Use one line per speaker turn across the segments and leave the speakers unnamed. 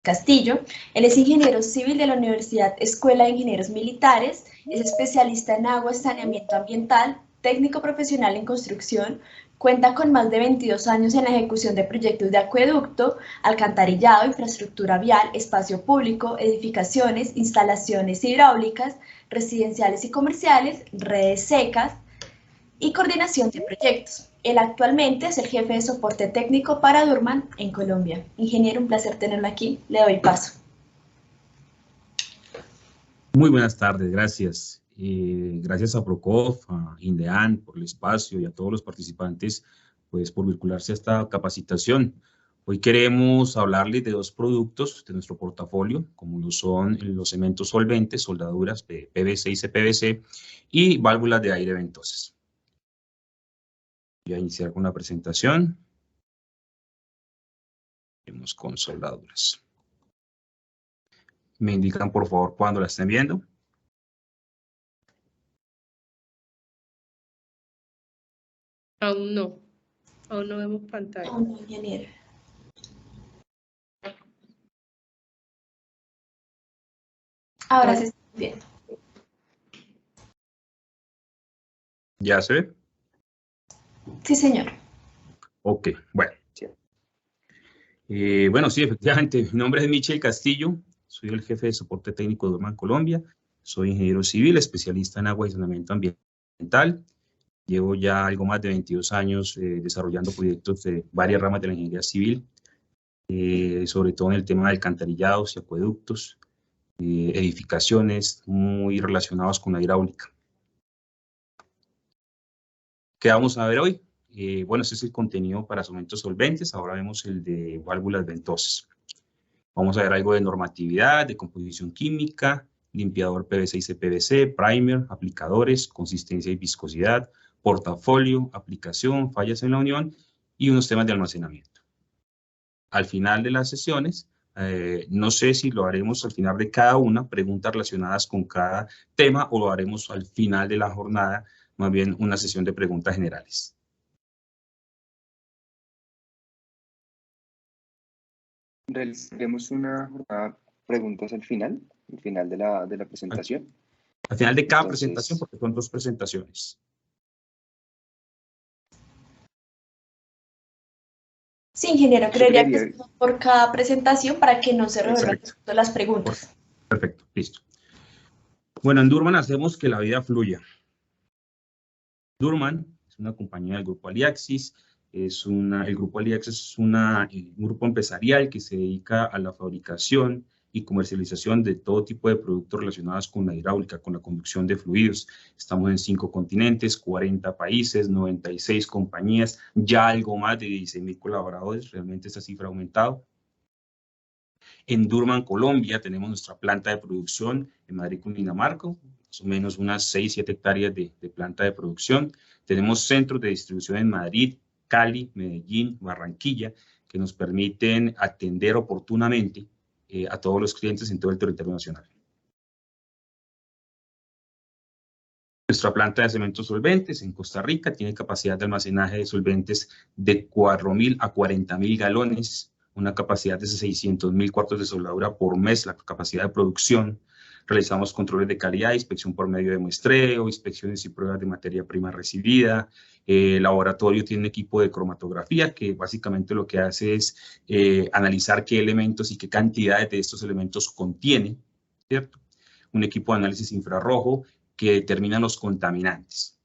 Castillo. Él es ingeniero civil de la Universidad Escuela de Ingenieros Militares, es especialista en agua, saneamiento ambiental, técnico profesional en construcción, cuenta con más de 22 años en la ejecución de proyectos de acueducto, alcantarillado, infraestructura vial, espacio público, edificaciones, instalaciones hidráulicas, residenciales y comerciales, redes secas y coordinación de proyectos. Él actualmente es el jefe de soporte técnico para Durman en Colombia. Ingeniero, un placer tenerlo aquí. Le doy paso.
Muy buenas tardes, gracias. Gracias a Procof, a INDEAN por el espacio y a todos los participantes pues, por vincularse a esta capacitación. Hoy queremos hablarles de dos productos de nuestro portafolio, como lo son los cementos solventes, soldaduras de PVC y CPVC y válvulas de aire ventosas. Voy a iniciar con la presentación. Vamos con soldaduras. Me indican, por favor, cuando la estén viendo.
Aún no vemos pantalla.
Aún no, ingeniero. Ahora se está viendo.
¿Ya se ve?
Sí, señor.
Ok, bueno. Bueno, sí, efectivamente, mi nombre es Michel Castillo, soy el jefe de soporte técnico de Durman Colombia, soy ingeniero civil, especialista en agua y saneamiento ambiental. Llevo ya algo más de 22 años desarrollando proyectos de varias ramas de la ingeniería civil, sobre todo en el tema de alcantarillados y acueductos, edificaciones muy relacionados con la hidráulica. ¿Qué vamos a ver hoy? Bueno, este es el contenido para cementos solventes, ahora vemos el de válvulas ventosas. Vamos a ver algo de normatividad, de composición química, limpiador PVC y CPVC, primer, aplicadores, consistencia y viscosidad, portafolio, aplicación, fallas en la unión y unos temas de almacenamiento. Al final de las sesiones, no sé si lo haremos al final de cada una, preguntas relacionadas con cada tema, o lo haremos al final de la jornada, más bien una sesión de preguntas generales.
Realizaremos una jornada de preguntas al final de la presentación.
Al final de cada presentación, porque son dos presentaciones.
Sí, ingeniero, creería que es por cada presentación para que no se revuelvan las preguntas.
Perfecto, listo. Bueno, en Durman hacemos que la vida fluya. Durman es una compañía del Grupo Aliaxis. El Grupo Aliaxis es un grupo empresarial que se dedica a la fabricación y comercialización de todo tipo de productos relacionados con la hidráulica, con la conducción de fluidos. Estamos en 5 continentes, 40 países, 96 compañías, ya algo más de 16,000 colaboradores. Realmente esta cifra ha aumentado. En Durman, Colombia, tenemos nuestra planta de producción en Madrid, Cundinamarca, más o menos unas 6-7 hectáreas de planta de producción. Tenemos centros de distribución en Madrid, Cali, Medellín, Barranquilla, que nos permiten atender oportunamente a todos los clientes en todo el territorio nacional. Nuestra planta de cementos solventes en Costa Rica tiene capacidad de almacenaje de solventes de 4,000 a 40,000 galones, una capacidad de 600,000 cuartos de soldadura por mes, la capacidad de producción. Realizamos controles de calidad, inspección por medio de muestreo, inspecciones y pruebas de materia prima recibida. El laboratorio tiene un equipo de cromatografía que básicamente lo que hace es analizar qué elementos y qué cantidades de estos elementos contiene, ¿cierto? Un equipo de análisis infrarrojo que determina los contaminantes.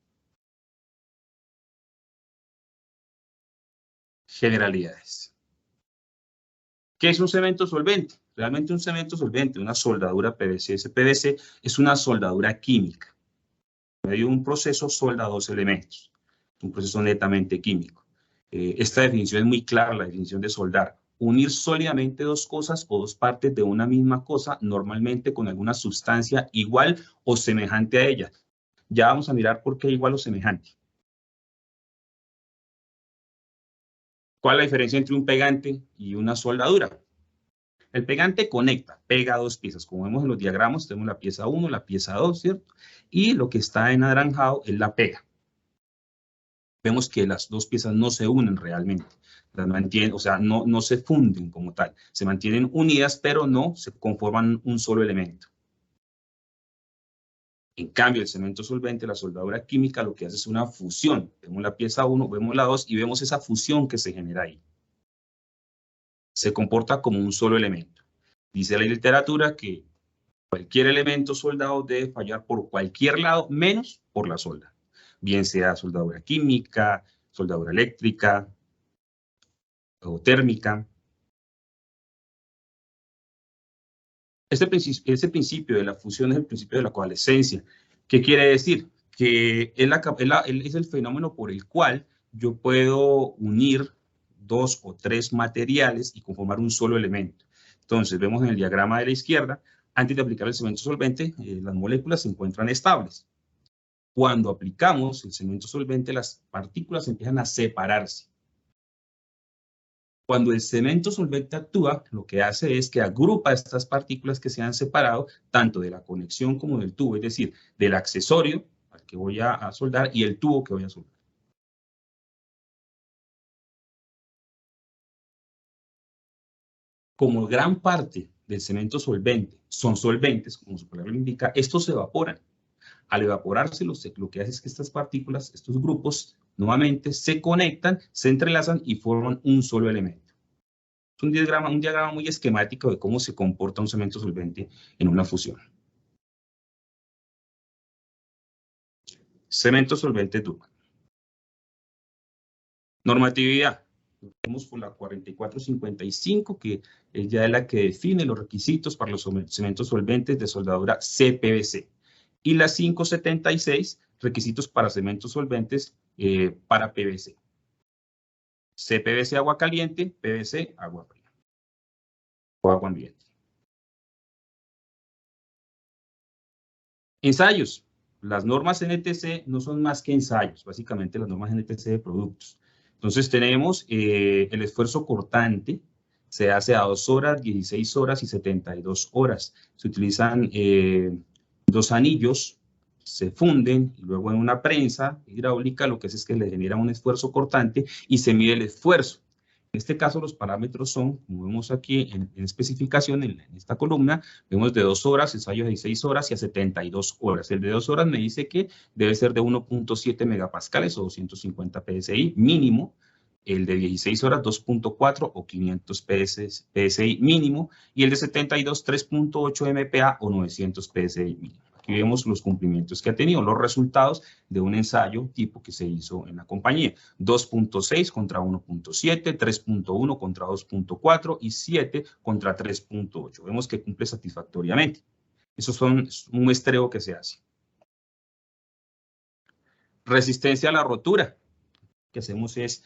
Generalidades. ¿Qué es un cemento solvente? Realmente un cemento solvente, una soldadura PVC-CPVC, es una soldadura química. En medio de un proceso solda 2 elementos, un proceso netamente químico. Esta definición es muy clara, la definición de soldar. Unir sólidamente dos cosas o dos partes de una misma cosa, normalmente con alguna sustancia igual o semejante a ella. Ya vamos a mirar por qué igual o semejante. ¿Cuál es la diferencia entre un pegante y una soldadura? El pegante conecta, pega dos piezas. Como vemos en los diagramas, tenemos la pieza 1, la pieza 2, ¿cierto? Y lo que está en anaranjado es la pega. vemos que las dos piezas no se unen realmente. Las mantienen, o sea, no se funden como tal. Se mantienen unidas, pero no se conforman un solo elemento. En cambio, el cemento solvente, la soldadura química, lo que hace es una fusión. Vemos la pieza 1, vemos la 2 y vemos esa fusión que se genera ahí. Se comporta como un solo elemento. Dice la literatura que cualquier elemento soldado debe fallar por cualquier lado, menos por la solda. Bien sea soldadura química, soldadura eléctrica o térmica. Ese principio de la fusión es el principio de la coalescencia. ¿Qué quiere decir? Que es el fenómeno por el cual yo puedo unir dos o tres materiales y conformar un solo elemento. Entonces, vemos en el diagrama de la izquierda, antes de aplicar el cemento solvente, las moléculas se encuentran estables. Cuando aplicamos el cemento solvente, las partículas empiezan a separarse. Cuando el cemento solvente actúa, lo que hace es que agrupa estas partículas que se han separado, tanto de la conexión como del tubo, es decir, del accesorio al que voy a soldar y el tubo que voy a soldar. Como gran parte del cemento solvente son solventes, como su palabra lo indica, estos se evaporan. Al evaporarse, lo que hace es que estas partículas, estos grupos, nuevamente se conectan, se entrelazan y forman un solo elemento. Es un diagrama muy esquemático de cómo se comporta un cemento solvente en una fusión. Cemento solvente Durban. Normatividad. Vamos por la 4455, que es ya la que define los requisitos para los cementos solventes de soldadura CPVC. Y la 576, requisitos para cementos solventes para PVC. CPVC agua caliente, PVC agua fría o agua ambiente. Ensayos. Las normas NTC no son más que ensayos, básicamente las normas NTC de productos. Entonces tenemos el esfuerzo cortante, se hace a 2 horas, 16 horas y 72 horas. Se utilizan 2 anillos, se funden y luego en una prensa hidráulica lo que hace es que le genera un esfuerzo cortante y se mide el esfuerzo. En este caso los parámetros son, como vemos aquí en especificación, en esta columna, vemos de 2 horas, ensayos de 16 horas y a 72 horas. El de 2 horas me dice que debe ser de 1.7 megapascales o 250 psi mínimo. El de 16 horas, 2.4 o 500 psi mínimo. Y el de 72, 3.8 MPa o 900 psi mínimo. Aquí vemos los cumplimientos que ha tenido, los resultados de un ensayo tipo que se hizo en la compañía. 2.6 contra 1.7, 3.1 contra 2.4 y 7 contra 3.8. Vemos que cumple satisfactoriamente. Eso es un muestreo que se hace. Resistencia a la rotura. Lo que hacemos es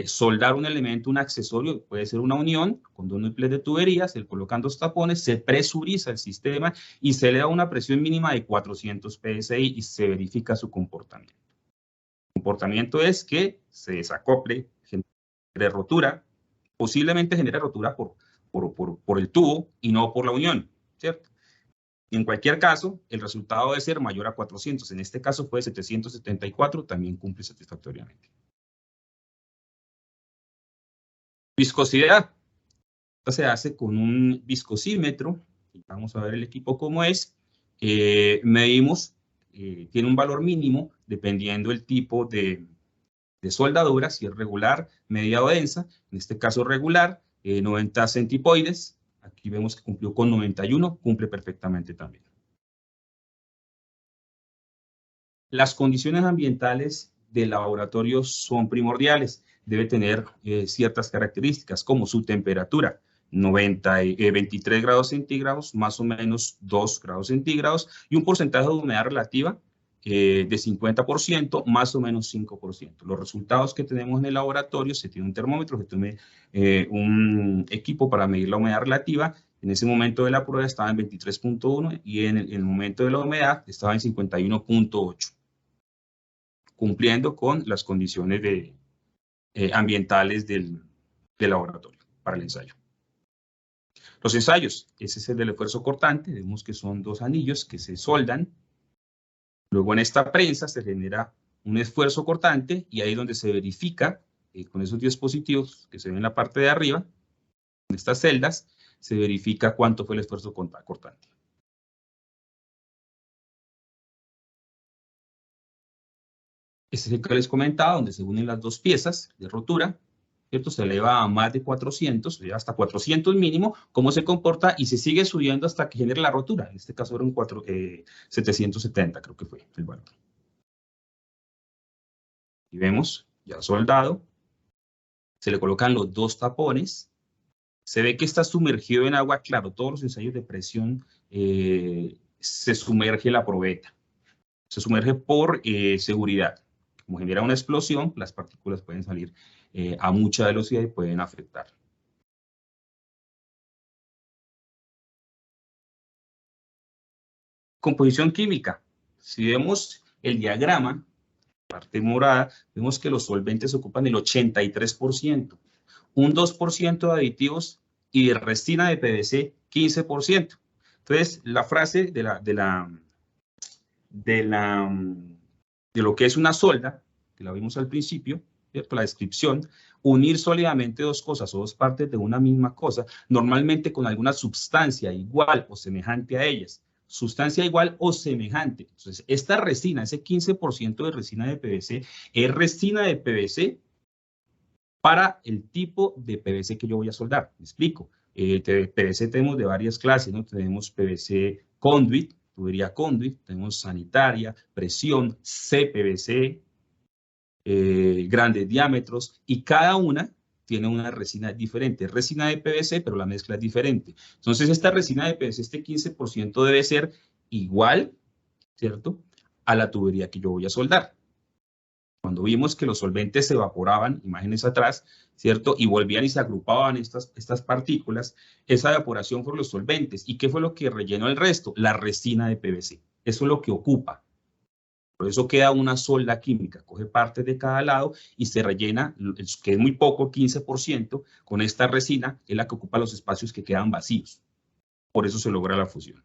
soldar un elemento, un accesorio, puede ser una unión con 2 núcleos de tuberías, se colocan 2 tapones, se presuriza el sistema y se le da una presión mínima de 400 psi y se verifica su comportamiento. El comportamiento es que se desacople, genere rotura, posiblemente genere rotura por el tubo y no por la unión, ¿cierto? En cualquier caso, el resultado debe ser mayor a 400. En este caso fue 774, también cumple satisfactoriamente. Viscosidad. Esto se hace con un viscosímetro. Vamos a ver el equipo cómo es. Medimos, tiene un valor mínimo dependiendo el tipo de soldadura, si es regular, media o densa. En este caso regular, 90 centipoides. Aquí vemos que cumplió con 91, cumple perfectamente también. Las condiciones ambientales del laboratorio son primordiales. Debe tener ciertas características como su temperatura, 23 grados centígrados, más o menos 2 grados centígrados, y un porcentaje de humedad relativa de 50%, más o menos 5%. Los resultados que tenemos en el laboratorio, se tiene un termómetro, se tiene un equipo para medir la humedad relativa. En ese momento de la prueba estaba en 23.1 y en el momento de la humedad estaba en 51.8. Cumpliendo con las condiciones ambientales del laboratorio para el ensayo. Los ensayos, ese es el del esfuerzo cortante, vemos que son 2 anillos que se soldan. Luego en esta prensa se genera un esfuerzo cortante, y ahí es donde se verifica, con esos dispositivos que se ven en la parte de arriba, en estas celdas, se verifica cuánto fue el esfuerzo cortante. Este es el que les comentaba, donde se unen las dos piezas de rotura, ¿cierto? Se eleva a más de 400, hasta 400 mínimo, cómo se comporta, y se sigue subiendo hasta que genere la rotura. En este caso era un 770, creo que fue el valor. Y vemos, ya soldado, se le colocan los dos tapones, se ve que está sumergido en agua, claro, todos los ensayos de presión se sumerge la probeta, se sumerge por seguridad. Como genera una explosión, las partículas pueden salir a mucha velocidad y pueden afectar. Composición química. Si vemos el diagrama, parte morada, vemos que los solventes ocupan el 83%, un 2% de aditivos y de resina de PVC 15%. Entonces, la frase de lo que es una solda, que la vimos al principio, ¿cierto? La descripción, unir sólidamente dos cosas o dos partes de una misma cosa, normalmente con alguna sustancia igual o semejante a ellas. Sustancia igual o semejante. Entonces, esta resina, ese 15% de resina de PVC, es resina de PVC para el tipo de PVC que yo voy a soldar. Me explico. PVC tenemos de varias clases, ¿no? Tenemos PVC conduit, tubería conduit, tenemos sanitaria, presión, CPVC, grandes diámetros, y cada una tiene una resina diferente. Es resina de PVC, pero la mezcla es diferente. Entonces, esta resina de PVC, este 15% debe ser igual, ¿cierto?, a la tubería que yo voy a soldar. Cuando vimos que los solventes se evaporaban, imágenes atrás, ¿cierto?, y volvían y se agrupaban estas partículas, esa evaporación fueron los solventes. ¿Y qué fue lo que rellenó el resto? La resina de PVC. Eso es lo que ocupa. Por eso queda una solda química. Coge partes de cada lado y se rellena, que es muy poco, 15%, con esta resina, es la que ocupa los espacios que quedan vacíos. Por eso se logra la fusión.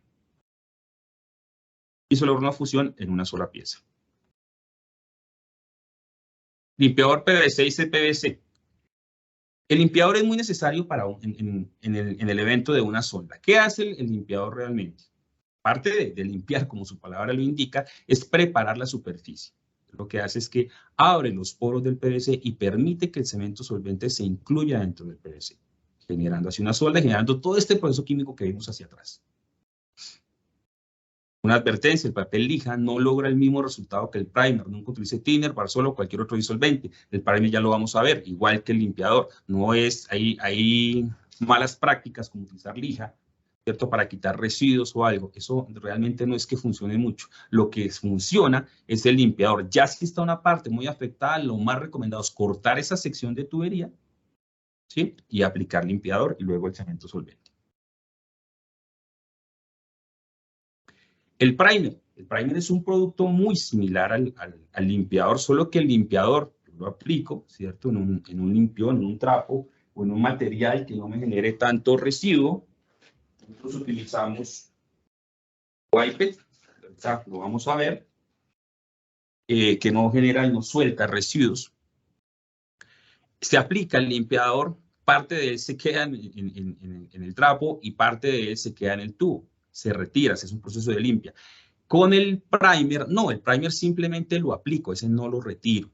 Y se logra una fusión en una sola pieza. Limpiador PVC y CPVC. El limpiador es muy necesario para en el evento de una solda. ¿Qué hace el limpiador realmente? Parte de limpiar, como su palabra lo indica, es preparar la superficie. Lo que hace es que abre los poros del PVC y permite que el cemento solvente se incluya dentro del PVC, generando así una solda, generando todo este proceso químico que vimos hacia atrás. Una advertencia: el papel lija no logra el mismo resultado que el primer. Nunca utilice thinner, barzol o cualquier otro disolvente. El primer ya lo vamos a ver, igual que el limpiador. No es, hay malas prácticas como utilizar lija, ¿cierto?, para quitar residuos o algo. Eso realmente no es que funcione mucho. Lo que funciona es el limpiador. Ya si está una parte muy afectada, lo más recomendado es cortar esa sección de tubería, ¿sí?, y aplicar limpiador y luego el cemento solvente. El primer. El primer es un producto muy similar al limpiador, solo que el limpiador lo aplico, ¿cierto?, en un limpión, en un trapo o en un material que no me genere tanto residuo. Nosotros utilizamos Wiped, lo vamos a ver, que no genera y no suelta residuos. Se aplica el limpiador, parte de él se queda en el trapo y parte de él se queda en el tubo. Se retira, es un proceso de limpia. Con el primer, no, el primer simplemente lo aplico, ese no lo retiro.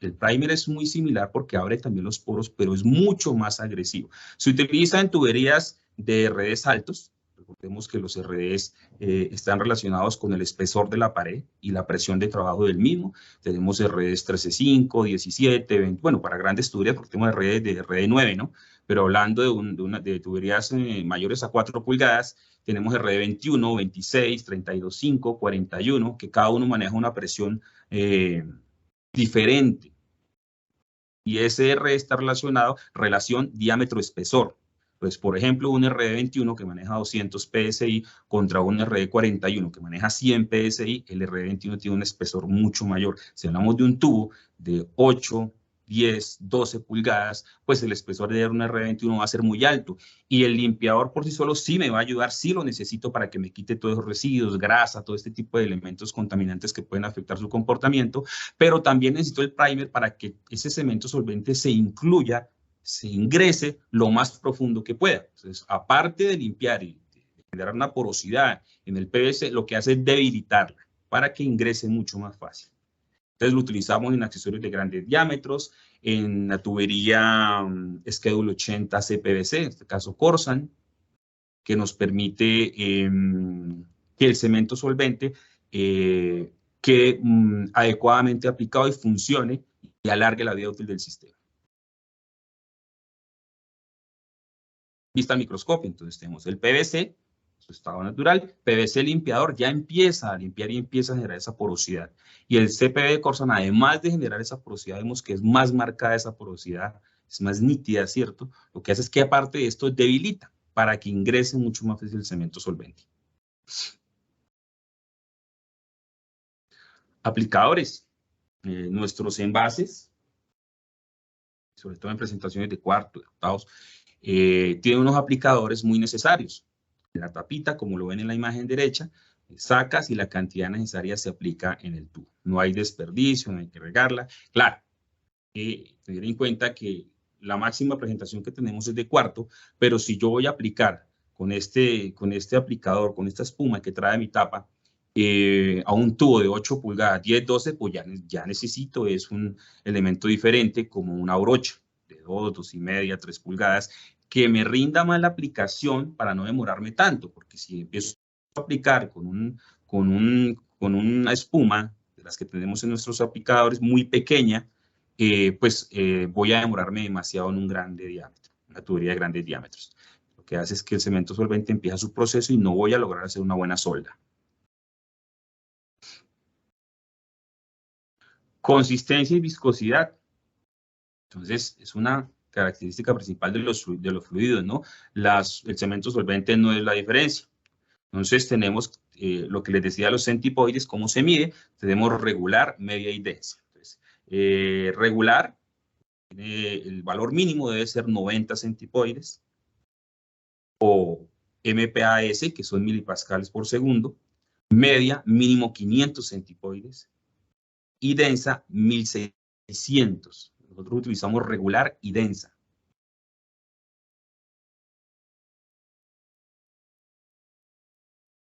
El primer es muy similar porque abre también los poros, pero es mucho más agresivo. Se utiliza en tuberías de RDs altos. Recordemos que los RDs están relacionados con el espesor de la pared y la presión de trabajo del mismo. Tenemos RDs 13.5, 17, 20, bueno, para grandes tuberías, porque tenemos RDs de RD9, ¿no? Pero hablando de tuberías mayores a 4 pulgadas, tenemos RD 21, 26, 32.5, 41, que cada uno maneja una presión diferente. Y ese RD está relacionado, relación diámetro-espesor. Pues, por ejemplo, un RD21 que maneja 200 PSI contra un RD41 que maneja 100 PSI, el RD21 tiene un espesor mucho mayor. Si hablamos de un tubo de 8, 10, 12 pulgadas, pues el espesor de un R21 va a ser muy alto. Y el limpiador por sí solo sí me va a ayudar, sí lo necesito para que me quite todos esos residuos, grasa, todo este tipo de elementos contaminantes que pueden afectar su comportamiento, pero también necesito el primer para que ese cemento solvente se incluya, se ingrese lo más profundo que pueda. Entonces, aparte de limpiar y generar una porosidad en el PVC, lo que hace es debilitarla para que ingrese mucho más fácil. Entonces lo utilizamos en accesorios de grandes diámetros, en la tubería Schedule 80 CPVC, en este caso Corsan, que nos permite que el cemento solvente quede adecuadamente aplicado y funcione y alargue la vida útil del sistema. Vista al microscopio, entonces tenemos el PVC, su estado natural, PVC limpiador ya empieza a limpiar y empieza a generar esa porosidad. Y el CPV de Corsan, además de generar esa porosidad, vemos que es más marcada esa porosidad, es más nítida, ¿cierto? Lo que hace es que aparte de esto debilita para que ingrese mucho más fácil el cemento solvente. Aplicadores. Nuestros envases, sobre todo en presentaciones de cuarto, de octavos, tienen unos aplicadores muy necesarios. La tapita, como lo ven en la imagen derecha, sacas y la cantidad necesaria se aplica en el tubo. No hay desperdicio, no hay que regarla. Claro, tener en cuenta que la máxima presentación que tenemos es de cuarto, pero si yo voy a aplicar con este aplicador, con esta espuma que trae mi tapa, a un tubo de 8 pulgadas, 10, 12, pues ya necesito, es un elemento diferente como una brocha de 2, 2,5, 3 pulgadas, que me rinda más la aplicación para no demorarme tanto, porque si empiezo a aplicar con una espuma de las que tenemos en nuestros aplicadores muy pequeña, voy a demorarme demasiado en un grande diámetro, una tubería de grandes diámetros. Lo que hace es que el cemento solvente empieza su proceso y no voy a lograr hacer una buena solda. Consistencia y viscosidad. Entonces, es una característica principal de los fluidos, ¿no? El cemento solvente no es la diferencia. Entonces, tenemos lo que les decía a los centipoides, cómo se mide. Tenemos regular, media y densa. Entonces, regular, el valor mínimo debe ser 90 centipoides, o MPAS, que son milipascales por segundo. Media, mínimo 500 centipoides. Y densa, 1600. Nosotros utilizamos regular y densa.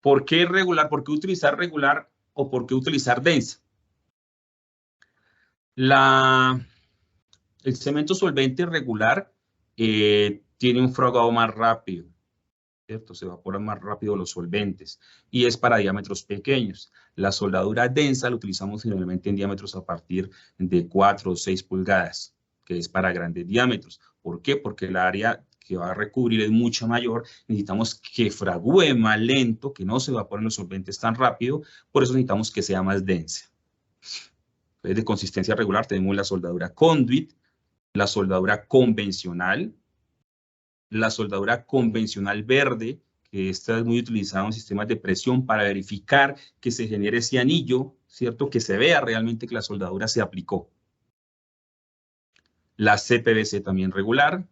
¿Por qué regular? ¿Por qué utilizar regular o por qué utilizar densa? El cemento solvente regular tiene un fragado más rápido, ¿cierto? Se evaporan más rápido los solventes y es para diámetros pequeños. La soldadura densa la utilizamos generalmente en diámetros a partir de 4 o 6 pulgadas, que es para grandes diámetros. ¿Por qué? Porque el área que va a recubrir es mucho mayor, necesitamos que fragúe más lento, que no se evaporen los solventes tan rápido, por eso necesitamos que sea más densa. Entonces, de consistencia regular tenemos la soldadura conduit, la soldadura convencional verde, que esta es muy utilizada en sistemas de presión para verificar que se genere ese anillo, ¿cierto? Que se vea realmente que la soldadura se aplicó. La CPVC también regular.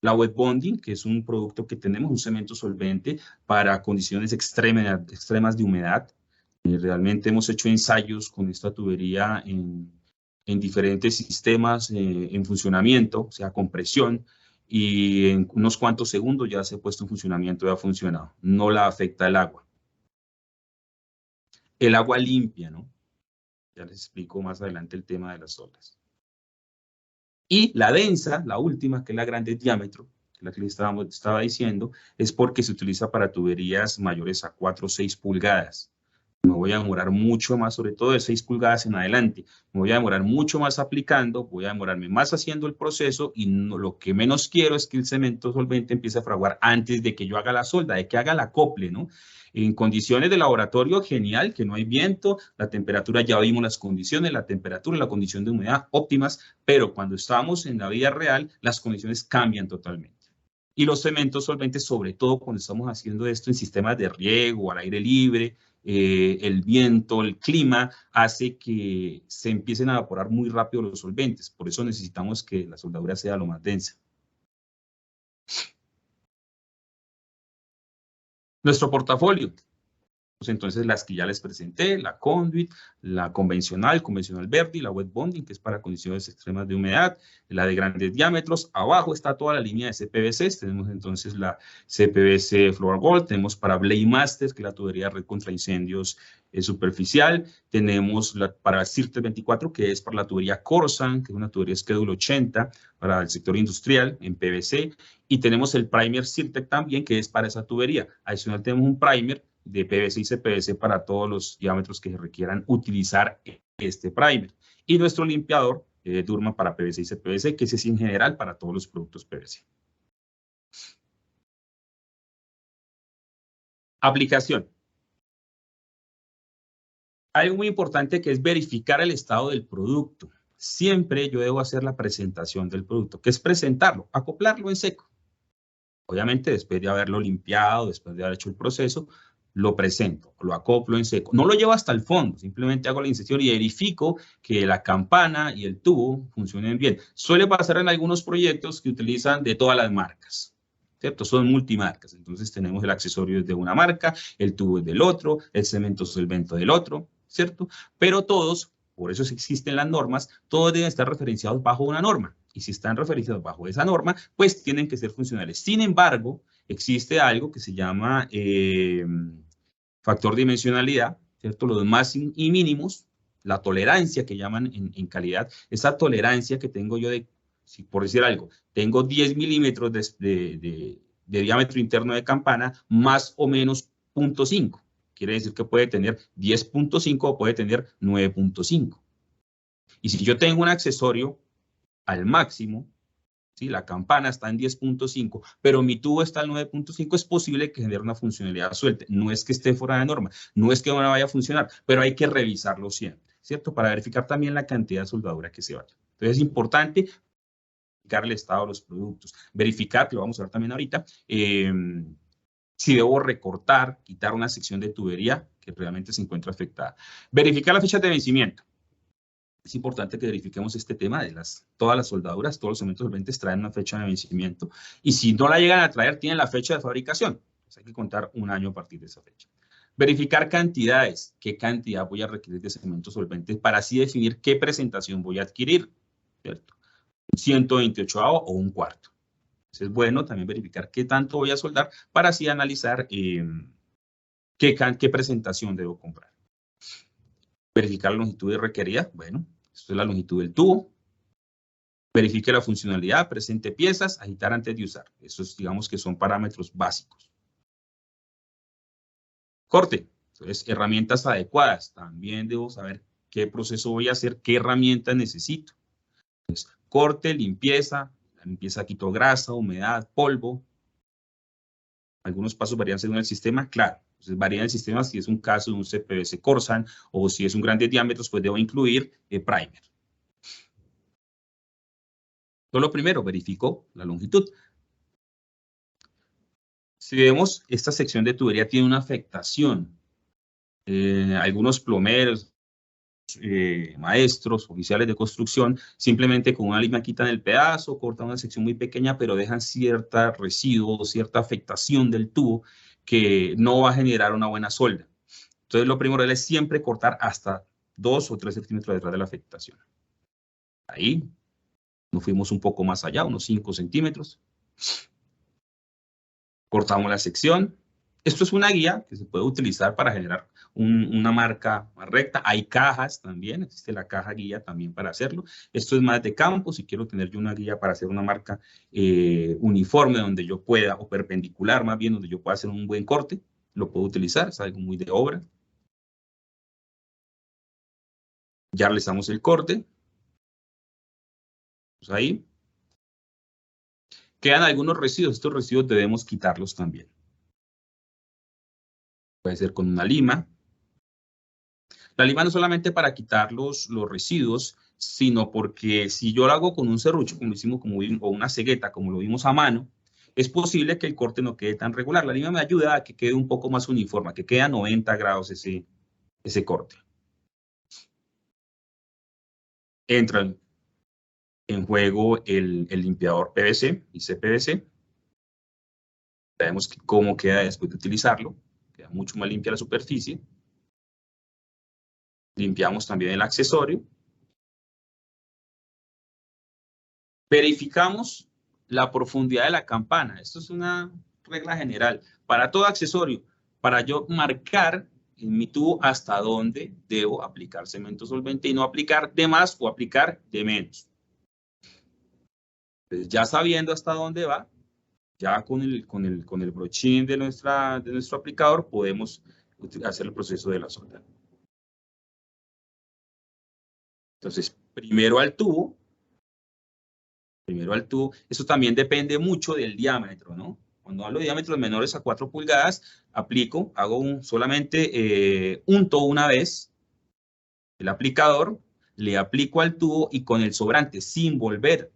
La wet bonding, que es un producto que tenemos, un cemento solvente para condiciones extremas de humedad. Realmente hemos hecho ensayos con esta tubería en diferentes sistemas en funcionamiento, o sea, con presión, y en unos cuantos segundos ya se ha puesto en funcionamiento y ha funcionado. No la afecta el agua. El agua limpia, ¿no? Ya les explico más adelante el tema de las soldas. Y la densa, la última, que es la grande diámetro, que es la que les estaba diciendo, es porque se utiliza para tuberías mayores a 4 o 6 pulgadas. Me voy a demorar mucho más, sobre todo de 6 pulgadas en adelante. Me voy a demorar mucho más aplicando, voy a demorarme más haciendo el proceso y lo que menos quiero es que el cemento solvente empiece a fraguar antes de que yo haga la solda, de que haga el acople, ¿no? En condiciones de laboratorio, genial, que no hay viento, la temperatura, ya vimos las condiciones, la temperatura y la condición de humedad óptimas, pero cuando estamos en la vida real, las condiciones cambian totalmente. Y los cementos solventes, sobre todo cuando estamos haciendo esto en sistemas de riego, al aire libre, el viento, el clima, hace que se empiecen a evaporar muy rápido los solventes. Por eso necesitamos que la soldadura sea lo más densa. Nuestro portafolio. Pues entonces las que ya les presenté, la conduit, la convencional verde y la wet bonding, que es para condiciones extremas de humedad, la de grandes diámetros. Abajo está toda la línea de CPVC. Tenemos entonces la CPVC Floor Gold, tenemos para Blade Master, que es la tubería red contra incendios superficial. Tenemos para CIRTES 24, que es para la tubería Corsan, que es una tubería Schedule 80 para el sector industrial en PVC. Y tenemos el primer CIRTEC también, que es para esa tubería. Adicional tenemos un primer de PVC y CPVC para todos los diámetros que se requieran utilizar este primer. Y nuestro limpiador Durma para PVC y CPVC, que ese es en general para todos los productos PVC. Aplicación. Algo muy importante que es verificar el estado del producto. Siempre yo debo hacer la presentación del producto, que es presentarlo, acoplarlo en seco. Obviamente, después de haberlo limpiado, después de haber hecho el proceso, lo presento, lo acoplo en seco. No lo llevo hasta el fondo, simplemente hago la inserción y verifico que la campana y el tubo funcionen bien. Suele pasar en algunos proyectos que utilizan de todas las marcas, ¿cierto? Son multimarcas, entonces tenemos el accesorio de una marca, el tubo es del otro, el cemento solvente del otro, ¿cierto? Pero todos, por eso existen las normas, todos deben estar referenciados bajo una norma. Y si están referenciados bajo esa norma, pues tienen que ser funcionales. Sin embargo, existe algo que se llama factor dimensionalidad, ¿cierto? Los máximos y mínimos, la tolerancia que llaman en calidad, esa tolerancia que tengo yo de, si por decir algo, tengo 10 milímetros de diámetro interno de campana, más o menos 0.5. Quiere decir que puede tener 10.5 o puede tener 9.5. Y si yo tengo un accesorio al máximo, ¿sí? La campana está en 10.5, pero mi tubo está al 9.5, es posible que genere una funcionalidad suelta. No es que esté fuera de norma, no es que no vaya a funcionar, pero hay que revisarlo siempre, ¿cierto? Para verificar también la cantidad de soldadura que se vaya. Entonces es importante verificar el estado de los productos, verificar, que lo vamos a ver también ahorita, si debo recortar, quitar una sección de tubería que realmente se encuentra afectada. Verificar las fechas de vencimiento. Es importante que verifiquemos este tema de todas las soldaduras, todos los elementos solventes traen una fecha de vencimiento. Y si no la llegan a traer, tienen la fecha de fabricación. Pues hay que contar un año a partir de esa fecha. Verificar cantidades. ¿Qué cantidad voy a requerir de elementos solventes para así definir qué presentación voy a adquirir? ¿Cierto? Un 128avo o un cuarto. Entonces es bueno también verificar qué tanto voy a soldar para así analizar qué presentación debo comprar. Verificar la longitud requerida. Bueno, esto es la longitud del tubo. Verifique la funcionalidad, presente piezas, agitar antes de usar. Esos, digamos que son parámetros básicos. Corte. Entonces, herramientas adecuadas. También debo saber qué proceso voy a hacer, qué herramientas necesito. Entonces, corte, limpieza. La limpieza quito grasa, humedad, polvo. Algunos pasos varían según el sistema, claro. Entonces, varía el sistema si es un caso de un CPVC Corsan o si es un grandes diámetros, pues debo incluir primer. Lo primero, verifico la longitud. Si vemos, esta sección de tubería tiene una afectación. Algunos plomeros, maestros, oficiales de construcción, simplemente con una lima quitan el pedazo, cortan una sección muy pequeña, pero dejan cierta residuo, cierta afectación del tubo que no va a generar una buena solda. Entonces, lo primero es siempre cortar hasta 2 o 3 centímetros detrás de la afectación. Ahí nos fuimos un poco más allá, unos 5 centímetros. Cortamos la sección. Esto es una guía que se puede utilizar para generar una marca más recta. Hay cajas también, existe la caja guía también para hacerlo. Esto es más de campo, si quiero tener yo una guía para hacer una marca uniforme donde yo pueda, o perpendicular más bien, donde yo pueda hacer un buen corte, lo puedo utilizar, es algo muy de obra. Ya realizamos el corte. Pues ahí. Quedan algunos residuos, estos residuos debemos quitarlos también. Puede ser con una lima. La lima no solamente para quitar los residuos, sino porque si yo lo hago con un serrucho, como lo hicimos, o una cegueta, como lo vimos a mano, es posible que el corte no quede tan regular. La línea me ayuda a que quede un poco más uniforme, que quede a 90 grados ese corte. Entra en juego el limpiador PVC y CPVC. Vemos cómo queda después de utilizarlo. Queda mucho más limpia la superficie. Limpiamos también el accesorio. Verificamos la profundidad de la campana. Esto es una regla general. Para todo accesorio, para yo marcar en mi tubo hasta dónde debo aplicar cemento solvente y no aplicar de más o aplicar de menos. Entonces, ya sabiendo hasta dónde va, ya con el brochín de nuestro aplicador podemos hacer el proceso de la solda. Entonces, primero al tubo. Eso también depende mucho del diámetro, ¿no? Cuando hablo de diámetros menores a 4 pulgadas, hago solamente unto una vez el aplicador, le aplico al tubo y con el sobrante, sin volver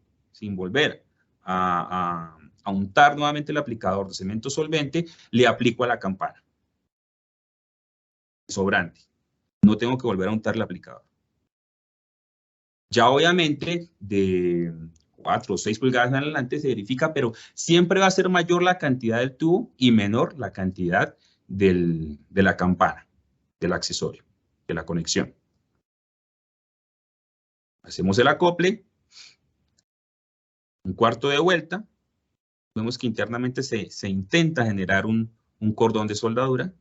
a untar nuevamente el aplicador de cemento solvente, le aplico a la campana. Sobrante. No tengo que volver a untar el aplicador. Ya obviamente de 4 o 6 pulgadas en adelante se verifica, pero siempre va a ser mayor la cantidad del tubo y menor la cantidad de la campana, del accesorio, de la conexión. Hacemos el acople, un cuarto de vuelta, vemos que internamente se intenta generar un cordón de soldadura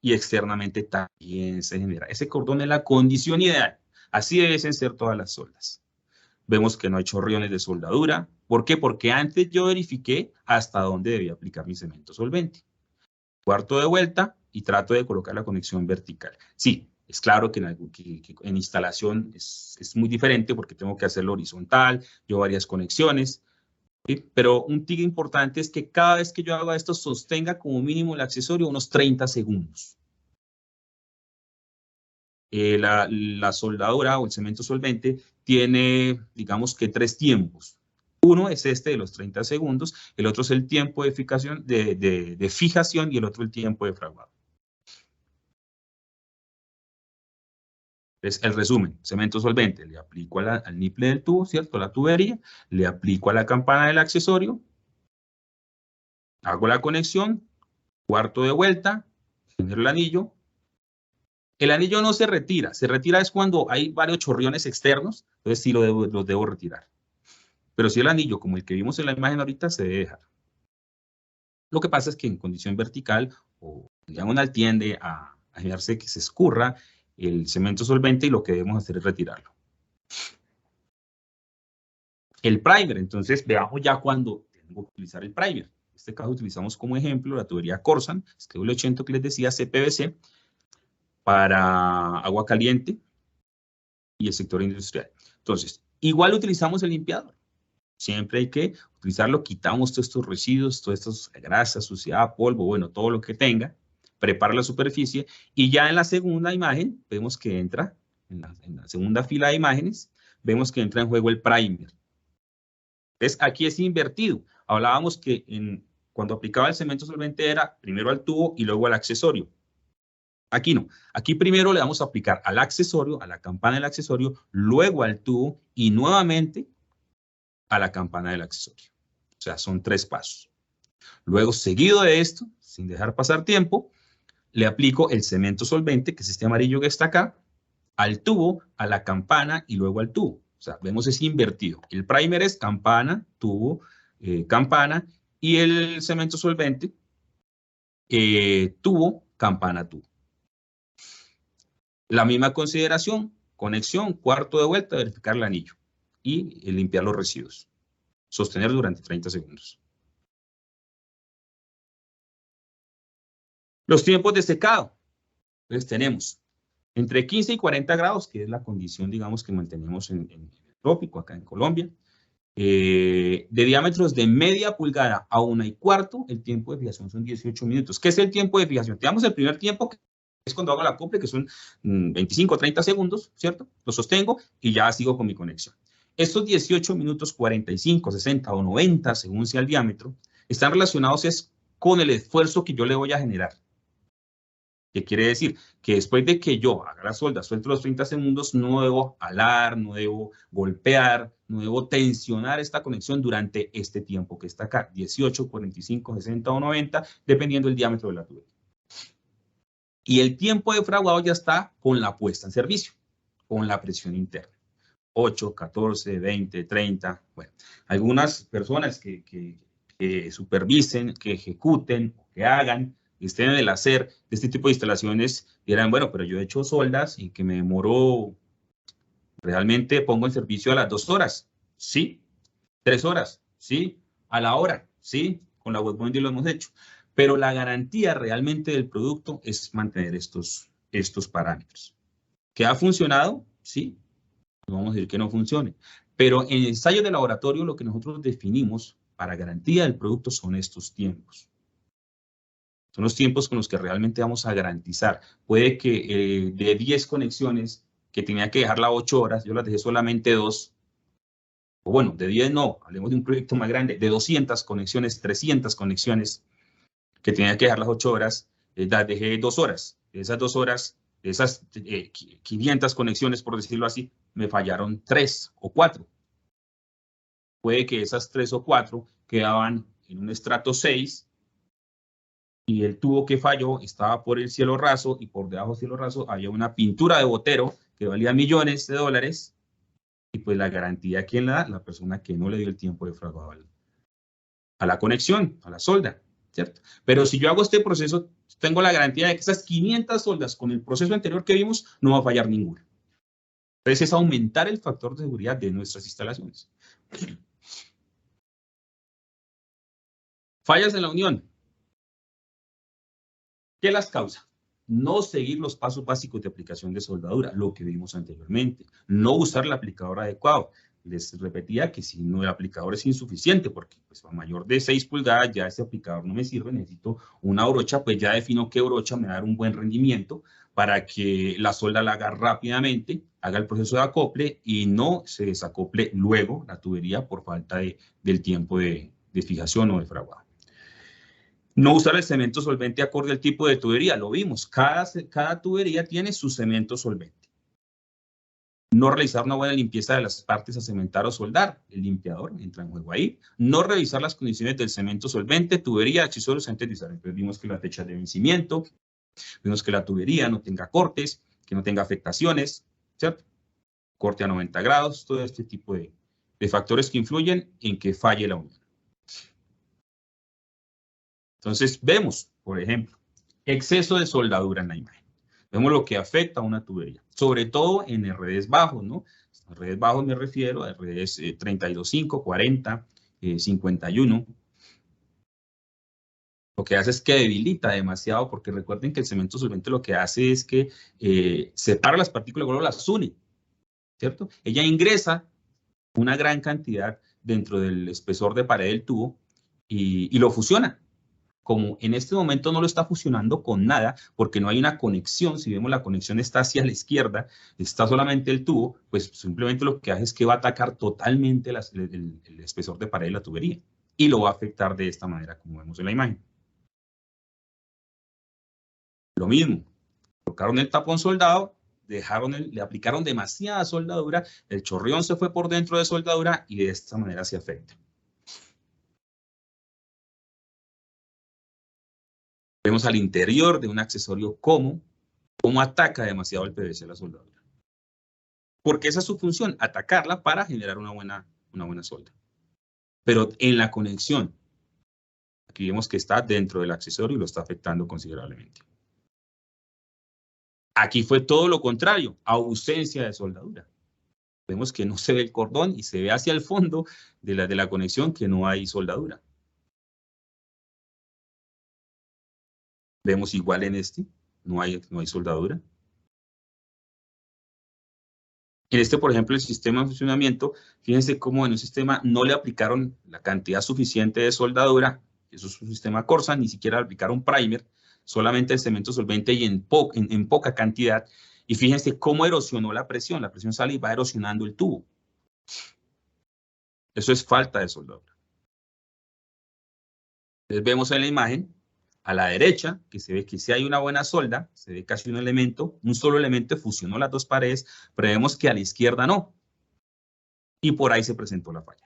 y externamente también se genera. Ese cordón es la condición ideal, así deben ser todas las soldas. Vemos que no hay chorriones de soldadura. ¿Por qué? Porque antes yo verifiqué hasta dónde debía aplicar mi cemento solvente. Cuarto de vuelta y trato de colocar la conexión vertical. Sí, es claro que en instalación es muy diferente porque tengo que hacerlo horizontal, yo varias conexiones. ¿Sí? Pero un tip importante es que cada vez que yo haga esto sostenga como mínimo el accesorio unos 30 segundos. La soldadura o el cemento solvente tiene, digamos que 3 tiempos. Uno es este de los 30 segundos, el otro es el tiempo de fijación y el otro el tiempo de fraguado. Es el resumen: cemento solvente, le aplico al niple del tubo, ¿cierto? La tubería, le aplico a la campana del accesorio, hago la conexión, cuarto de vuelta, genero el anillo. El anillo no se retira es cuando hay varios chorriones externos, entonces sí los debo retirar. Pero si el anillo, como el que vimos en la imagen ahorita, se debe dejar. Lo que pasa es que en condición vertical o diagonal tiende a generarse que se escurra el cemento solvente y lo que debemos hacer es retirarlo. El primer, entonces veamos ya cuando tengo que utilizar el primer. En este caso utilizamos como ejemplo la tubería Corsan, SW80 que les decía, CPVC, para agua caliente y el sector industrial. Entonces, igual utilizamos el limpiador. Siempre hay que utilizarlo, quitamos todos estos residuos, todas estas grasas, suciedad, polvo, bueno, todo lo que tenga, prepara la superficie y ya en la segunda imagen vemos que entra, en la segunda fila de imágenes, vemos que entra en juego el primer. Entonces, aquí es invertido. Hablábamos que cuando aplicaba el cemento solvente era primero al tubo y luego al accesorio. Aquí no. Aquí primero le vamos a aplicar al accesorio, a la campana del accesorio, luego al tubo y nuevamente a la campana del accesorio. O sea, son 3 pasos. Luego, seguido de esto, sin dejar pasar tiempo, le aplico el cemento solvente, que es este amarillo que está acá, al tubo, a la campana y luego al tubo. O sea, vemos es invertido. El primer es campana, tubo, campana, y el cemento solvente, tubo, campana, tubo. La misma consideración, conexión, cuarto de vuelta, verificar el anillo y limpiar los residuos. Sostener durante 30 segundos. Los tiempos de secado. Entonces tenemos entre 15 y 40 grados, que es la condición, digamos, que mantenemos en el trópico, acá en Colombia. De diámetros de media pulgada a 1/4, el tiempo de fijación son 18 minutos. ¿Qué es el tiempo de fijación? Tenemos el primer tiempo, que es cuando hago el acople, que son 25 o 30 segundos, ¿cierto? Lo sostengo y ya sigo con mi conexión. Estos 18 minutos 45, 60 o 90, según sea el diámetro, están relacionados con el esfuerzo que yo le voy a generar. ¿Qué quiere decir? Que después de que yo haga la solda, suelto los 30 segundos, no debo alar, no debo golpear, no debo tensionar esta conexión durante este tiempo que está acá, 18, 45, 60 o 90, dependiendo del diámetro de la tubería. Y el tiempo de fraguado ya está con la puesta en servicio, con la presión interna. 8, 14, 20, 30. Bueno, algunas personas que supervisen, que ejecuten, que hagan, que estén en el hacer de este tipo de instalaciones, dirán, bueno, pero yo he hecho soldas y que me demoro, realmente pongo en servicio a las 2 horas, ¿sí? 3 horas, ¿sí? A la hora, ¿sí? Con la Wetbonding lo hemos hecho. Pero la garantía realmente del producto es mantener estos parámetros. ¿Que ha funcionado? Sí. No vamos a decir que no funcione. Pero en ensayos de laboratorio lo que nosotros definimos para garantía del producto son estos tiempos. Son los tiempos con los que realmente vamos a garantizar. Puede que de 10 conexiones que tenía que dejarla 8 horas, yo las dejé solamente 2. O bueno, de 10 no, hablemos de un proyecto más grande, de 200 conexiones, 300 conexiones, que tenía que dejar las 8 horas, las dejé 2 horas. De esas 2 horas, de esas 500 conexiones, por decirlo así, me fallaron 3 o 4. Puede que esas 3 o 4 quedaban en un estrato 6 y el tubo que falló estaba por el cielo raso y por debajo del cielo raso había una pintura de botero que valía millones de dólares y pues la garantía, ¿quién la da? La persona que no le dio el tiempo de fraguado a la conexión, a la solda, ¿cierto? Pero si yo hago este proceso, tengo la garantía de que esas 500 soldas con el proceso anterior que vimos, no va a fallar ninguna. Entonces es aumentar el factor de seguridad de nuestras instalaciones. Fallas en la unión. ¿Qué las causa? No seguir los pasos básicos de aplicación de soldadura, lo que vimos anteriormente. No usar el aplicador adecuado. Les repetía que si no el aplicador es insuficiente, porque pues, a mayor de 6 pulgadas ya ese aplicador no me sirve, necesito una brocha, pues ya defino qué brocha me va a dar un buen rendimiento para que la solda la haga rápidamente, haga el proceso de acople y no se desacople luego la tubería por falta del tiempo de fijación o de fraguado. No usar el cemento solvente acorde al tipo de tubería, lo vimos, cada tubería tiene su cemento solvente. No realizar una buena limpieza de las partes a cementar o soldar, el limpiador entra en juego ahí. No revisar las condiciones del cemento solvente, tubería, accesorios antes de usar. Entonces vimos que la fecha de vencimiento, vimos que la tubería no tenga cortes, que no tenga afectaciones, ¿cierto? Corte a 90 grados, todo este tipo de factores que influyen en que falle la unión. Entonces vemos, por ejemplo, exceso de soldadura en la imagen. Vemos lo que afecta a una tubería, sobre todo en redes bajos, ¿no? En redes bajos me refiero a redes 32.5, 40, 51. Lo que hace es que debilita demasiado, porque recuerden que el cemento solvente lo que hace es que separa las partículas, luego las une, ¿cierto? Ella ingresa una gran cantidad dentro del espesor de pared del tubo y lo fusiona. Como en este momento no lo está fusionando con nada, porque no hay una conexión, si vemos la conexión está hacia la izquierda, está solamente el tubo, pues simplemente lo que hace es que va a atacar totalmente el espesor de pared de la tubería y lo va a afectar de esta manera, como vemos en la imagen. Lo mismo, colocaron el tapón soldado, le aplicaron demasiada soldadura, el chorrión se fue por dentro de soldadura y de esta manera se afecta. Vemos al interior de un accesorio cómo ataca demasiado el PVC a la soldadura. Porque esa es su función, atacarla para generar una buena solda. Pero en la conexión, aquí vemos que está dentro del accesorio y lo está afectando considerablemente. Aquí fue todo lo contrario, ausencia de soldadura. Vemos que no se ve el cordón y se ve hacia el fondo de la conexión que no hay soldadura. Vemos igual en este, no hay soldadura. En este, por ejemplo, el sistema de funcionamiento, fíjense cómo en un sistema no le aplicaron la cantidad suficiente de soldadura, eso es un sistema Corsa, ni siquiera le aplicaron primer, solamente el cemento solvente y en poca cantidad. Y fíjense cómo erosionó la presión sale y va erosionando el tubo. Eso es falta de soldadura. Entonces vemos en la imagen, a la derecha, que se ve que si hay una buena solda, se ve casi un elemento, un solo elemento fusionó las dos paredes, pero vemos que a la izquierda no. Y por ahí se presentó la falla.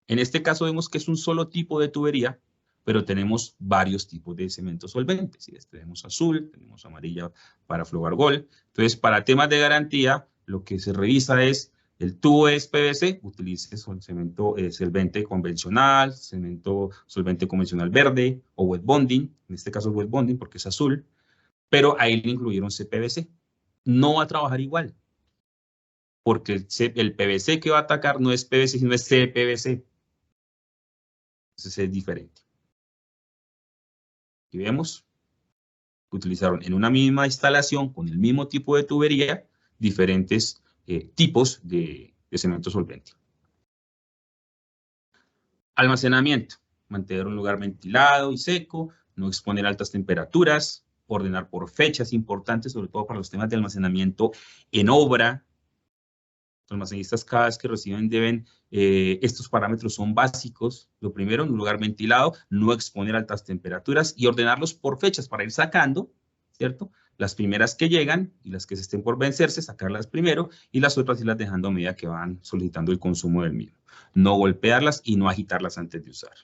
En este caso vemos que es un solo tipo de tubería, pero tenemos varios tipos de cemento solvente. ¿Sí? Tenemos azul, tenemos amarilla para Flow-Argol. Entonces, para temas de garantía, lo que se revisa es el tubo es PVC, utilice cemento solvente convencional, cemento solvente convencional verde o wet bonding, en este caso wet bonding porque es azul, pero ahí le incluyeron CPVC. No va a trabajar igual, porque el PVC que va a atacar no es PVC, sino es CPVC. Entonces es diferente. Aquí vemos que utilizaron en una misma instalación, con el mismo tipo de tubería, diferentes tipos de cemento solvente. Almacenamiento. Mantener un lugar ventilado y seco, no exponer altas temperaturas, ordenar por fechas importantes, sobre todo para los temas de almacenamiento en obra. Los almacenistas cada vez que reciben deben, estos parámetros son básicos. Lo primero, en un lugar ventilado, no exponer altas temperaturas y ordenarlos por fechas para ir sacando, ¿cierto? Las primeras que llegan y las que se estén por vencerse, sacarlas primero y las otras irlas dejando a medida que van solicitando el consumo del mismo. No golpearlas y no agitarlas antes de usar.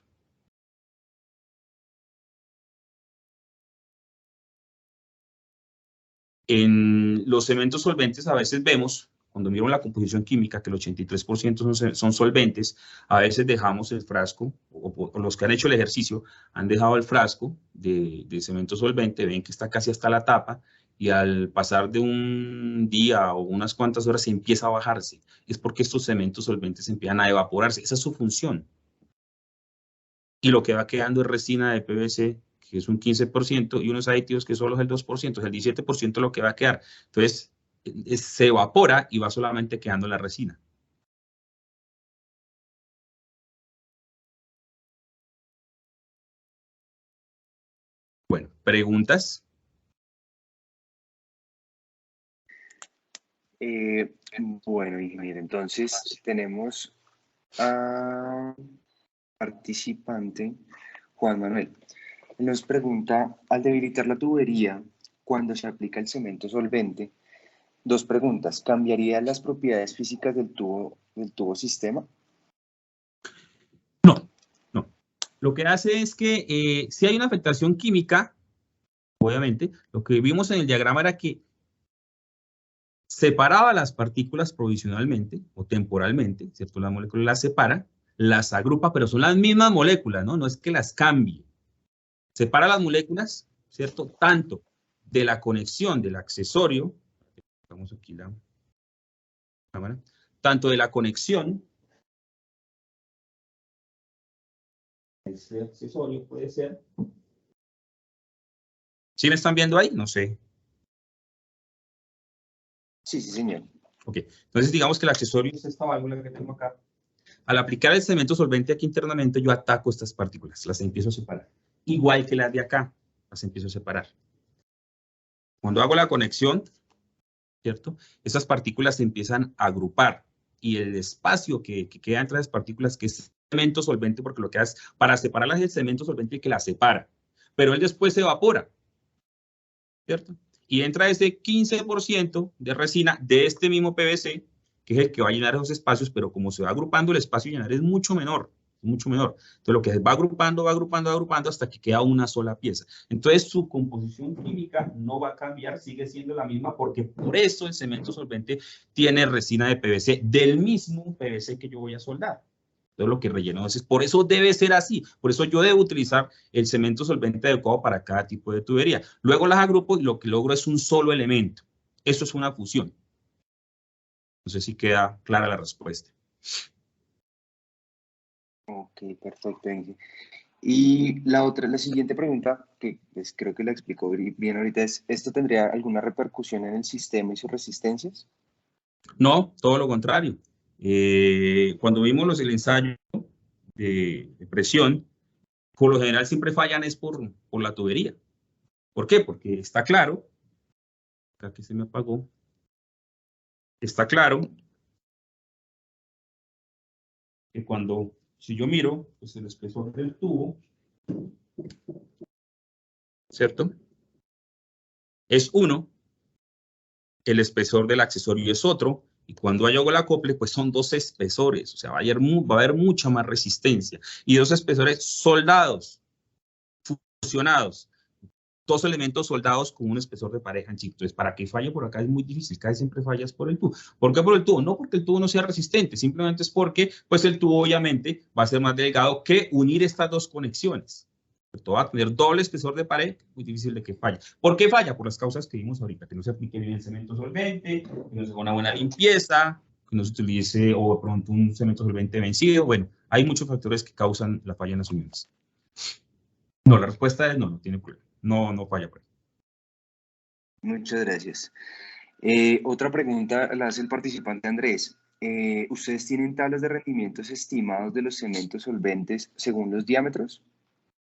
En los cementos solventes a veces vemos, cuando miro la composición química, que el 83% son solventes, a veces dejamos el frasco, o los que han hecho el ejercicio han dejado el frasco de cemento solvente, ven que está casi hasta la tapa, y al pasar de un día o unas cuantas horas se empieza a bajarse. Es porque estos cementos solventes empiezan a evaporarse. Esa es su función. Y lo que va quedando es resina de PVC, que es un 15%, y unos aditivos que solo es el 2%, es el 17% lo que va a quedar. Entonces, se evapora y va solamente quedando la resina. Bueno, ¿preguntas?
Bueno, ingeniero, entonces tenemos a participante Juan Manuel. Nos pregunta, al debilitar la tubería, cuando se aplica el cemento solvente, dos preguntas, ¿cambiaría las propiedades físicas del tubo sistema?
No, no. Lo que hace es que si hay una afectación química, obviamente, lo que vimos en el diagrama era que separaba las partículas provisionalmente o temporalmente, ¿cierto? La molécula las separa, las agrupa, pero son las mismas moléculas, ¿no? No es que las cambie. Separa las moléculas, ¿cierto? Tanto de la conexión del accesorio, vamos aquí la cámara, tanto de la conexión, ese accesorio puede ser. ¿Sí me están viendo ahí? No sé.
Sí, sí, señor.
Ok, entonces digamos que el accesorio es esta válvula que tengo acá. Al aplicar el cemento solvente aquí internamente, yo ataco estas partículas, las empiezo a separar. Igual que las de acá, las empiezo a separar. Cuando hago la conexión, ¿cierto? Esas partículas se empiezan a agrupar y el espacio que queda entre las partículas, que es cemento solvente, porque lo que hace para separarlas es el cemento solvente que las separa, pero él después se evapora, ¿cierto? Y entra ese 15% de resina de este mismo PVC, que es el que va a llenar esos espacios, pero como se va agrupando, el espacio a llenar es mucho menor. Mucho menor. Entonces, lo que va agrupando hasta que queda una sola pieza. Entonces, su composición química no va a cambiar, sigue siendo la misma, porque por eso el cemento solvente tiene resina de PVC, del mismo PVC que yo voy a soldar. Entonces, lo que relleno es, por eso debe ser así. Por eso yo debo utilizar el cemento solvente adecuado para cada tipo de tubería. Luego las agrupo y lo que logro es un solo elemento. Eso es una fusión. No sé si queda clara la respuesta.
Ok, perfecto, Inge. Y la siguiente pregunta, que pues, creo que la explicó bien ahorita, es, ¿esto tendría alguna repercusión en el sistema y sus resistencias?
No, todo lo contrario. Cuando vimos el ensayo de presión, por lo general siempre fallan es por la tubería. ¿Por qué? Porque está claro, acá que se me apagó, está claro que si yo miro, pues el espesor del tubo, ¿cierto? Es 1, el espesor del accesorio es otro, y cuando yo hago el acople, pues son 2 espesores, o sea, va a haber mucha más resistencia, y 2 espesores soldados, fusionados, 2 elementos soldados con un espesor de pareja en chip. Entonces, para que falle por acá es muy difícil, casi siempre fallas por el tubo. ¿Por qué por el tubo? No porque el tubo no sea resistente, simplemente es porque pues el tubo obviamente va a ser más delgado que unir estas 2 conexiones. Esto va a tener doble espesor de pared, muy difícil de que falle. ¿Por qué falla? Por las causas que vimos ahorita, que no se aplique bien el cemento solvente, que no se haga una buena limpieza, que no se utilice o de pronto un cemento solvente vencido. Bueno, hay muchos factores que causan la falla en las uniones. No, la respuesta es no tiene problema. No falla por ahí.
Muchas gracias. Otra pregunta la hace el participante Andrés. ¿Ustedes tienen tablas de rendimientos estimados de los cementos solventes según los diámetros?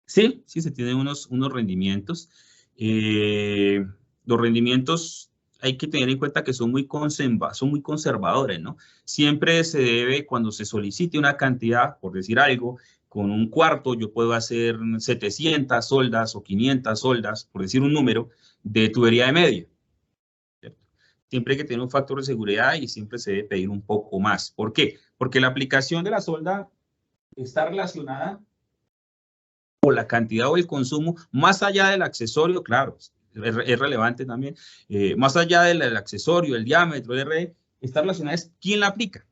Sí, se tienen unos rendimientos. Los rendimientos hay que tener en cuenta que son muy conservadores, ¿no? Siempre se debe, cuando se solicite una cantidad, por decir algo, con un cuarto yo puedo hacer 700 soldas o 500 soldas, por decir un número, de tubería de media. ¿Cierto? Siempre hay que tener un factor de seguridad y siempre se debe pedir un poco más. ¿Por qué? Porque la aplicación de la solda está relacionada con la cantidad o el consumo, más allá del accesorio, claro, es relevante también, más allá del accesorio, el diámetro, el RE, está relacionada es quién la aplica.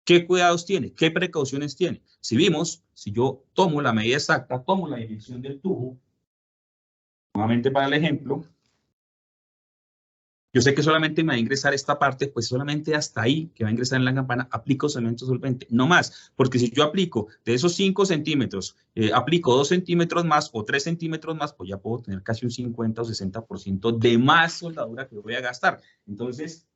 ¿Qué cuidados tiene? ¿Qué precauciones tiene? Si vimos, si yo tomo la medida exacta, tomo la dimensión del tubo, nuevamente para el ejemplo, yo sé que solamente me va a ingresar esta parte, pues solamente hasta ahí que va a ingresar en la campana, aplico cemento solvente, no más, porque si yo aplico de esos 5 centímetros, aplico 2 centímetros más o 3 centímetros más, pues ya puedo tener casi un 50 o 60% de más soldadura que voy a gastar. Entonces,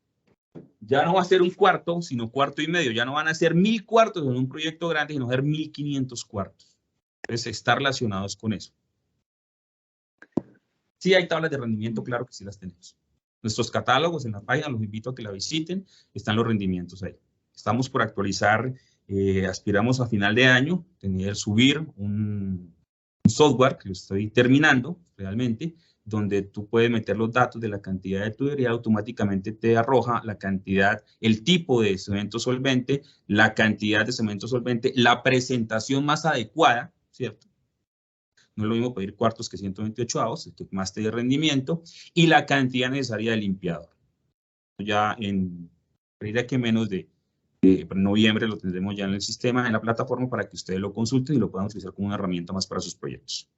ya no va a ser un cuarto, sino cuarto y medio, ya no van a ser 1000 cuartos en un proyecto grande, sino ser 1500 cuartos. Entonces, está relacionados con eso. Sí hay tablas de rendimiento, claro que sí las tenemos. Nuestros catálogos en la página, los invito a que la visiten, están los rendimientos ahí. Estamos por actualizar, aspiramos a final de año, subir un software que lo estoy terminando realmente, donde tú puedes meter los datos de la cantidad de tubería, automáticamente te arroja la cantidad, el tipo de cemento solvente, la cantidad de cemento solvente, la presentación más adecuada, ¿cierto? No es lo mismo pedir cuartos que 128 avos, el que más te dé rendimiento, y la cantidad necesaria de limpiador. Ya en que menos de noviembre lo tendremos ya en el sistema, en la plataforma, para que ustedes lo consulten y lo puedan utilizar como una herramienta más para sus proyectos.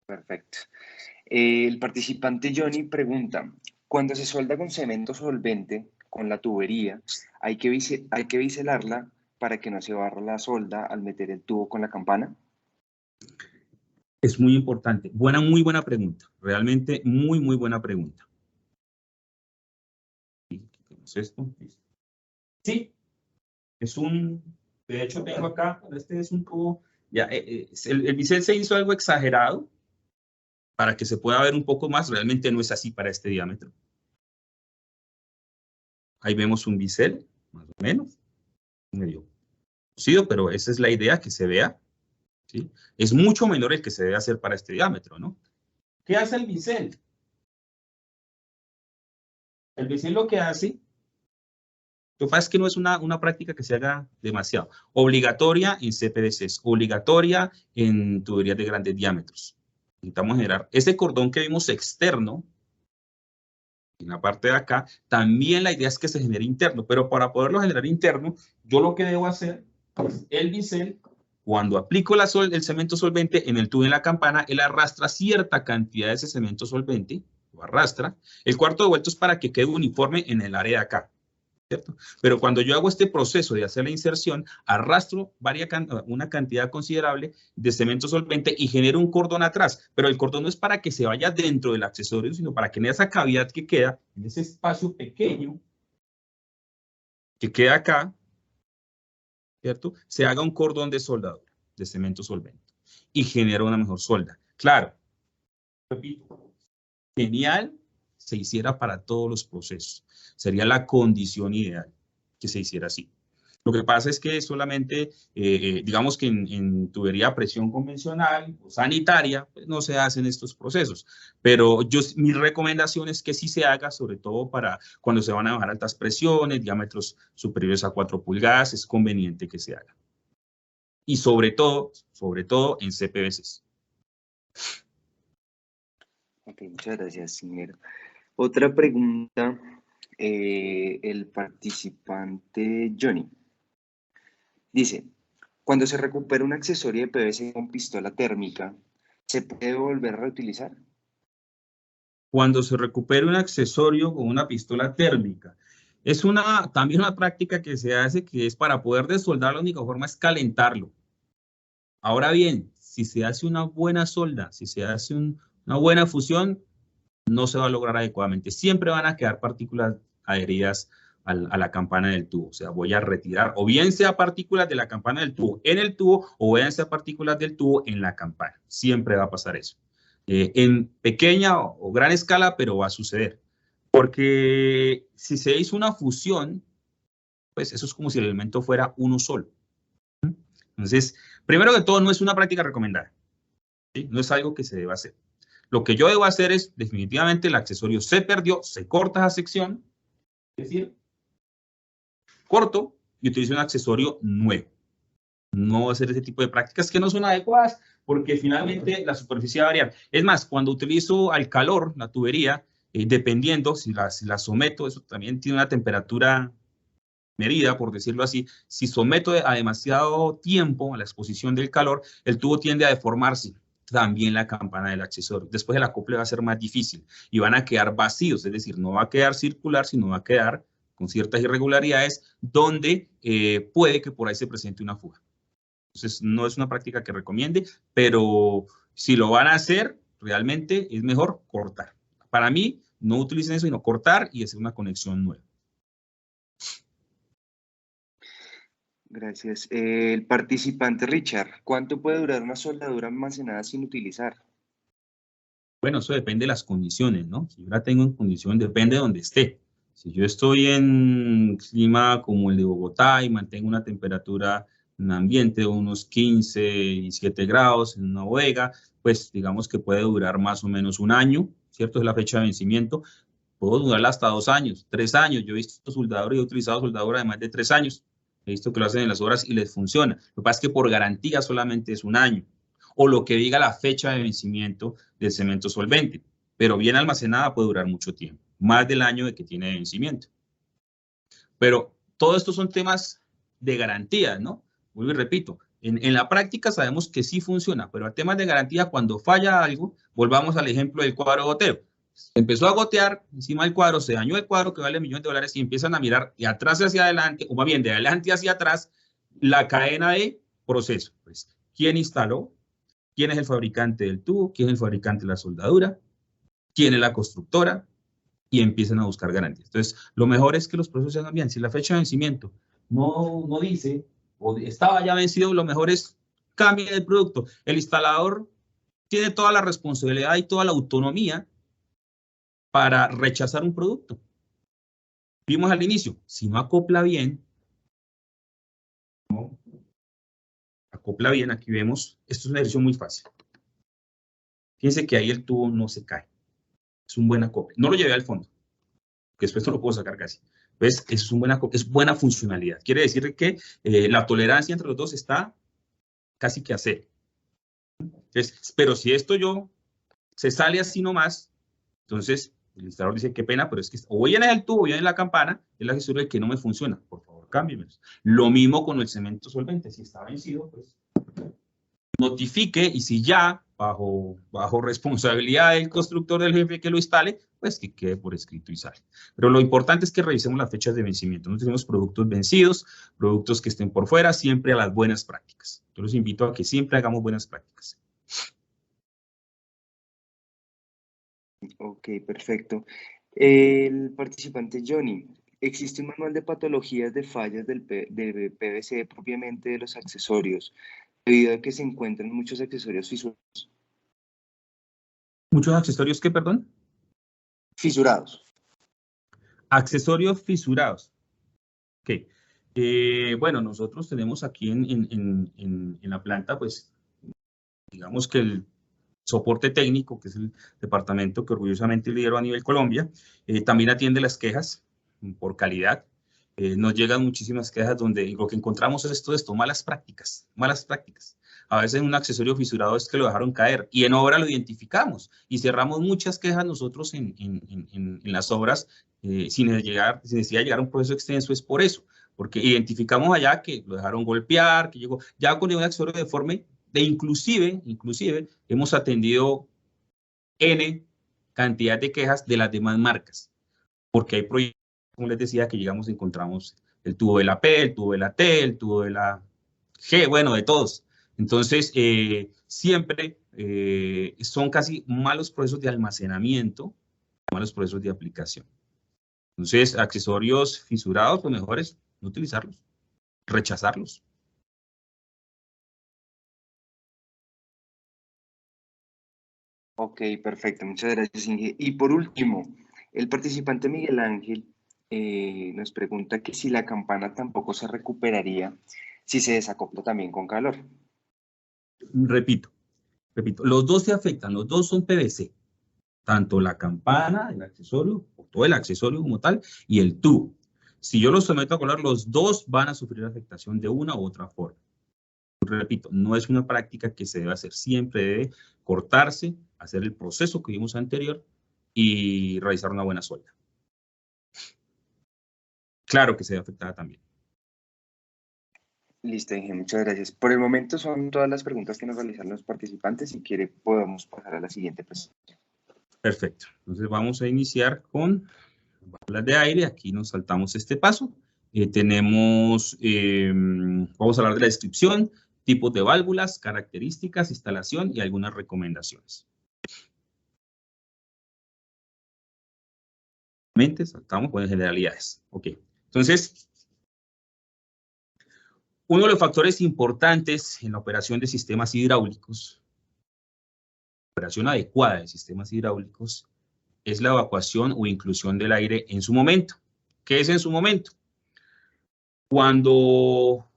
Perfecto. El participante Johnny pregunta, cuando se solda con cemento solvente, con la tubería, ¿hay que biselarla para que no se barra la solda al meter el tubo con la campana?
Es muy importante. Muy buena pregunta. Realmente muy buena pregunta. Esto. Sí, de hecho tengo acá, este es un tubo, ya, el bisel se hizo algo exagerado para que se pueda ver un poco más, realmente no es así para este diámetro. Ahí vemos un bisel, más o menos, medio cocido, pero esa es la idea, que se vea, ¿sí? Es mucho menor el que se debe hacer para este diámetro, ¿no? ¿Qué hace el bisel? El bisel lo que hace, lo que pasa es que no es una práctica que se haga demasiado. Obligatoria en CPDCs, obligatoria en tuberías de grandes diámetros. Necesitamos generar ese cordón que vimos externo, en la parte de acá, también la idea es que se genere interno, pero para poderlo generar interno, yo lo que debo hacer es el bisel, cuando aplico el cemento solvente en el tubo en la campana, él arrastra cierta cantidad de ese cemento solvente, lo arrastra. El cuarto de vuelto es para que quede uniforme en el área de acá, ¿cierto? Pero cuando yo hago este proceso de hacer la inserción, arrastro una cantidad considerable de cemento solvente y genero un cordón atrás. Pero el cordón no es para que se vaya dentro del accesorio, sino para que en esa cavidad que queda, en ese espacio pequeño que queda acá, ¿cierto? Se haga un cordón de soldadura, de cemento solvente, y genera una mejor solda. Claro, repito, genial se hiciera para todos los procesos. Sería la condición ideal que se hiciera así. Lo que pasa es que solamente, digamos que en tubería a presión convencional o sanitaria, pues no se hacen estos procesos. Pero mi recomendación es que sí se haga, sobre todo para cuando se van a bajar altas presiones, diámetros superiores a 4 pulgadas, es conveniente que se haga. Y sobre todo en CPVCs.
Ok, muchas gracias, ingeniero. Otra pregunta, el participante Johnny. Dice, cuando se recupera un accesorio de PVC con pistola térmica, ¿se puede volver a reutilizar?
Cuando se recupera un accesorio con una pistola térmica. Es también una práctica que se hace que es para poder desoldar, la única forma es calentarlo. Ahora bien, si se hace una buena solda, si se hace una buena fusión, no se va a lograr adecuadamente. Siempre van a quedar partículas adheridas a la campana del tubo. O sea, voy a retirar, o bien sea partículas de la campana del tubo en el tubo, o bien sea partículas del tubo en la campana. Siempre va a pasar eso. En pequeña o gran escala, pero va a suceder. Porque si se hizo una fusión, pues eso es como si el elemento fuera uno solo. Entonces, primero que todo, no es una práctica recomendada. ¿Sí? No es algo que se deba hacer. Lo que yo debo hacer es, definitivamente, el accesorio se perdió, se corta esa sección, es decir, corto y utilizo un accesorio nuevo. No hacer ese tipo de prácticas que no son adecuadas, porque finalmente la superficie va a variar. Es más, cuando utilizo al calor la tubería, dependiendo si la someto, eso también tiene una temperatura medida, por decirlo así, si someto a demasiado tiempo a la exposición del calor, el tubo tiende a deformarse. También la campana del accesorio. Después el acople va a ser más difícil y van a quedar vacíos, es decir, no va a quedar circular, sino va a quedar con ciertas irregularidades donde puede que por ahí se presente una fuga. Entonces, no es una práctica que recomiende, pero si lo van a hacer, realmente es mejor cortar. Para mí, no utilicen eso, sino cortar y hacer una conexión nueva.
Gracias. El participante Richard, ¿cuánto puede durar una soldadura almacenada sin utilizar?
Bueno, eso depende de las condiciones, ¿no? Si yo la tengo en condición, depende de donde esté. Si yo estoy en clima como el de Bogotá y mantengo una temperatura en ambiente de unos 15 y 7 grados en una bodega, pues digamos que puede durar más o menos un año, ¿cierto? Es la fecha de vencimiento. Puedo durarla hasta 2 años, 3 años. Yo he visto soldadores y he utilizado soldadura de más de 3 años. He visto que lo hacen en las obras y les funciona. Lo que pasa es que por garantía solamente es un año. O lo que diga la fecha de vencimiento del cemento solvente. Pero bien almacenada puede durar mucho tiempo. Más del año de que tiene vencimiento. Pero todo esto son temas de garantía, ¿no? Vuelvo y repito. En la práctica sabemos que sí funciona, pero a temas de garantía, cuando falla algo, volvamos al ejemplo del cuadro goteo. Empezó a gotear encima del cuadro, se dañó el cuadro que vale millones de dólares y empiezan a mirar de atrás hacia adelante, o más bien de adelante hacia atrás, la cadena de proceso. Pues, ¿quién instaló? ¿Quién es el fabricante del tubo? ¿Quién es el fabricante de la soldadura? ¿Quién es la constructora? Y empiezan a buscar garantías. Entonces, lo mejor es que los procesos se hagan bien. Si la fecha de vencimiento no dice, o estaba ya vencido, lo mejor es cambie el producto. El instalador tiene toda la responsabilidad y toda la autonomía para rechazar un producto. Vimos al inicio, si no acopla bien, aquí vemos, esto es un ejercicio muy fácil. Fíjense que ahí el tubo no se cae. Es un buen acople. No lo llevé al fondo, que después no lo puedo sacar casi. ¿Ves? Es un buen acople, es buena funcionalidad. Quiere decir que la tolerancia entre los dos está casi que a cero. Entonces, pero si esto se sale así nomás, entonces el instalador dice, qué pena, pero es que o bien en el tubo o bien en la campana, es la gestión del que no me funciona. Por favor, cámbiame. Lo mismo con el cemento solvente. Si está vencido, pues notifique, y si ya, bajo responsabilidad del constructor, del jefe que lo instale, pues que quede por escrito y sale. Pero lo importante es que revisemos las fechas de vencimiento. No tenemos productos vencidos, productos que estén por fuera, siempre a las buenas prácticas. Yo los invito a que siempre hagamos buenas prácticas.
Ok, perfecto. El participante Johnny, ¿existe un manual de patologías de fallas del PVC propiamente de los accesorios, debido a que se encuentran muchos accesorios fisuras?
¿Muchos accesorios qué, perdón?
fisurados.
Accesorios fisurados. Ok. Bueno, nosotros tenemos aquí en la planta, pues, digamos que el soporte técnico, que es el departamento que orgullosamente lidero a nivel Colombia, también atiende las quejas por calidad. Nos llegan muchísimas quejas donde lo que encontramos es esto, malas prácticas, malas prácticas. A veces un accesorio fisurado es que lo dejaron caer y en obra lo identificamos y cerramos muchas quejas nosotros en las obras sin necesidad de llegar a un proceso extenso. Es por eso, porque identificamos allá que lo dejaron golpear, que llegó ya con un accesorio deforme, inclusive hemos atendido N cantidad de quejas de las demás marcas, porque hay proyectos, como les decía, que llegamos y encontramos el tubo de la P, el tubo de la T, el tubo de la G, bueno, de todos. Entonces, siempre son casi malos procesos de almacenamiento, malos procesos de aplicación. Entonces, accesorios fisurados, lo mejor es no utilizarlos, rechazarlos.
Ok, perfecto. Muchas gracias, Inge. Y por último, el participante Miguel Ángel nos pregunta que si la campana tampoco se recuperaría si se desacopla también con calor.
Repito, los dos se afectan, los dos son PVC. Tanto la campana, el accesorio, o todo el accesorio como tal, y el tubo. Si yo los someto a calor, los dos van a sufrir afectación de una u otra forma. Repito, no es una práctica que se debe hacer, siempre debe cortarse, hacer el proceso que vimos anterior y realizar una buena suelda. Claro que se ve afectada también.
Listo, Inge, muchas gracias. Por el momento son todas las preguntas que nos realizaron los participantes. Si quiere, podemos pasar a la siguiente presentación.
Perfecto. Entonces vamos a iniciar con válvulas de aire. Aquí nos saltamos este paso. Vamos a hablar de la descripción, tipos de válvulas, características, instalación y algunas recomendaciones. Saltamos con generalidades. Ok. Entonces, uno de los factores importantes en la operación de sistemas hidráulicos, operación adecuada de sistemas hidráulicos, es la evacuación o inclusión del aire en su momento. ¿Qué es en su momento? Cuando,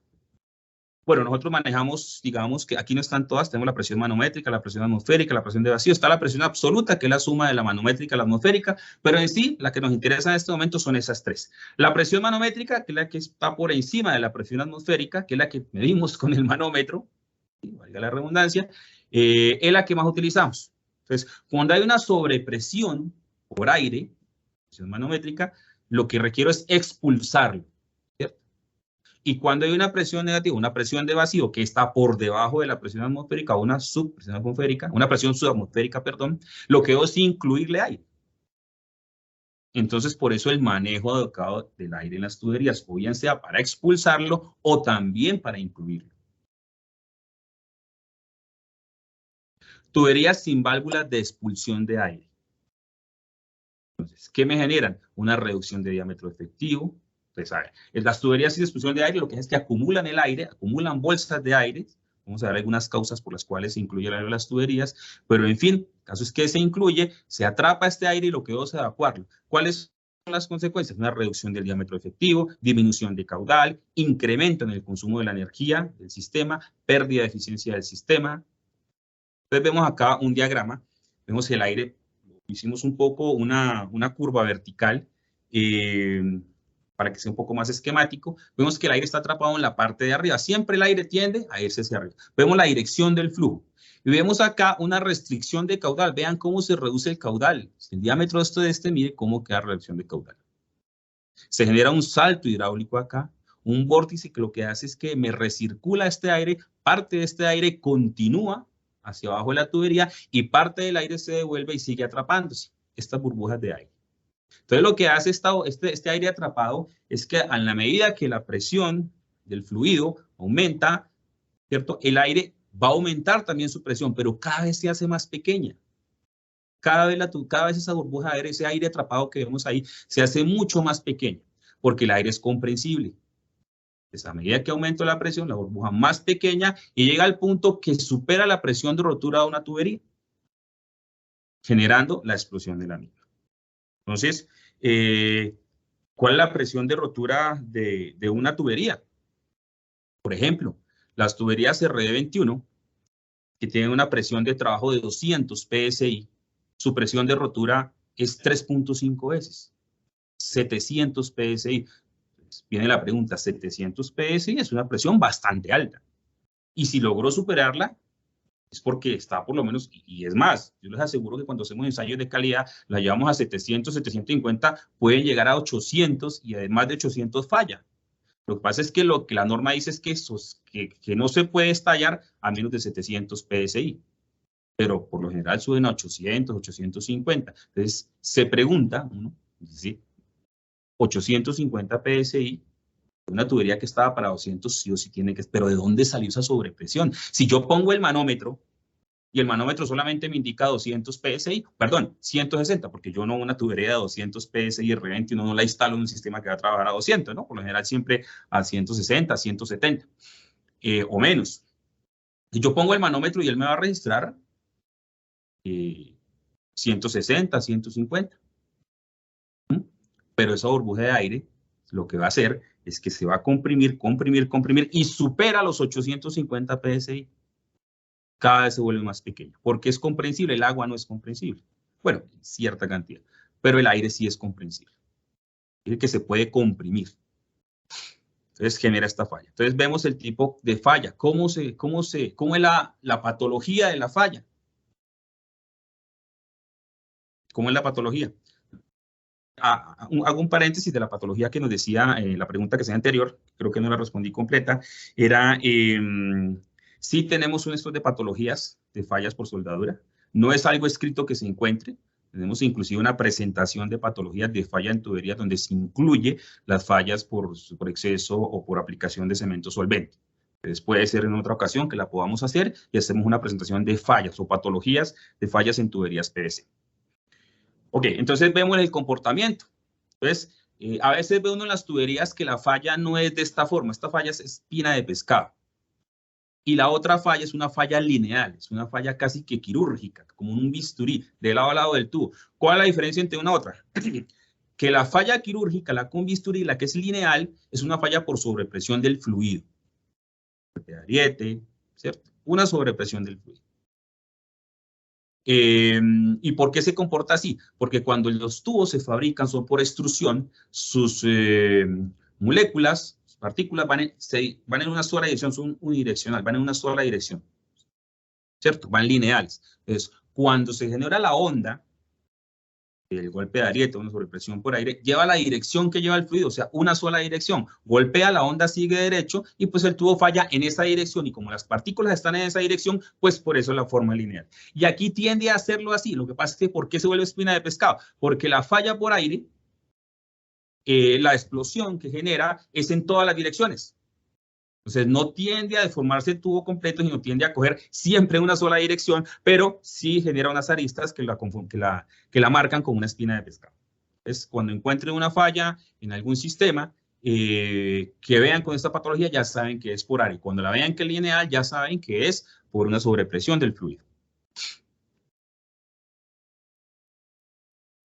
bueno, nosotros manejamos, digamos que aquí no están todas, tenemos la presión manométrica, la presión atmosférica, la presión de vacío, está la presión absoluta, que es la suma de la manométrica y la atmosférica, pero en sí, la que nos interesa en este momento son esas tres. La presión manométrica, que es la que está por encima de la presión atmosférica, que es la que medimos con el manómetro, valga la redundancia, es la que más utilizamos. Entonces, cuando hay una sobrepresión por aire, presión manométrica, lo que requiero es expulsarlo. Y cuando hay una presión negativa, una presión de vacío que está por debajo de la presión atmosférica o una subpresión atmosférica, una presión subatmosférica, perdón, lo que es incluirle aire. Entonces, por eso el manejo adecuado del aire en las tuberías, o bien sea para expulsarlo o también para incluirlo. Tuberías sin válvulas de expulsión de aire. Entonces, ¿qué me generan? Una reducción de diámetro efectivo. Pues, a ver, las tuberías sin expulsión de aire lo que es que acumulan el aire, acumulan bolsas de aire. Vamos a ver algunas causas por las cuales se incluye el aire en las tuberías, pero en fin, el caso es que se incluye, se atrapa este aire y lo que es evacuarlo. ¿Cuáles son las consecuencias? Una reducción del diámetro efectivo, disminución de caudal, incremento en el consumo de la energía del sistema, pérdida de eficiencia del sistema. Entonces vemos acá un diagrama, vemos el aire, hicimos un poco una curva vertical, para que sea un poco más esquemático. Vemos que el aire está atrapado en la parte de arriba. Siempre el aire tiende a irse hacia arriba. Vemos la dirección del flujo. Y vemos acá una restricción de caudal. Vean cómo se reduce el caudal. El diámetro de este mide cómo queda la reducción de caudal. Se genera un salto hidráulico acá, un vórtice que lo que hace es que me recircula este aire, parte de este aire continúa hacia abajo de la tubería y parte del aire se devuelve y sigue atrapándose. Estas burbujas de aire. Entonces, lo que hace este aire atrapado es que a la medida que la presión del fluido aumenta, ¿cierto? El aire va a aumentar también su presión, pero cada vez se hace más pequeña. Cada vez esa burbuja de aire, ese aire atrapado que vemos ahí, se hace mucho más pequeño, porque el aire es comprensible. Entonces, a medida que aumenta la presión, la burbuja más pequeña y llega al punto que supera la presión de rotura de una tubería, generando la explosión de la misma. Entonces, ¿cuál es la presión de rotura de una tubería? Por ejemplo, las tuberías RD21, que tienen una presión de trabajo de 200 PSI, su presión de rotura es 3.5 veces, 700 PSI. Viene la pregunta, 700 PSI es una presión bastante alta. Y si logró superarla, es porque está por lo menos, y es más, yo les aseguro que cuando hacemos ensayos de calidad, la llevamos a 700, 750, pueden llegar a 800 y además de 800 falla. Lo que pasa es que lo que la norma dice es que no se puede estallar a menos de 700 PSI, pero por lo general suben a 800, 850. Entonces, se pregunta, ¿sí? 850 PSI, una tubería que estaba para 200, sí o sí tiene que, pero ¿de dónde salió esa sobrepresión? Si yo pongo el manómetro y el manómetro solamente me indica 200 PSI, perdón, 160, porque yo no una tubería de 200 PSI R21 no la instalo en un sistema que va a trabajar a 200, ¿no? Por lo general siempre a 160, 170 o menos. Y yo pongo el manómetro y él me va a registrar 160, 150. Pero esa burbuja de aire lo que va a hacer es que se va a comprimir, comprimir, comprimir y supera los 850 PSI. Cada vez se vuelve más pequeño. Porque es comprensible, el agua no es comprensible. Bueno, en cierta cantidad, pero el aire sí es comprensible. Es que se puede comprimir. Entonces genera esta falla. Entonces vemos el tipo de falla. ¿Cómo es la patología de la falla? ¿Cómo es la patología? Hago un paréntesis de la patología que nos decía la pregunta que sea anterior, creo que no la respondí completa, era si tenemos un estudio de patologías de fallas por soldadura, no es algo escrito que se encuentre, tenemos inclusive una presentación de patologías de falla en tuberías donde se incluye las fallas por exceso o por aplicación de cemento solvente. Entonces puede ser en otra ocasión que la podamos hacer y hacemos una presentación de fallas o patologías de fallas en tuberías PVC. Ok, entonces vemos el comportamiento. Entonces, a veces ve uno en las tuberías que la falla no es de esta forma. Esta falla es espina de pescado. Y la otra falla es una falla lineal, es una falla casi que quirúrgica, como un bisturí, de lado a lado del tubo. ¿Cuál es la diferencia entre una y otra? Que la falla quirúrgica, la con bisturí, la que es lineal, es una falla por sobrepresión del fluido. De ariete, ¿cierto? Una sobrepresión del fluido. ¿Y por qué se comporta así? Porque cuando los tubos se fabrican, son por extrusión, sus moléculas, sus partículas van en una sola dirección, son unidireccionales, van en una sola dirección, ¿cierto? Van lineales. Entonces, cuando se genera la onda, el golpe de ariete, una sobrepresión por aire, lleva la dirección que lleva el fluido, o sea, una sola dirección. Golpea, la onda sigue derecho y pues el tubo falla en esa dirección y como las partículas están en esa dirección, pues por eso la forma lineal. Y aquí tiende a hacerlo así. Lo que pasa es que ¿por qué se vuelve espina de pescado? Porque la falla por aire, la explosión que genera es en todas las direcciones. Entonces no tiende a deformarse el tubo completo, sino tiende a coger siempre una sola dirección, pero sí genera unas aristas que la marcan como una espina de pescado. Entonces, cuando encuentren una falla en algún sistema, que vean con esta patología, ya saben que es por aire. Cuando la vean que es lineal, ya saben que es por una sobrepresión del fluido.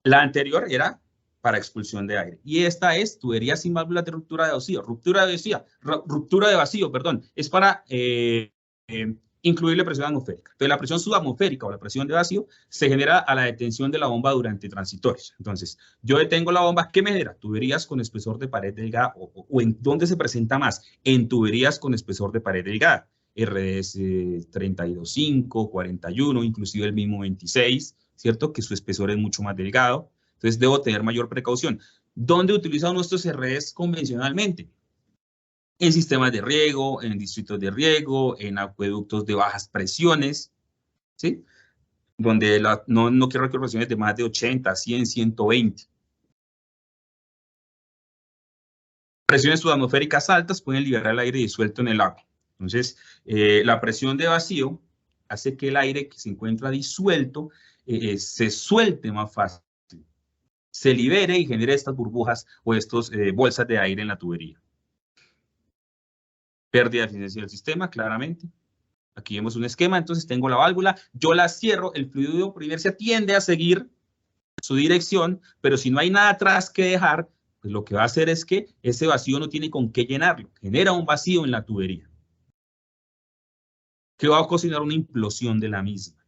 La anterior era para expulsión de aire. Y esta es tubería sin válvulas de ruptura de vacío. Ruptura de vacío, perdón. Es para incluirle presión atmosférica. Entonces, la presión subatmosférica o la presión de vacío se genera a la detención de la bomba durante transitores. Entonces, yo detengo la bomba. ¿Qué me genera? Tuberías con espesor de pared delgada. ¿O en dónde se presenta más? En tuberías con espesor de pared delgada. RDS 32.5, 41, inclusive el mismo 26, ¿cierto? Que su espesor es mucho más delgado. Entonces, debo tener mayor precaución. ¿Dónde utilizan nuestros RDS convencionalmente? En sistemas de riego, en distritos de riego, en acueductos de bajas presiones, ¿sí? Donde no quiero presiones de más de 80, 100, 120. Presiones subatmosféricas altas pueden liberar el aire disuelto en el agua. Entonces, la presión de vacío hace que el aire que se encuentra disuelto se suelte más fácil, se libere y genere estas burbujas o estas bolsas de aire en la tubería. Pérdida de eficiencia del sistema, claramente. Aquí vemos un esquema, entonces tengo la válvula, yo la cierro, el fluido por inercia tiende a seguir su dirección, pero si no hay nada atrás que dejar, pues lo que va a hacer es que ese vacío no tiene con qué llenarlo, genera un vacío en la tubería, que va a ocasionar una implosión de la misma.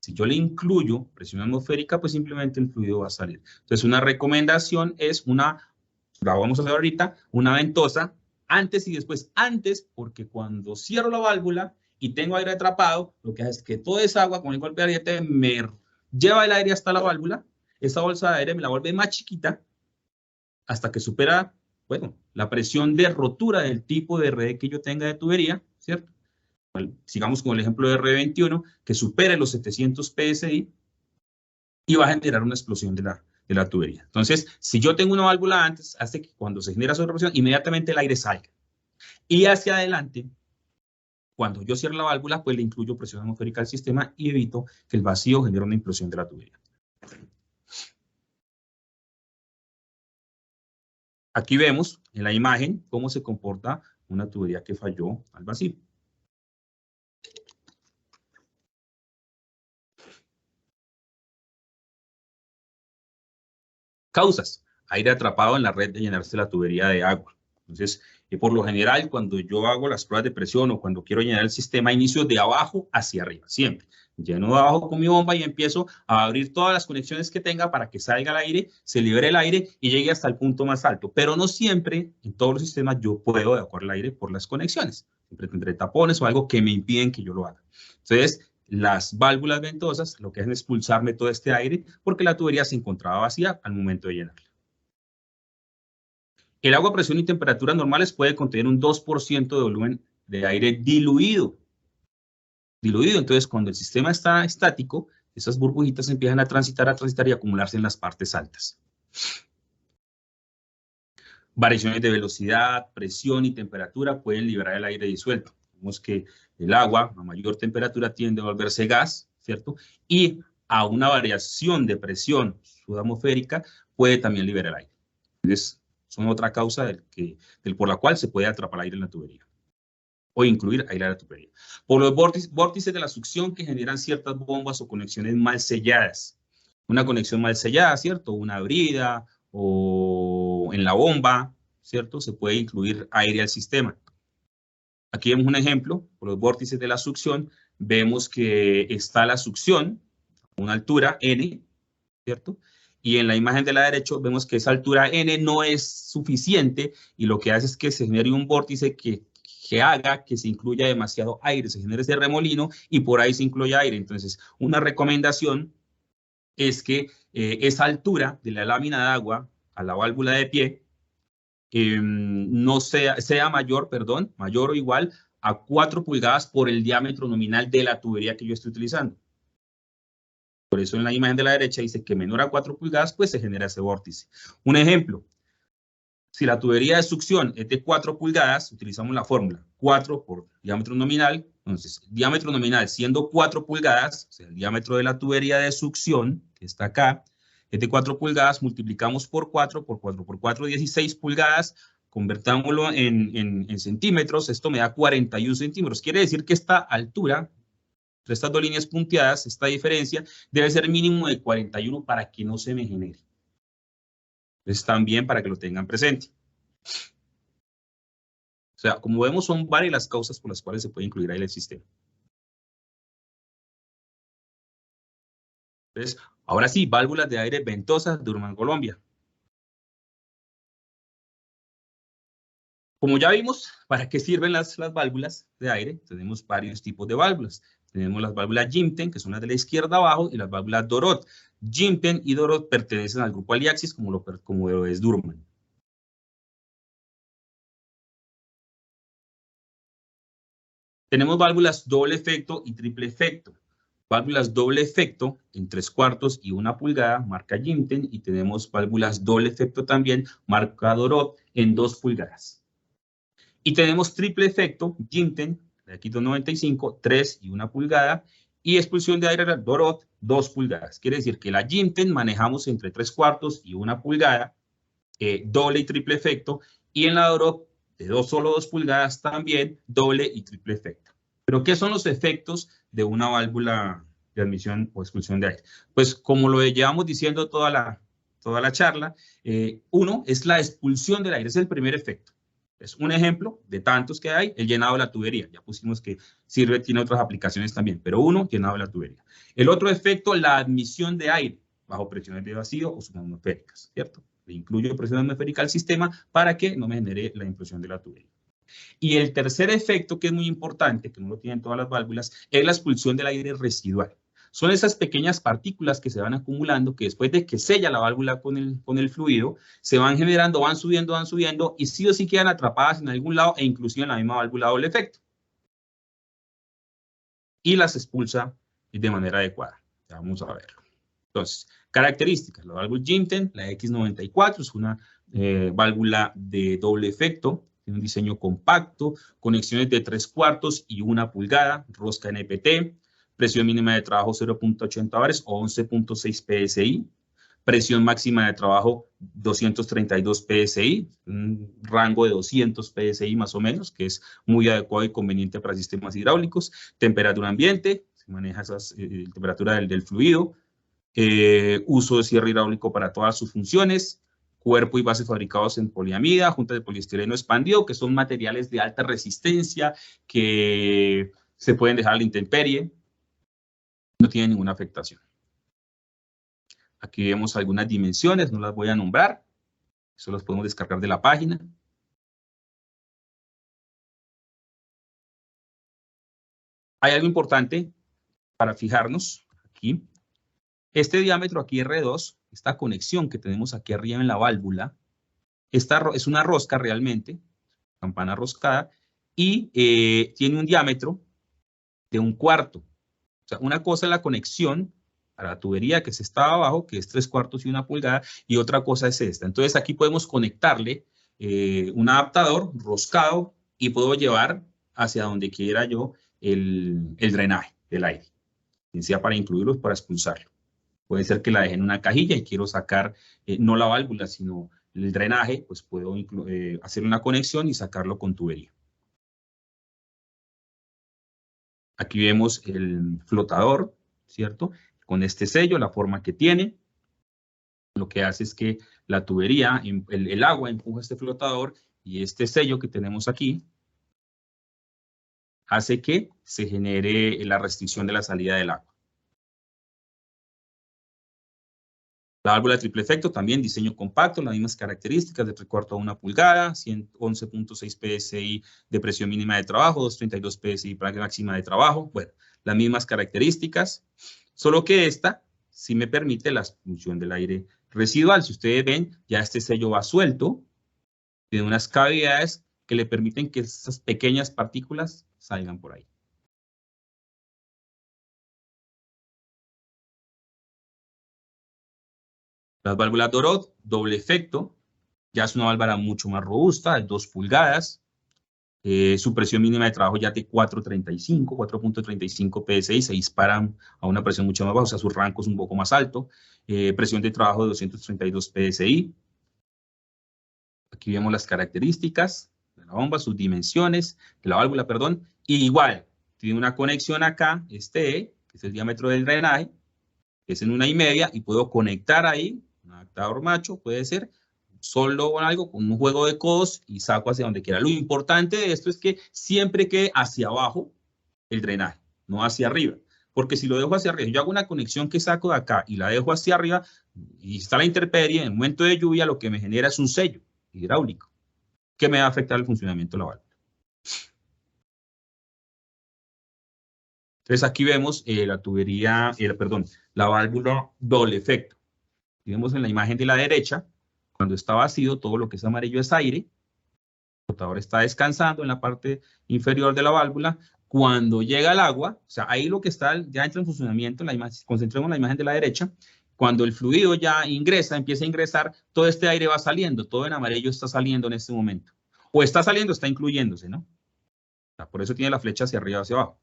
Si yo le incluyo presión atmosférica, pues simplemente el fluido va a salir. Entonces, una recomendación es la vamos a hacer ahorita, una ventosa, antes y después. Antes, porque cuando cierro la válvula y tengo aire atrapado, lo que hace es que toda esa agua con el golpe de ariete me lleva el aire hasta la válvula, esa bolsa de aire me la vuelve más chiquita hasta que supera, bueno, la presión de rotura del tipo de red que yo tenga de tubería, ¿cierto? Sigamos con el ejemplo de R21, que supere los 700 PSI y va a generar una explosión de la tubería. Entonces, si yo tengo una válvula antes, hace que cuando se genera sobrepresión, inmediatamente el aire salga. Y hacia adelante, cuando yo cierro la válvula, pues le incluyo presión atmosférica al sistema y evito que el vacío genere una implosión de la tubería. Aquí vemos en la imagen cómo se comporta una tubería que falló al vacío. Causas: aire atrapado en la red de llenarse la tubería de agua. Entonces, por lo general, cuando yo hago las pruebas de presión o cuando quiero llenar el sistema, inicio de abajo hacia arriba, siempre. Lleno de abajo con mi bomba y empiezo a abrir todas las conexiones que tenga para que salga el aire, se libere el aire y llegue hasta el punto más alto. Pero no siempre, en todos los sistemas, yo puedo evacuar el aire por las conexiones. Siempre tendré tapones o algo que me impiden que yo lo haga. Entonces, las válvulas ventosas lo que hacen es expulsarme todo este aire porque la tubería se encontraba vacía al momento de llenarla. El agua a presión y temperaturas normales puede contener un 2% de volumen de aire diluido. Entonces, cuando el sistema está estático, esas burbujitas empiezan a transitar y acumularse en las partes altas. Variaciones de velocidad, presión y temperatura pueden liberar el aire disuelto. Vemos que el agua a mayor temperatura tiende a volverse gas, ¿cierto? Y a una variación de presión subatmosférica puede también liberar aire. Entonces, son otra causa por la cual se puede atrapar aire en la tubería o incluir aire a la tubería. Por los vórtices de la succión que generan ciertas bombas o conexiones mal selladas. Una conexión mal sellada, ¿cierto? Una brida o en la bomba, ¿cierto? Se puede incluir aire al sistema. Aquí vemos un ejemplo, por los vórtices de la succión, vemos que está la succión a una altura N, ¿cierto? Y en la imagen de la derecha vemos que esa altura N no es suficiente y lo que hace es que se genere un vórtice que haga que se incluya demasiado aire, se genere ese remolino y por ahí se incluye aire. Entonces, una recomendación es que esa altura de la lámina de agua a la válvula de pie no sea mayor o igual a 4 pulgadas por el diámetro nominal de la tubería que yo estoy utilizando. Por eso en la imagen de la derecha dice que menor a 4 pulgadas, pues se genera ese vórtice. Un ejemplo, si la tubería de succión es de 4 pulgadas, utilizamos la fórmula 4 por diámetro nominal. Entonces, diámetro nominal siendo 4 pulgadas, o sea, el diámetro de la tubería de succión, que está acá, es de 4 pulgadas, multiplicamos por 4, 16 pulgadas, convertámoslo en centímetros, esto me da 41 centímetros. Quiere decir que esta altura, entre estas dos líneas punteadas, esta diferencia debe ser mínimo de 41 para que no se me genere. Entonces también para que lo tengan presente. O sea, como vemos, son varias las causas por las cuales se puede incluir aire en el sistema. Entonces, ahora sí, válvulas de aire ventosas de Urban Colombia. Como ya vimos, ¿para qué sirven las válvulas de aire? Tenemos varios tipos de válvulas. Tenemos las válvulas Jimten, que son las de la izquierda abajo, y las válvulas Dorot. Jimten y Dorot pertenecen al grupo Aliaxis, como lo es Durman. Tenemos válvulas doble efecto y triple efecto. Válvulas doble efecto en 3/4 y 1 pulgada, marca Jimten, y tenemos válvulas doble efecto también, marca Dorot, en 2 pulgadas. Y tenemos triple efecto, Jimten, de aquí 295, 3 y 1 pulgada, y expulsión de aire Dorot, 2 pulgadas. Quiere decir que la Jimten manejamos entre 3/4 y 1 pulgada, doble y triple efecto, y en la Dorot, de solo 2 pulgadas también, doble y triple efecto. Pero, ¿qué son los efectos de una válvula de admisión o expulsión de aire. Pues como lo llevamos diciendo toda la charla, uno es la expulsión del aire, es el primer efecto. Es un ejemplo de tantos que hay, el llenado de la tubería. Ya pusimos que sirve, tiene otras aplicaciones también, pero uno, llenado de la tubería. El otro efecto, la admisión de aire bajo presiones de vacío o subatmosféricas, ¿cierto? Le incluyo presión atmosférica al sistema para que no me genere la implosión de la tubería. Y el tercer efecto, que es muy importante, que no lo tienen todas las válvulas, es la expulsión del aire residual. Son esas pequeñas partículas que se van acumulando, que después de que sella la válvula con el fluido, se van generando, van subiendo, y sí o sí quedan atrapadas en algún lado, e inclusive en la misma válvula doble efecto. Y las expulsa de manera adecuada. Ya vamos a verlo. Entonces, características. La válvula Jinten, la X94, es una válvula de doble efecto. Tiene un diseño compacto, conexiones de 3/4 y 1 pulgada, rosca NPT, presión mínima de trabajo 0.80 bares o 11.6 PSI, presión máxima de trabajo 232 PSI, un rango de 200 PSI más o menos, que es muy adecuado y conveniente para sistemas hidráulicos, temperatura ambiente, se maneja esa temperatura del fluido, uso de cierre hidráulico para todas sus funciones, cuerpo y base fabricados en poliamida, juntas de poliestireno expandido, que son materiales de alta resistencia, que se pueden dejar a la intemperie, no tienen ninguna afectación. Aquí vemos algunas dimensiones, no las voy a nombrar, eso las podemos descargar de la página. Hay algo importante para fijarnos aquí. Este diámetro aquí R2, esta conexión que tenemos aquí arriba en la válvula, esta es una rosca realmente, campana roscada, y tiene un diámetro de 1/4. O sea, una cosa es la conexión a la tubería que se está abajo, que es 3/4 y 1 pulgada, y otra cosa es esta. Entonces aquí podemos conectarle un adaptador roscado y puedo llevar hacia donde quiera yo el drenaje del aire, bien sea para incluirlo o para expulsarlo. Puede ser que la deje en una cajilla y quiero sacar no la válvula, sino el drenaje, pues puedo hacer una conexión y sacarlo con tubería. Aquí vemos el flotador, ¿cierto? Con este sello, la forma que tiene. Lo que hace es que la tubería, el agua empuja este flotador y este sello que tenemos aquí hace que se genere la restricción de la salida del agua. La válvula de triple efecto, también diseño compacto, las mismas características de 3/4 a 1 pulgada, 11.6 PSI de presión mínima de trabajo, 232 PSI para máxima de trabajo. Bueno, las mismas características, solo que esta sí me permite la expulsión del aire residual. Si ustedes ven, ya este sello va suelto, tiene unas cavidades que le permiten que esas pequeñas partículas salgan por ahí. Las válvulas Dorot, doble efecto, ya es una válvula mucho más robusta, de 2 pulgadas. Su presión mínima de trabajo ya de 4.35 PSI, se disparan a una presión mucho más baja, o sea, su rango es un poco más alto. Presión de trabajo de 232 PSI. Aquí vemos las características de la bomba, sus dimensiones, de la válvula, perdón. Y igual, tiene una conexión acá, que es el diámetro del drenaje, que es en 1,5, y puedo conectar ahí, un adaptador macho, puede ser, solo con algo, con un juego de codos y saco hacia donde quiera. Lo importante de esto es que siempre quede hacia abajo el drenaje, no hacia arriba. Porque si lo dejo hacia arriba, yo hago una conexión que saco de acá y la dejo hacia arriba, y está la intemperie, en el momento de lluvia lo que me genera es un sello hidráulico que me va a afectar el funcionamiento de la válvula. Entonces aquí vemos la tubería, la válvula doble efecto. Y vemos en la imagen de la derecha, cuando está vacío, todo lo que es amarillo es aire. El flotador está descansando en la parte inferior de la válvula. Cuando llega el agua, o sea, ahí lo que está ya entra en funcionamiento, concentremos en la imagen de la derecha. Cuando el fluido ya ingresa, empieza a ingresar, todo este aire va saliendo, todo en amarillo está saliendo en este momento. O está saliendo, está incluyéndose, ¿no? O sea, por eso tiene la flecha hacia arriba, hacia abajo.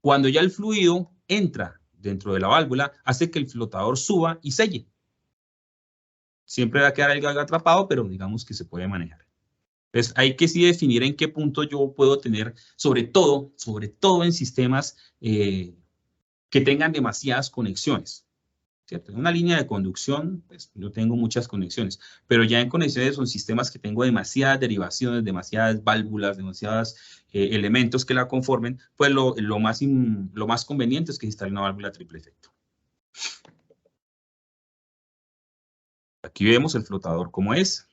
Cuando ya el fluido entra dentro de la válvula, hace que el flotador suba y selle. Siempre va a quedar algo atrapado, pero digamos que se puede manejar. Entonces, hay que sí definir en qué punto yo puedo tener, sobre todo en sistemas que tengan demasiadas conexiones, ¿cierto? En una línea de conducción, pues yo tengo muchas conexiones, pero ya en conexiones son sistemas que tengo demasiadas derivaciones, demasiadas válvulas, demasiados elementos que la conformen, pues lo más conveniente es que se instale una válvula triple efecto. Aquí vemos el flotador como es.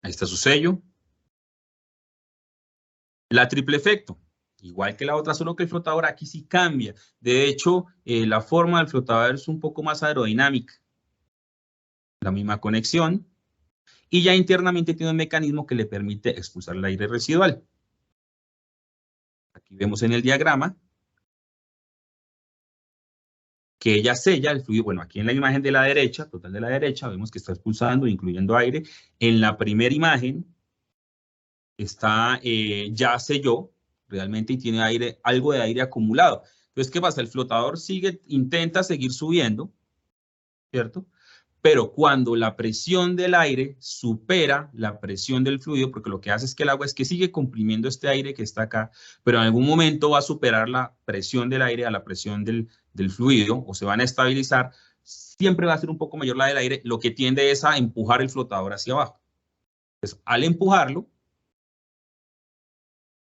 Ahí está su sello. La triple efecto, igual que la otra, solo que el flotador aquí sí cambia. De hecho, la forma del flotador es un poco más aerodinámica. La misma conexión. Y ya internamente tiene un mecanismo que le permite expulsar el aire residual. Aquí vemos en el diagrama que ella sella el fluido. Bueno, aquí en la imagen de la derecha, total de la derecha, vemos que está expulsando, incluyendo aire. En la primera imagen está, ya selló realmente y tiene aire, algo de aire acumulado. Entonces, ¿qué pasa? El flotador intenta seguir subiendo, ¿cierto? Pero cuando la presión del aire supera la presión del fluido, porque lo que hace es que el agua es que sigue comprimiendo este aire que está acá, pero en algún momento va a superar la presión del aire a la presión del fluido, o se van a estabilizar, siempre va a ser un poco mayor la del aire, lo que tiende es a empujar el flotador hacia abajo. Entonces, al empujarlo,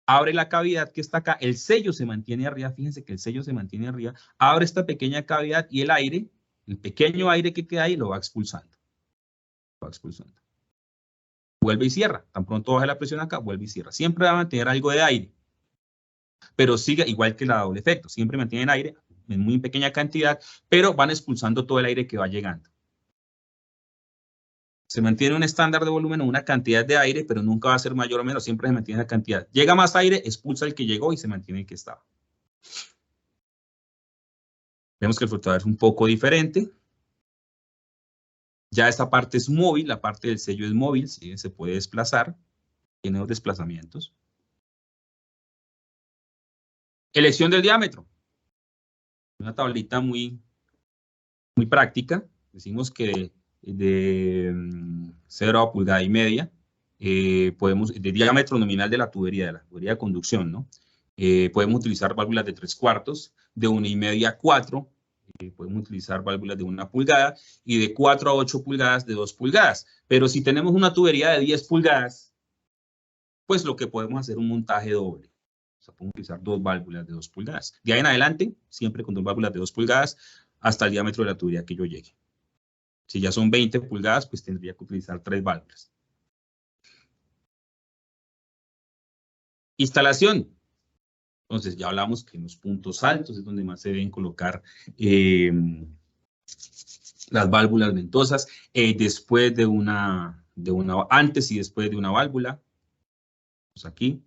abre la cavidad que está acá, el sello se mantiene arriba, fíjense que el sello se mantiene arriba, abre esta pequeña cavidad y el aire, el pequeño aire que queda ahí lo va expulsando. Lo va expulsando. Vuelve y cierra. Tan pronto baja la presión acá, vuelve y cierra. Siempre va a mantener algo de aire. Pero sigue igual que la doble efecto. Siempre mantienen aire en muy pequeña cantidad, pero van expulsando todo el aire que va llegando. Se mantiene un estándar de volumen o una cantidad de aire, pero nunca va a ser mayor o menos, siempre se mantiene la cantidad. Llega más aire, expulsa el que llegó y se mantiene el que estaba. Vemos que el flotador es un poco diferente. Ya esta parte es móvil, la parte del sello es móvil, ¿sí? Se puede desplazar, tiene dos desplazamientos. Elección del diámetro. Una tablita muy práctica. Decimos que de 0 a pulgada y media, podemos, de diámetro nominal de la tubería de conducción, ¿no? Podemos utilizar válvulas de 3/4, de 1,5 a 4, podemos utilizar válvulas de 1 pulgada, y de 4 a 8 pulgadas, de 2 pulgadas. Pero si tenemos una tubería de 10 pulgadas, pues lo que podemos hacer es un montaje doble. O sea, podemos utilizar 2 válvulas de 2 pulgadas. De ahí en adelante, siempre con 2 válvulas de 2 pulgadas, hasta el diámetro de la tubería que yo llegue. Si ya son 20 pulgadas, pues tendría que utilizar 3 válvulas. Instalación. Entonces, ya hablamos que en los puntos altos es donde más se deben colocar las válvulas ventosas, después de antes y después de una válvula. Pues aquí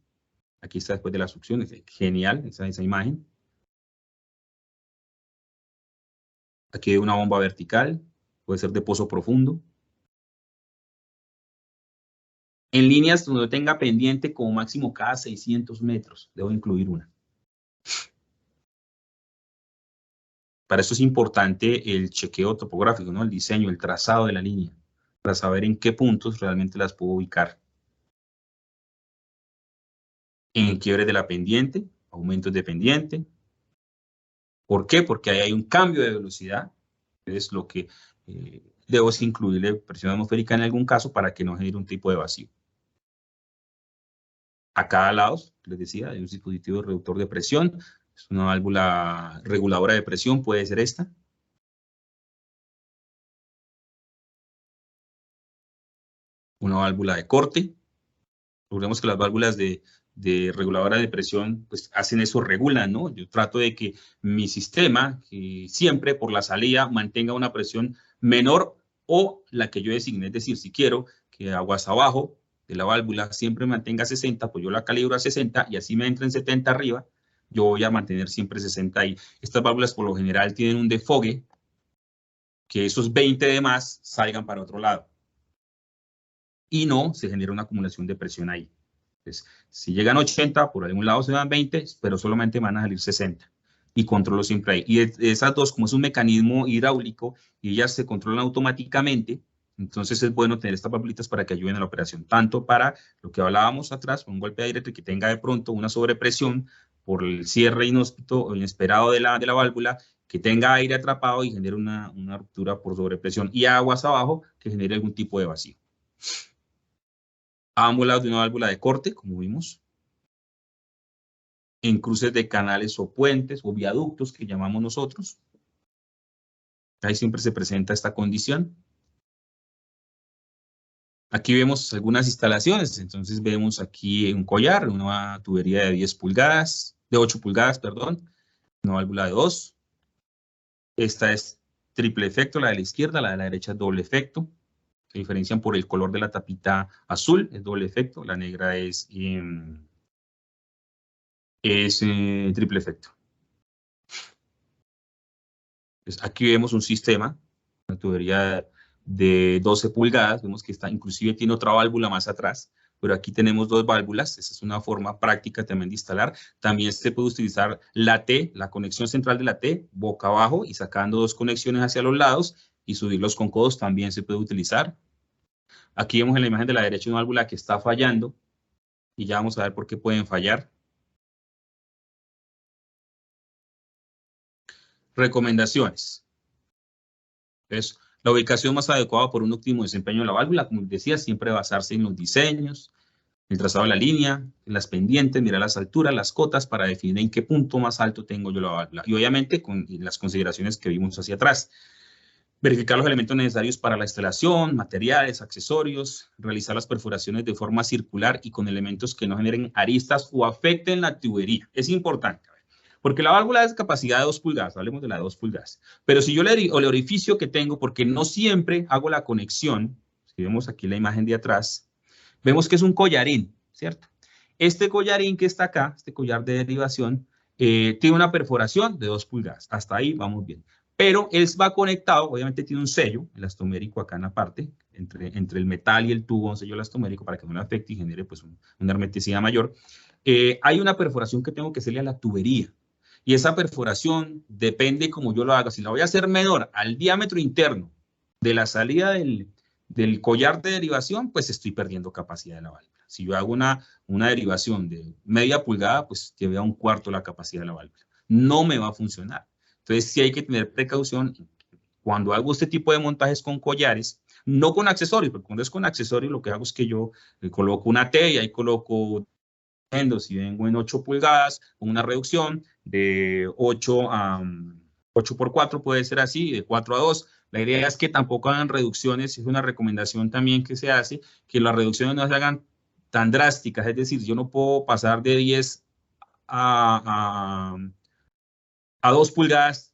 está después de la succión, es genial esa imagen. Aquí hay una bomba vertical, puede ser de pozo profundo. En líneas donde tenga pendiente como máximo cada 600 metros, debo incluir una. Para eso es importante el chequeo topográfico, ¿no? El diseño, el trazado de la línea, para saber en qué puntos realmente las puedo ubicar. En el quiebre de la pendiente, aumentos de pendiente. ¿Por qué? Porque ahí hay un cambio de velocidad, es lo que debo incluirle presión atmosférica en algún caso para que no genere un tipo de vacío. A cada lado, les decía, hay un dispositivo reductor de presión, es una válvula reguladora de presión, puede ser esta. Una válvula de corte. Recordemos que las válvulas de reguladora de presión, pues hacen eso, regulan, ¿no? Yo trato de que mi sistema siempre por la salida mantenga una presión menor o la que yo designe. Es decir, si quiero que aguas abajo de la válvula siempre mantenga 60, pues yo la calibro a 60 y así me entra en 70 arriba, yo voy a mantener siempre 60 ahí. Estas válvulas por lo general tienen un defogue, que esos 20 de más salgan para otro lado. Y no se genera una acumulación de presión ahí. Entonces, si llegan 80, por algún lado se dan 20, pero solamente van a salir 60. Y controlo siempre ahí. Y esas dos, como es un mecanismo hidráulico y ellas se controlan automáticamente, Entonces es bueno tener estas válvulitas para que ayuden a la operación, tanto para lo que hablábamos atrás, un golpe de aire que tenga de pronto una sobrepresión por el cierre inhóspito o inesperado de la válvula, que tenga aire atrapado y genere una ruptura por sobrepresión, y aguas abajo que genere algún tipo de vacío. A ambos lados de una válvula de corte, como vimos, en cruces de canales o puentes o viaductos que llamamos nosotros. Ahí siempre se presenta esta condición. Aquí vemos algunas instalaciones, entonces vemos aquí un collar, una tubería de 10 pulgadas, de 8 pulgadas, perdón, una válvula de 2. Esta es triple efecto, la de la izquierda, la de la derecha es doble efecto. Se diferencian por el color de la tapita azul, es doble efecto, la negra es triple efecto. Entonces, aquí vemos un sistema, una tubería de 12 pulgadas, vemos que inclusive tiene otra válvula más atrás, pero aquí tenemos dos válvulas. Esa es una forma práctica también de instalar. También se puede utilizar la T, la conexión central de la T, boca abajo y sacando dos conexiones hacia los lados y subirlos con codos también se puede utilizar. Aquí vemos en la imagen de la derecha una válvula que está fallando y ya vamos a ver por qué pueden fallar. Recomendaciones. Entonces, la ubicación más adecuada por un óptimo desempeño de la válvula, como les decía, siempre basarse en los diseños, el trazado de la línea, en las pendientes, mirar las alturas, las cotas para definir en qué punto más alto tengo yo la válvula. Y obviamente con las consideraciones que vimos hacia atrás. Verificar los elementos necesarios para la instalación, materiales, accesorios, realizar las perforaciones de forma circular y con elementos que no generen aristas o afecten la tubería. Es importante. Porque la válvula es capacidad de 2 pulgadas, hablemos de la de 2 pulgadas. Pero si yo el orificio que tengo, porque no siempre hago la conexión, si vemos aquí la imagen de atrás, vemos que es un collarín, ¿cierto? Este collarín que está acá, este collar de derivación, tiene una perforación de 2 pulgadas. Hasta ahí vamos bien. Pero él va conectado, obviamente tiene un sello elastomérico acá en la parte, entre el metal y el tubo, un sello elastomérico para que no le afecte y genere pues, una hermeticidad mayor. Hay una perforación que tengo que hacerle a la tubería. Y esa perforación depende como yo lo haga. Si la voy a hacer menor al diámetro interno de la salida del collar de derivación, pues estoy perdiendo capacidad de la válvula. Si yo hago una derivación de media pulgada, pues lleve a 1/4 la capacidad de la válvula. No me va a funcionar. Entonces sí hay que tener precaución cuando hago este tipo de montajes con collares, no con accesorios, porque cuando es con accesorios lo que hago es que yo coloco una T y ahí coloco, si vengo en 8 pulgadas, con una reducción de 8 por 4, puede ser así, de 4 a 2. La idea es que tampoco hagan reducciones, es una recomendación también que se hace, que las reducciones no se hagan tan drásticas, es decir, yo no puedo pasar de 10 a 2 pulgadas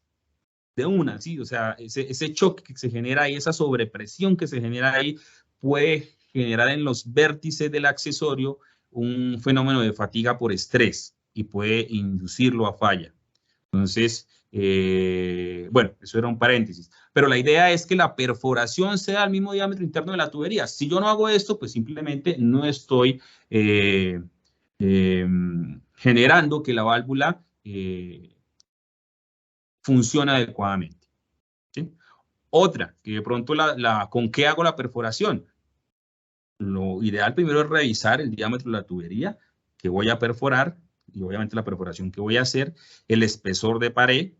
de una, ¿sí? O sea, ese choque que se genera ahí, esa sobrepresión que se genera ahí, puede generar en los vértices del accesorio un fenómeno de fatiga por estrés y puede inducirlo a falla. Entonces, bueno, eso era un paréntesis. Pero la idea es que la perforación sea al mismo diámetro interno de la tubería. Si yo no hago esto, pues simplemente no estoy generando que la válvula funcione adecuadamente. ¿Sí? Otra, que de pronto ¿con qué hago la perforación? Lo ideal primero es revisar el diámetro de la tubería que voy a perforar y obviamente la perforación que voy a hacer, el espesor de pared,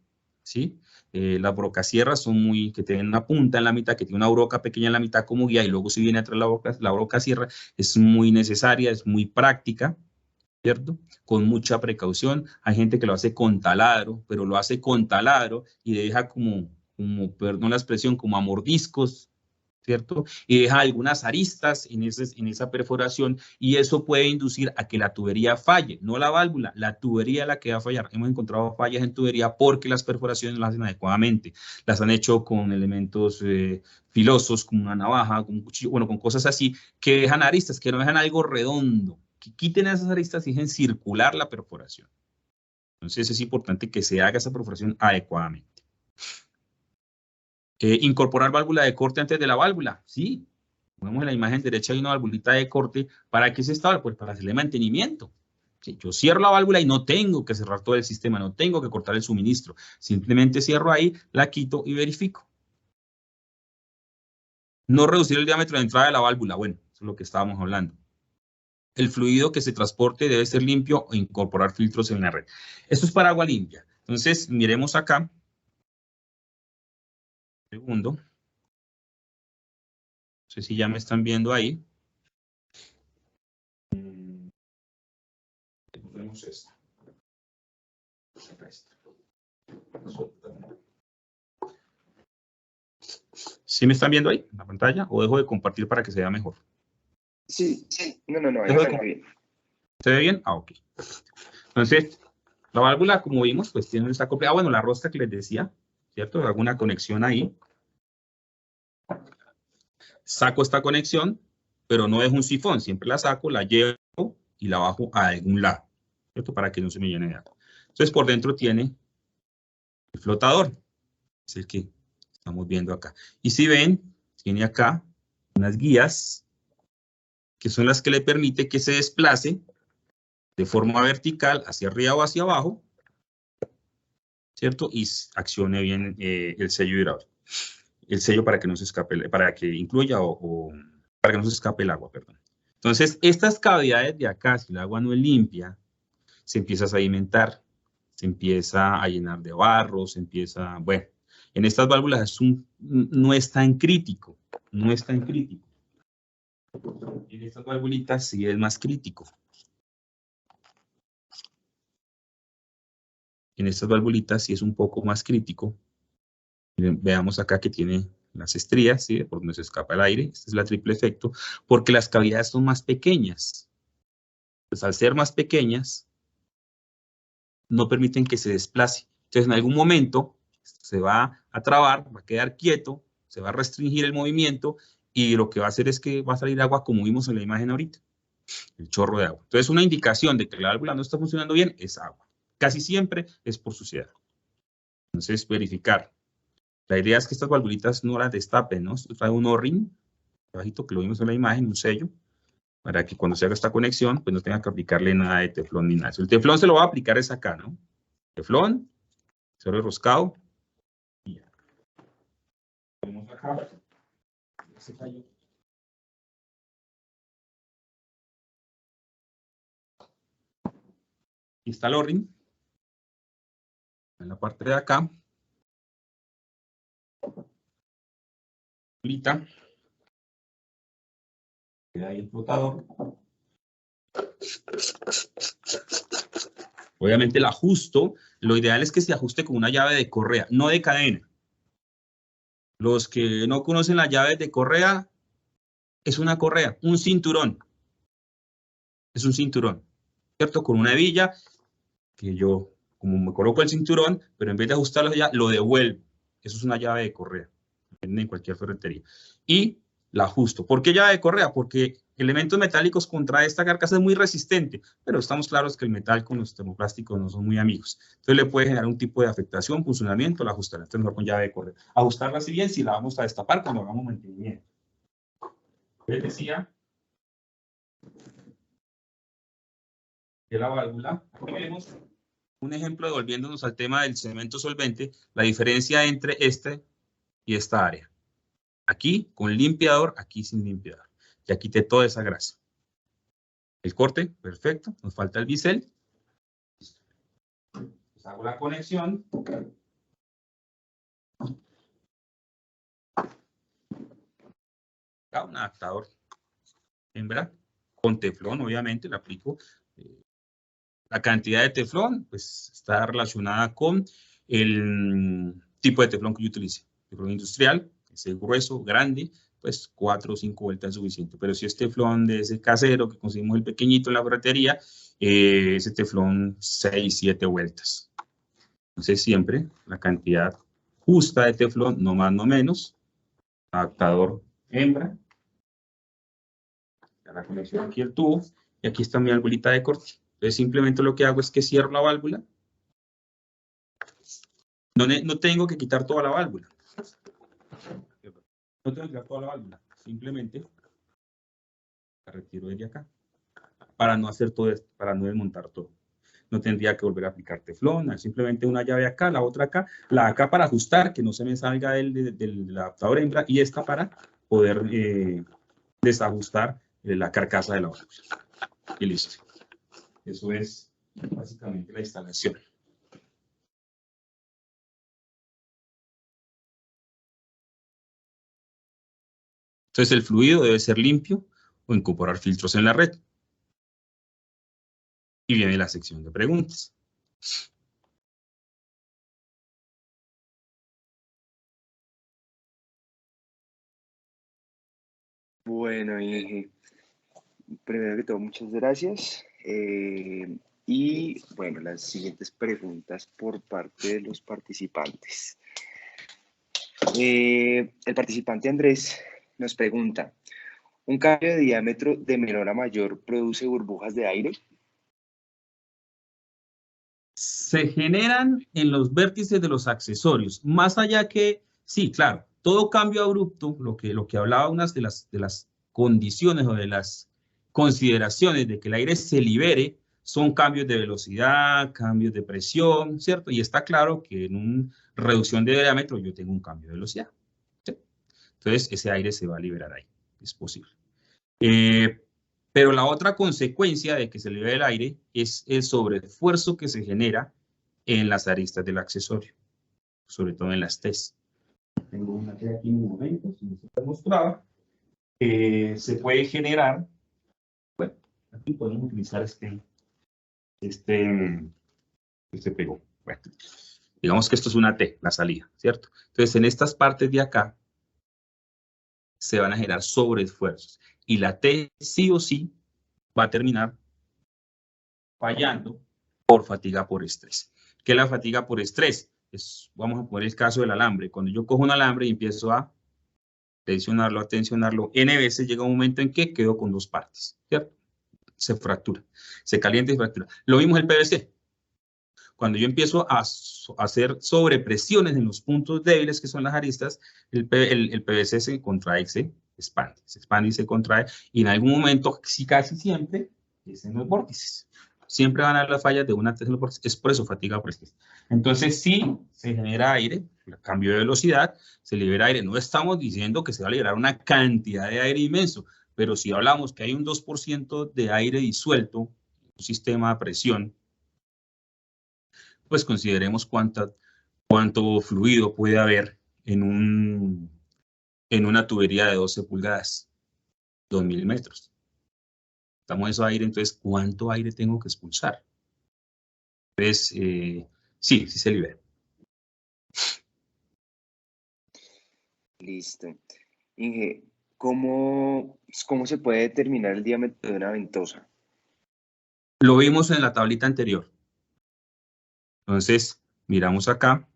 ¿sí? Las brocasierras son que tienen una punta en la mitad, que tiene una broca pequeña en la mitad como guía y luego si viene atrás la brocasierra, es muy necesaria, es muy práctica, ¿cierto? Con mucha precaución. Hay gente que lo hace con taladro, pero lo hace con taladro y deja como perdón la expresión, como a mordiscos, ¿cierto? Y deja algunas aristas en esa perforación y eso puede inducir a que la tubería falle, no la válvula, la tubería es la que va a fallar. Hemos encontrado fallas en tubería porque las perforaciones no las hacen adecuadamente. Las han hecho con elementos filosos, como una navaja, con un cuchillo, bueno, con cosas así, que dejan aristas, que no dejan algo redondo. Que quiten esas aristas y dejen circular la perforación. Entonces es importante que se haga esa perforación adecuadamente. Incorporar válvula de corte antes de la válvula. Sí, ponemos en la imagen derecha hay una válvulita de corte. ¿Para qué es esta? Pues para hacerle mantenimiento. Sí, yo cierro la válvula y no tengo que cerrar todo el sistema, no tengo que cortar el suministro. Simplemente cierro ahí, la quito y verifico. No reducir el diámetro de entrada de la válvula. Bueno, eso es lo que estábamos hablando. El fluido que se transporte debe ser limpio o incorporar filtros en la red. Esto es para agua limpia. Entonces, miremos acá. Segundo. No sé si ya me están viendo ahí. Ponemos esta. ¿Sí me están viendo ahí en la pantalla? ¿O dejo de compartir para que se vea mejor?
Sí. No, ahí está bien.
¿Se ve bien? Ah, ok. Entonces, la válvula, como vimos, pues tiene esta copia. Ah, bueno, la rosca que les decía, ¿cierto? Alguna conexión ahí. Saco esta conexión, pero no es un sifón. Siempre la saco, la llevo y la bajo a algún lado, ¿cierto? Para que no se me llene de agua. Entonces, por dentro tiene el flotador. Es el que estamos viendo acá. Y si ven, tiene acá unas guías que son las que le permite que se desplace de forma vertical hacia arriba o hacia abajo, ¿cierto? Y accione bien el sello hidráulico. El sello para que no se escape, para que incluya o para que no se escape el agua, perdón. Entonces, estas cavidades de acá, si el agua no es limpia, se empieza a sedimentar, se empieza a llenar de barro, se empieza, bueno, en estas válvulas no es tan crítico, no es tan crítico. En estas válvulitas sí es más crítico. En estas valvulitas sí es un poco más crítico. Veamos acá que tiene las estrías, ¿sí? Por donde se escapa el aire. Este es la triple efecto, porque las cavidades son más pequeñas. Pues al ser más pequeñas, no permiten que se desplace. Entonces, en algún momento se va a trabar, va a quedar quieto, se va a restringir el movimiento y lo que va a hacer es que va a salir agua como vimos en la imagen ahorita. El chorro de agua. Entonces, una indicación de que la válvula no está funcionando bien es agua. Casi siempre es por suciedad. Entonces, verificar. La idea es que estas valvulitas no las destapen, ¿no? Esto trae un O-ring, bajito, que lo vimos en la imagen, un sello, para que cuando se haga esta conexión, pues no tenga que aplicarle nada de teflón ni nada. El teflón se lo va a aplicar es acá, ¿no? Teflón, cero enroscado. Y ya. Ponemos acá. Ese fallo. Aquí está el O-ring. En la parte de acá. Queda ahí el flotador. Obviamente el ajusto, lo ideal es que se ajuste con una llave de correa, no de cadena. Los que no conocen las llaves de correa, es una correa, un cinturón. Es un cinturón, ¿cierto? Con una hebilla que yo, como me coloco el cinturón, pero en vez de ajustarlo ya, lo devuelvo. Eso es una llave de correa, en cualquier ferretería. Y la ajusto. ¿Por qué llave de correa? Porque elementos metálicos contra esta carcasa es muy resistente, pero estamos claros que el metal con los termoplásticos no son muy amigos. Entonces le puede generar un tipo de afectación, funcionamiento, la ajustarla. Entonces mejor con llave de correa. Ajustarla así bien si la vamos a destapar cuando hagamos mantenimiento. Les decía que la válvula, aquí vemos un ejemplo devolviéndonos al tema del cemento solvente, la diferencia entre este y esta área. Aquí con limpiador, aquí sin limpiador. Ya quité toda esa grasa. El corte, perfecto. Nos falta el bisel. Pues hago la conexión. Acá un adaptador hembra con teflón, obviamente, le aplico. La cantidad de teflón, pues está relacionada con el tipo de teflón que yo utilice. Teflón industrial, ese grueso, grande, pues 4 o 5 vueltas es suficiente. Pero si es teflón de ese casero que conseguimos el pequeñito en la ferretería, ese teflón 6, 7 vueltas. Entonces siempre la cantidad justa de teflón, no más, no menos. Adaptador hembra. La conexión aquí el tubo. Y aquí está mi valvulita de corte. Entonces simplemente lo que hago es que cierro la válvula. No tengo que quitar toda la válvula. No tengo que quitar toda la válvula. Simplemente la retiro desde acá. Para no hacer todo esto, para no desmontar todo. No tendría que volver a aplicar teflón. Simplemente una llave acá, la otra acá. La acá para ajustar, que no se me salga del adaptador hembra. Y esta para poder desajustar la carcasa de la válvula. Y listo. Eso es básicamente la instalación. Entonces el fluido debe ser limpio o incorporar filtros en la red. Y viene la sección de preguntas.
Bueno, Inge, primero que todo, muchas gracias. Y bueno, las siguientes preguntas por parte de los participantes. El participante Andrés nos pregunta, ¿un cambio de diámetro de menor a mayor produce burbujas de aire?
Se generan en los vértices de los accesorios, más allá que, sí, claro, todo cambio abrupto, lo que hablaba unas de las condiciones o de las consideraciones de que el aire se libere, son cambios de velocidad, cambios de presión, ¿cierto? Y está claro que en una reducción de diámetro yo tengo un cambio de velocidad, ¿sí? Entonces ese aire se va a liberar ahí, es posible. Pero la otra consecuencia de que se libere el aire es el sobreesfuerzo que se genera en las aristas del accesorio, sobre todo en las T's. Tengo una T aquí en un momento, si no se te mostraba. Se puede generar, bueno, aquí podemos utilizar este pegó. Bueno, digamos que esto es una T, la salida, ¿cierto? Entonces, en estas partes de acá se van a generar sobreesfuerzos. Y la T sí o sí va a terminar fallando por fatiga por estrés. ¿Qué es la fatiga por estrés? Vamos a poner el caso del alambre. Cuando yo cojo un alambre y empiezo a tensionarlo, N veces, llega un momento en que quedo con dos partes, ¿cierto? Se fractura, se calienta y fractura. Lo mismo es el PVC. Cuando yo empiezo a hacer sobrepresiones en los puntos débiles, que son las aristas, el PVC se contrae, se expande y se contrae, y en algún momento, casi siempre, es en los vórtices. Siempre van a haber las fallas de una T en los vórtices, es por eso fatiga por estrés. Entonces, sí, se genera aire, cambio de velocidad, se libera aire. No estamos diciendo que se va a liberar una cantidad de aire inmenso, pero si hablamos que hay un 2% de aire disuelto, un sistema de presión, pues consideremos cuánto fluido puede haber en una tubería de 12 pulgadas, 2000 metros. Estamos eso aire, entonces, ¿cuánto aire tengo que expulsar? Entonces, sí se libera.
Listo. Inge, ¿cómo se puede determinar el diámetro de una ventosa?
Lo vimos en la tablita anterior. Entonces, miramos acá.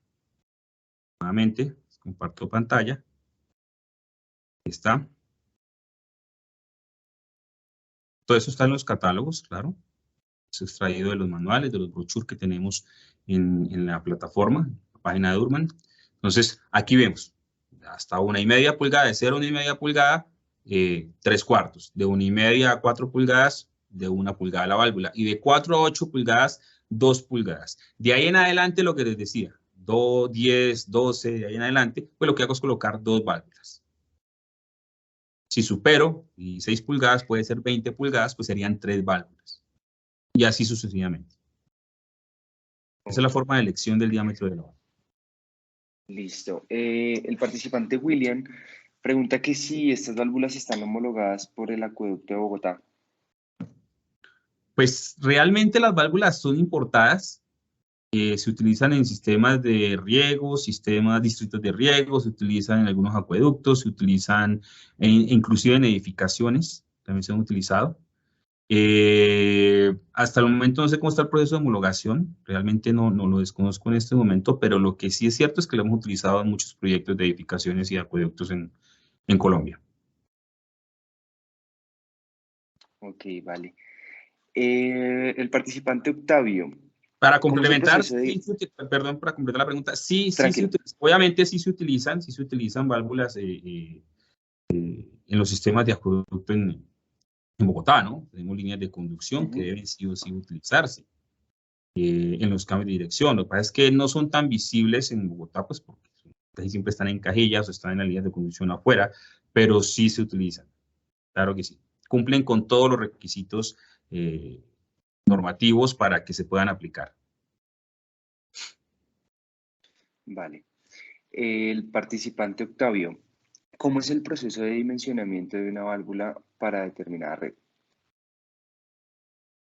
Nuevamente, comparto pantalla. Ahí está. Todo eso está en los catálogos, claro. Es extraído de los manuales, de los brochures que tenemos en la plataforma, la página de Durman. Entonces, aquí vemos hasta 1,5 pulgadas, de 0 a 1,5 pulgadas, 3/4. De 1,5 a 4 pulgadas, de 1 pulgada la válvula. Y de 4 a 8 pulgadas, 2 pulgadas. De ahí en adelante, lo que les decía, 2, 10, 12, de ahí en adelante, pues lo que hago es colocar 2 válvulas. Si supero, y 6 pulgadas puede ser 20 pulgadas, pues serían 3 válvulas. Y así sucesivamente. Esa es la forma de elección del diámetro de la válvula.
Listo. El participante William pregunta que si estas válvulas están homologadas por el Acueducto de Bogotá.
Pues realmente las válvulas son importadas. Se utilizan en sistemas de riego, sistemas distritos de riego, se utilizan en algunos acueductos, se utilizan inclusive en edificaciones, también se han utilizado. Hasta el momento no sé cómo está el proceso de homologación, realmente no lo desconozco en este momento, pero lo que sí es cierto es que lo hemos utilizado en muchos proyectos de edificaciones y acueductos en Colombia.
Ok, vale. El participante Octavio.
Para complementar, para completar la pregunta, obviamente sí se utilizan válvulas en los sistemas de acueducto en Bogotá, ¿no? Tenemos líneas de conducción que deben sí o sí utilizarse en los cambios de dirección. Lo que pasa es que no son tan visibles en Bogotá, pues porque son casi siempre están en cajillas o están en la línea de conducción afuera, pero sí se utilizan, claro que sí. Cumplen con todos los requisitos normativos para que se puedan aplicar.
Vale. El participante Octavio, ¿cómo es el proceso de dimensionamiento de una válvula para determinada red?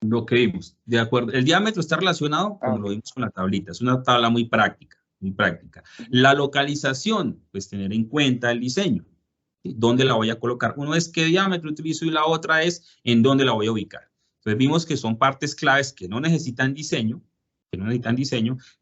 Lo que vimos, de acuerdo, el diámetro está relacionado, como lo vimos con la tablita, es una tabla muy práctica, muy práctica. La localización, pues tener en cuenta el diseño, ¿sí? ¿Dónde la voy a colocar? Uno es qué diámetro utilizo y la otra es en dónde la voy a ubicar. Entonces vimos que son partes claves que no necesitan diseño,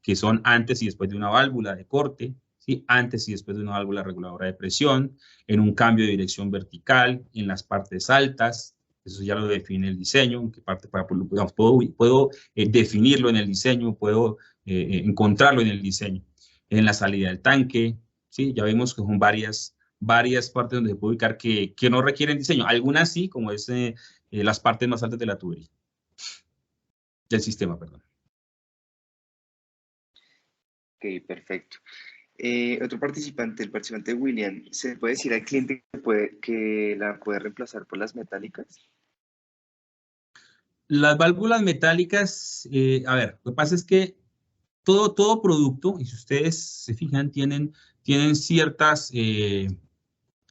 que son antes y después de una válvula de corte, ¿sí? Antes y después de una válvula reguladora de presión, en un cambio de dirección vertical, en las partes altas. Eso ya lo define el diseño, en qué parte digamos, puedo definirlo en el diseño, puedo encontrarlo en el diseño. En la salida del tanque, ¿sí? Ya vimos que son varias partes donde se puede ubicar que no requieren diseño. Algunas sí, como es las partes más altas de la tubería. Del sistema, perdón.
Ok, perfecto. Otro participante, el participante William, ¿se puede decir al cliente que la puede reemplazar por las metálicas?
Las válvulas metálicas, a ver, lo que pasa es que todo producto, y si ustedes se fijan, tienen ciertas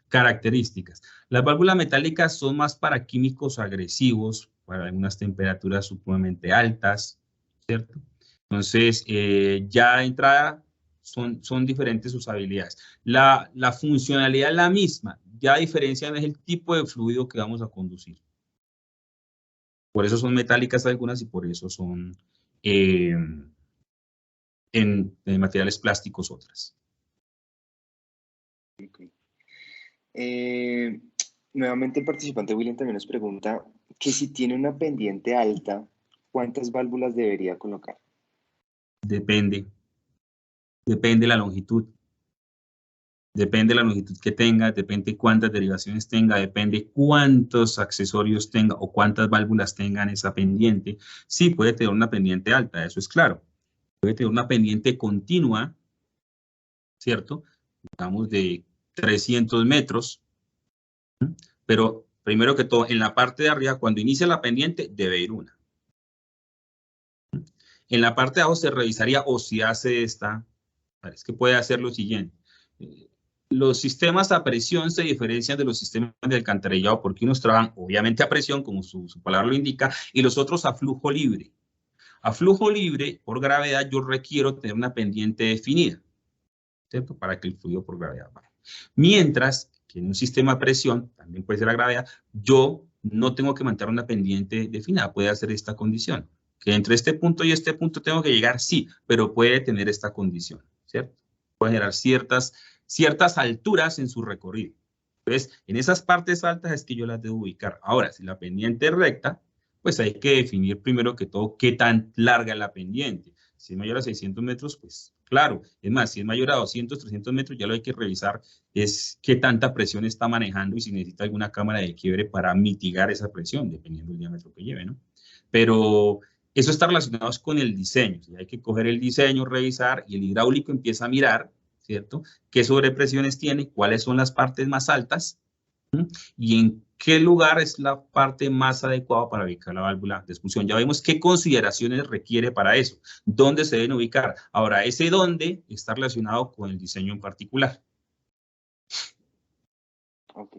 características. Las válvulas metálicas son más para químicos agresivos, para algunas temperaturas supremamente altas, ¿cierto? Entonces, ya de entrada son diferentes sus habilidades. La funcionalidad es la misma, ya diferencian es el tipo de fluido que vamos a conducir. Por eso son metálicas algunas y por eso son en materiales plásticos otras.
Okay. Nuevamente el participante William también nos pregunta que si tiene una pendiente alta, ¿cuántas válvulas debería colocar?
Depende de la longitud. Depende de la longitud que tenga, depende cuántas derivaciones tenga, depende cuántos accesorios tenga o cuántas válvulas tengan esa pendiente. Sí, puede tener una pendiente alta, eso es claro. Puede tener una pendiente continua, ¿cierto? Digamos de 300 metros. Pero primero que todo, en la parte de arriba, cuando inicia la pendiente, debe ir una. En la parte de abajo se revisaría o si hace esta, es que puede hacer lo siguiente. Los sistemas a presión se diferencian de los sistemas de alcantarillado porque unos trabajan obviamente a presión, como su palabra lo indica, y los otros a flujo libre. A flujo libre, por gravedad, yo requiero tener una pendiente definida, ¿cierto? Para que el fluido por gravedad vaya. Mientras que en un sistema a presión, también puede ser la gravedad, yo no tengo que mantener una pendiente definida, puede hacer esta condición. Que entre este punto y este punto tengo que llegar, sí, pero puede tener esta condición, ¿cierto? Puede generar ciertas alturas en su recorrido. Entonces, en esas partes altas es que yo las debo ubicar. Ahora, si la pendiente es recta, pues hay que definir primero que todo qué tan larga es la pendiente. Si es mayor a 600 metros, pues claro. Es más, si es mayor a 200, 300 metros, ya lo hay que revisar es qué tanta presión está manejando y si necesita alguna cámara de quiebre para mitigar esa presión, dependiendo del diámetro que lleve, ¿no? Pero eso está relacionado con el diseño. ¿Sí? Hay que coger el diseño, revisar, y el hidráulico empieza a mirar, ¿cierto? ¿Qué sobrepresiones tiene? ¿Cuáles son las partes más altas? Y en qué lugar es la parte más adecuada para ubicar la válvula de expulsión. Ya vemos qué consideraciones requiere para eso, dónde se deben ubicar. Ahora, ese dónde está relacionado con el diseño en particular.
Ok.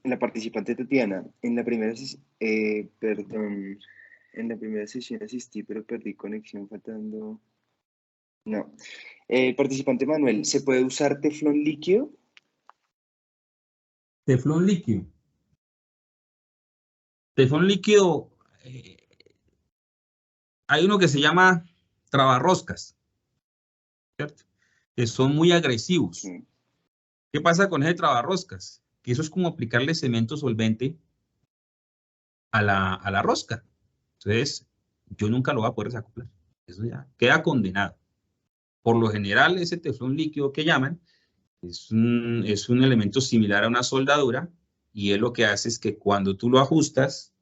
La participante Tatiana, en la primera sesión asistí, pero perdí conexión faltando... No. Participante Manuel, ¿se puede usar teflón líquido?
Teflón líquido. Teflón líquido, hay uno que se llama trabarroscas, ¿cierto? Que son muy agresivos.
Sí.
¿Qué pasa con ese trabarroscas? Que eso es como aplicarle cemento solvente a la rosca. Entonces, yo nunca lo voy a poder desacoplar. Eso ya queda condenado. Por lo general, ese teflón líquido que llaman es un elemento similar a una soldadura y él lo que hace es que cuando tú lo ajustas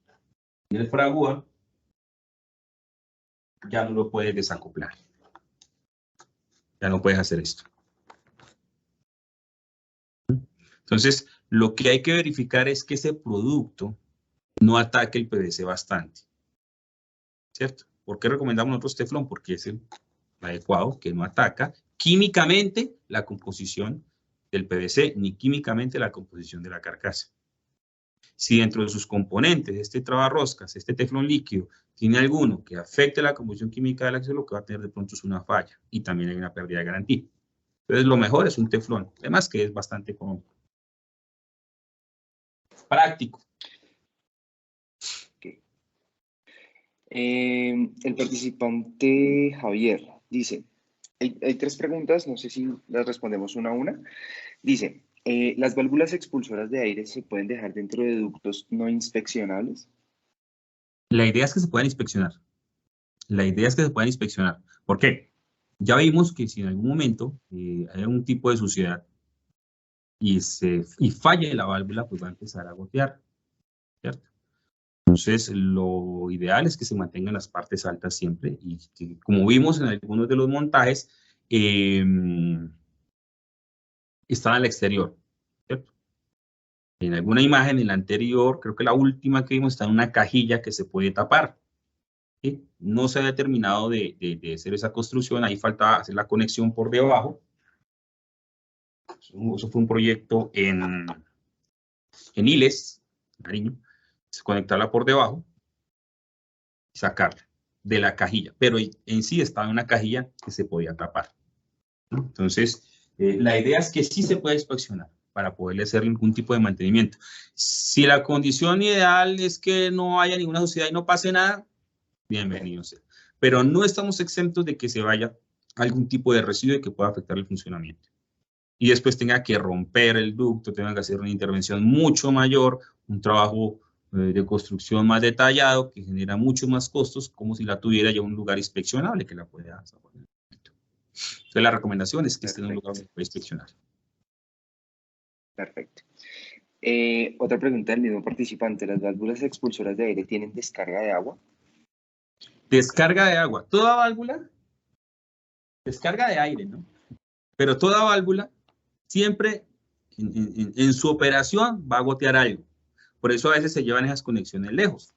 en el fragua, ya no lo puedes desacoplar. Ya no puedes hacer esto. Entonces, lo que hay que verificar es que ese producto no ataque el PVC bastante. ¿Cierto? ¿Por qué recomendamos nosotros teflón? Porque es el adecuado, que no ataca químicamente la composición del PVC, ni químicamente la composición de la carcasa. Si dentro de sus componentes, este trabarroscas, este teflón líquido, tiene alguno que afecte la composición química del acero, lo que va a tener de pronto es una falla y también hay una pérdida de garantía. Entonces, lo mejor es un teflón, además que es bastante económico. Práctico.
Okay. El participante Javier dice, hay 3 preguntas, no sé si las respondemos una a una. Dice, ¿las válvulas expulsoras de aire se pueden dejar dentro de ductos no inspeccionables?
La idea es que se puedan inspeccionar. La idea es que se puedan inspeccionar. ¿Por qué? Ya vimos que si en algún momento hay algún tipo de suciedad y falla la válvula, pues va a empezar a gotear, ¿cierto? Entonces, lo ideal es que se mantengan las partes altas siempre y que, como vimos en algunos de los montajes, están al exterior, ¿cierto? En alguna imagen, en la anterior, creo que la última que vimos, está en una cajilla que se puede tapar. ¿Sí? No se ha terminado de hacer esa construcción, ahí falta hacer la conexión por debajo. Eso fue un proyecto en Iles, Nariño, se conectarla por debajo y sacarla de la cajilla, pero en sí estaba en una cajilla que se podía tapar. Entonces, la idea es que sí se puede inspeccionar para poderle hacer algún tipo de mantenimiento. Si la condición ideal es que no haya ninguna suciedad y no pase nada, bienvenido sea. Pero no estamos exentos de que se vaya algún tipo de residuo que pueda afectar el funcionamiento. Y después tenga que romper el ducto, tenga que hacer una intervención mucho mayor, un trabajo de construcción más detallado que genera muchos más costos, como si la tuviera ya un lugar inspeccionable que la pueda poner. Entonces la recomendación es que esté en un lugar donde se pueda inspeccionar.
Perfecto. Otra pregunta del mismo participante. ¿Las válvulas expulsoras de aire tienen descarga de agua?
Descarga de agua. Toda válvula, descarga de aire, ¿no? Pero toda válvula siempre en su operación va a gotear algo. Por eso a veces se llevan esas conexiones lejos.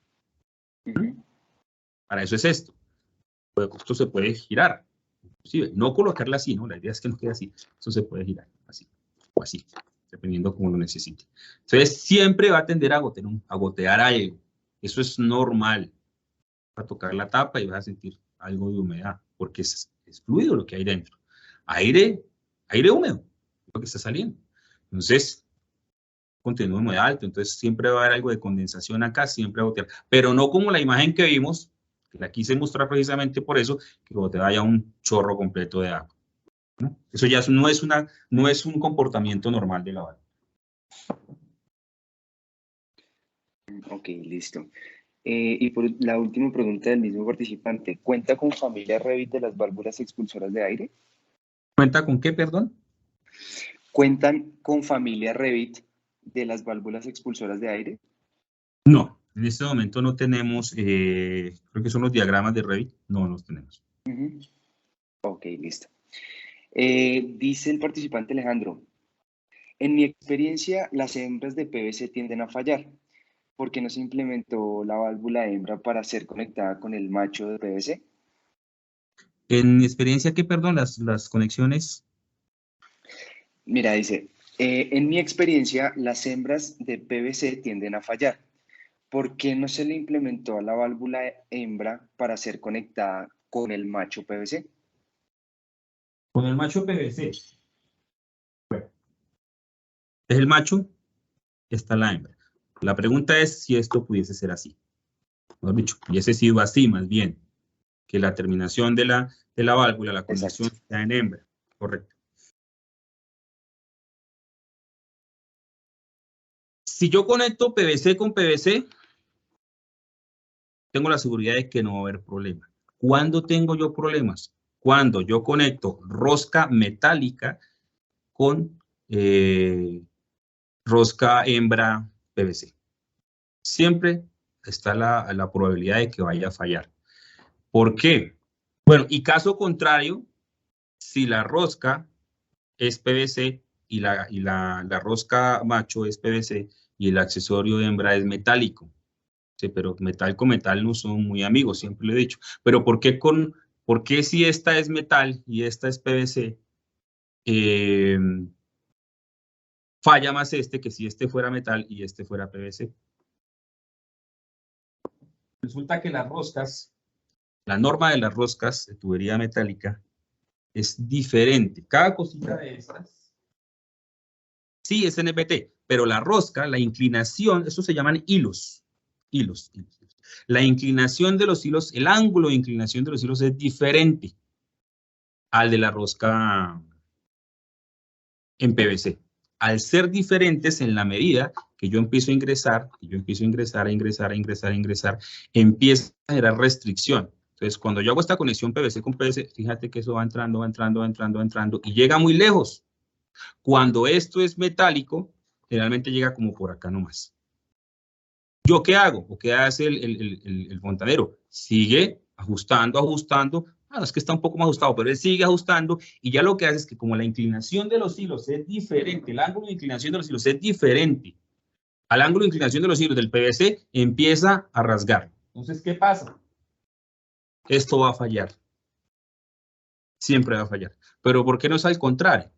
Para eso es esto. Pues esto se puede girar. Inclusive, no colocarla así, ¿no? La idea es que no quede así. Eso se puede girar así o así, dependiendo cómo lo necesite. Entonces, siempre va a tender a gotear algo. Eso es normal. Va a tocar la tapa y vas a sentir algo de humedad, porque es fluido lo que hay dentro. Aire húmedo, lo que está saliendo. Entonces, contenido muy alto, entonces siempre va a haber algo de condensación acá, siempre va a gotear. Pero no como la imagen que vimos, que la quise mostrar precisamente por eso, que te vaya un chorro completo de agua, ¿no? Eso ya no es un comportamiento normal de la válvula.
Ok, listo. Y por la última pregunta del mismo participante, ¿cuenta con familia Revit de las válvulas expulsoras de aire?
¿Cuenta con qué, perdón?
¿Cuentan con familia Revit de las válvulas expulsoras de aire?
No, en este momento no tenemos, creo que son los diagramas de Revit, no los tenemos.
Ok, listo. Dice el participante Alejandro, en mi experiencia las hembras de PVC tienden a fallar. ¿Por qué no se implementó la válvula hembra para ser conectada con el macho de PVC?
En mi experiencia, ¿qué, perdón? Las conexiones.
Mira, dice, en mi experiencia las hembras de PVC tienden a fallar. ¿Por qué no se le implementó a la válvula hembra para ser conectada con el macho PVC?
Con el macho PVC. Bueno, es el macho, está la hembra. La pregunta es si esto pudiese ser así. Mejor dicho, hubiese sido así más bien, que la terminación de la válvula, la conexión sea en hembra. Correcto. Si yo conecto PVC con PVC, tengo la seguridad de que no va a haber problema. ¿Cuándo tengo yo problemas? Cuando yo conecto rosca metálica con rosca hembra PVC. Siempre está la probabilidad de que vaya a fallar. ¿Por qué? Bueno, y caso contrario, si la rosca es PVC y la rosca macho es PVC y el accesorio hembra es metálico. Sí, pero metal con metal no son muy amigos, siempre lo he dicho. Pero ¿por qué si esta es metal y esta es PVC, falla más este que si este fuera metal y este fuera PVC? Resulta que las roscas, la norma de las roscas de tubería metálica es diferente. Cada cosita de estas, sí es NPT, pero la rosca, la inclinación, eso se llaman hilos. Hilos. La inclinación de los hilos, el ángulo de inclinación de los hilos es diferente al de la rosca en PVC. Al ser diferentes en la medida que yo empiezo a ingresar, empieza a generar restricción. Entonces, cuando yo hago esta conexión PVC con PVC, fíjate que eso va entrando, y llega muy lejos. Cuando esto es metálico, generalmente llega como por acá nomás. ¿Yo qué hago? ¿O qué hace el fontanero? Sigue ajustando. Es que está un poco más ajustado, pero él sigue ajustando y ya lo que hace es que como la inclinación de los hilos es diferente, el ángulo de inclinación de los hilos es diferente al ángulo de inclinación de los hilos del PVC, empieza a rasgar. Entonces, ¿qué pasa? Esto va a fallar. Siempre va a fallar. Pero ¿por qué no es al contrario?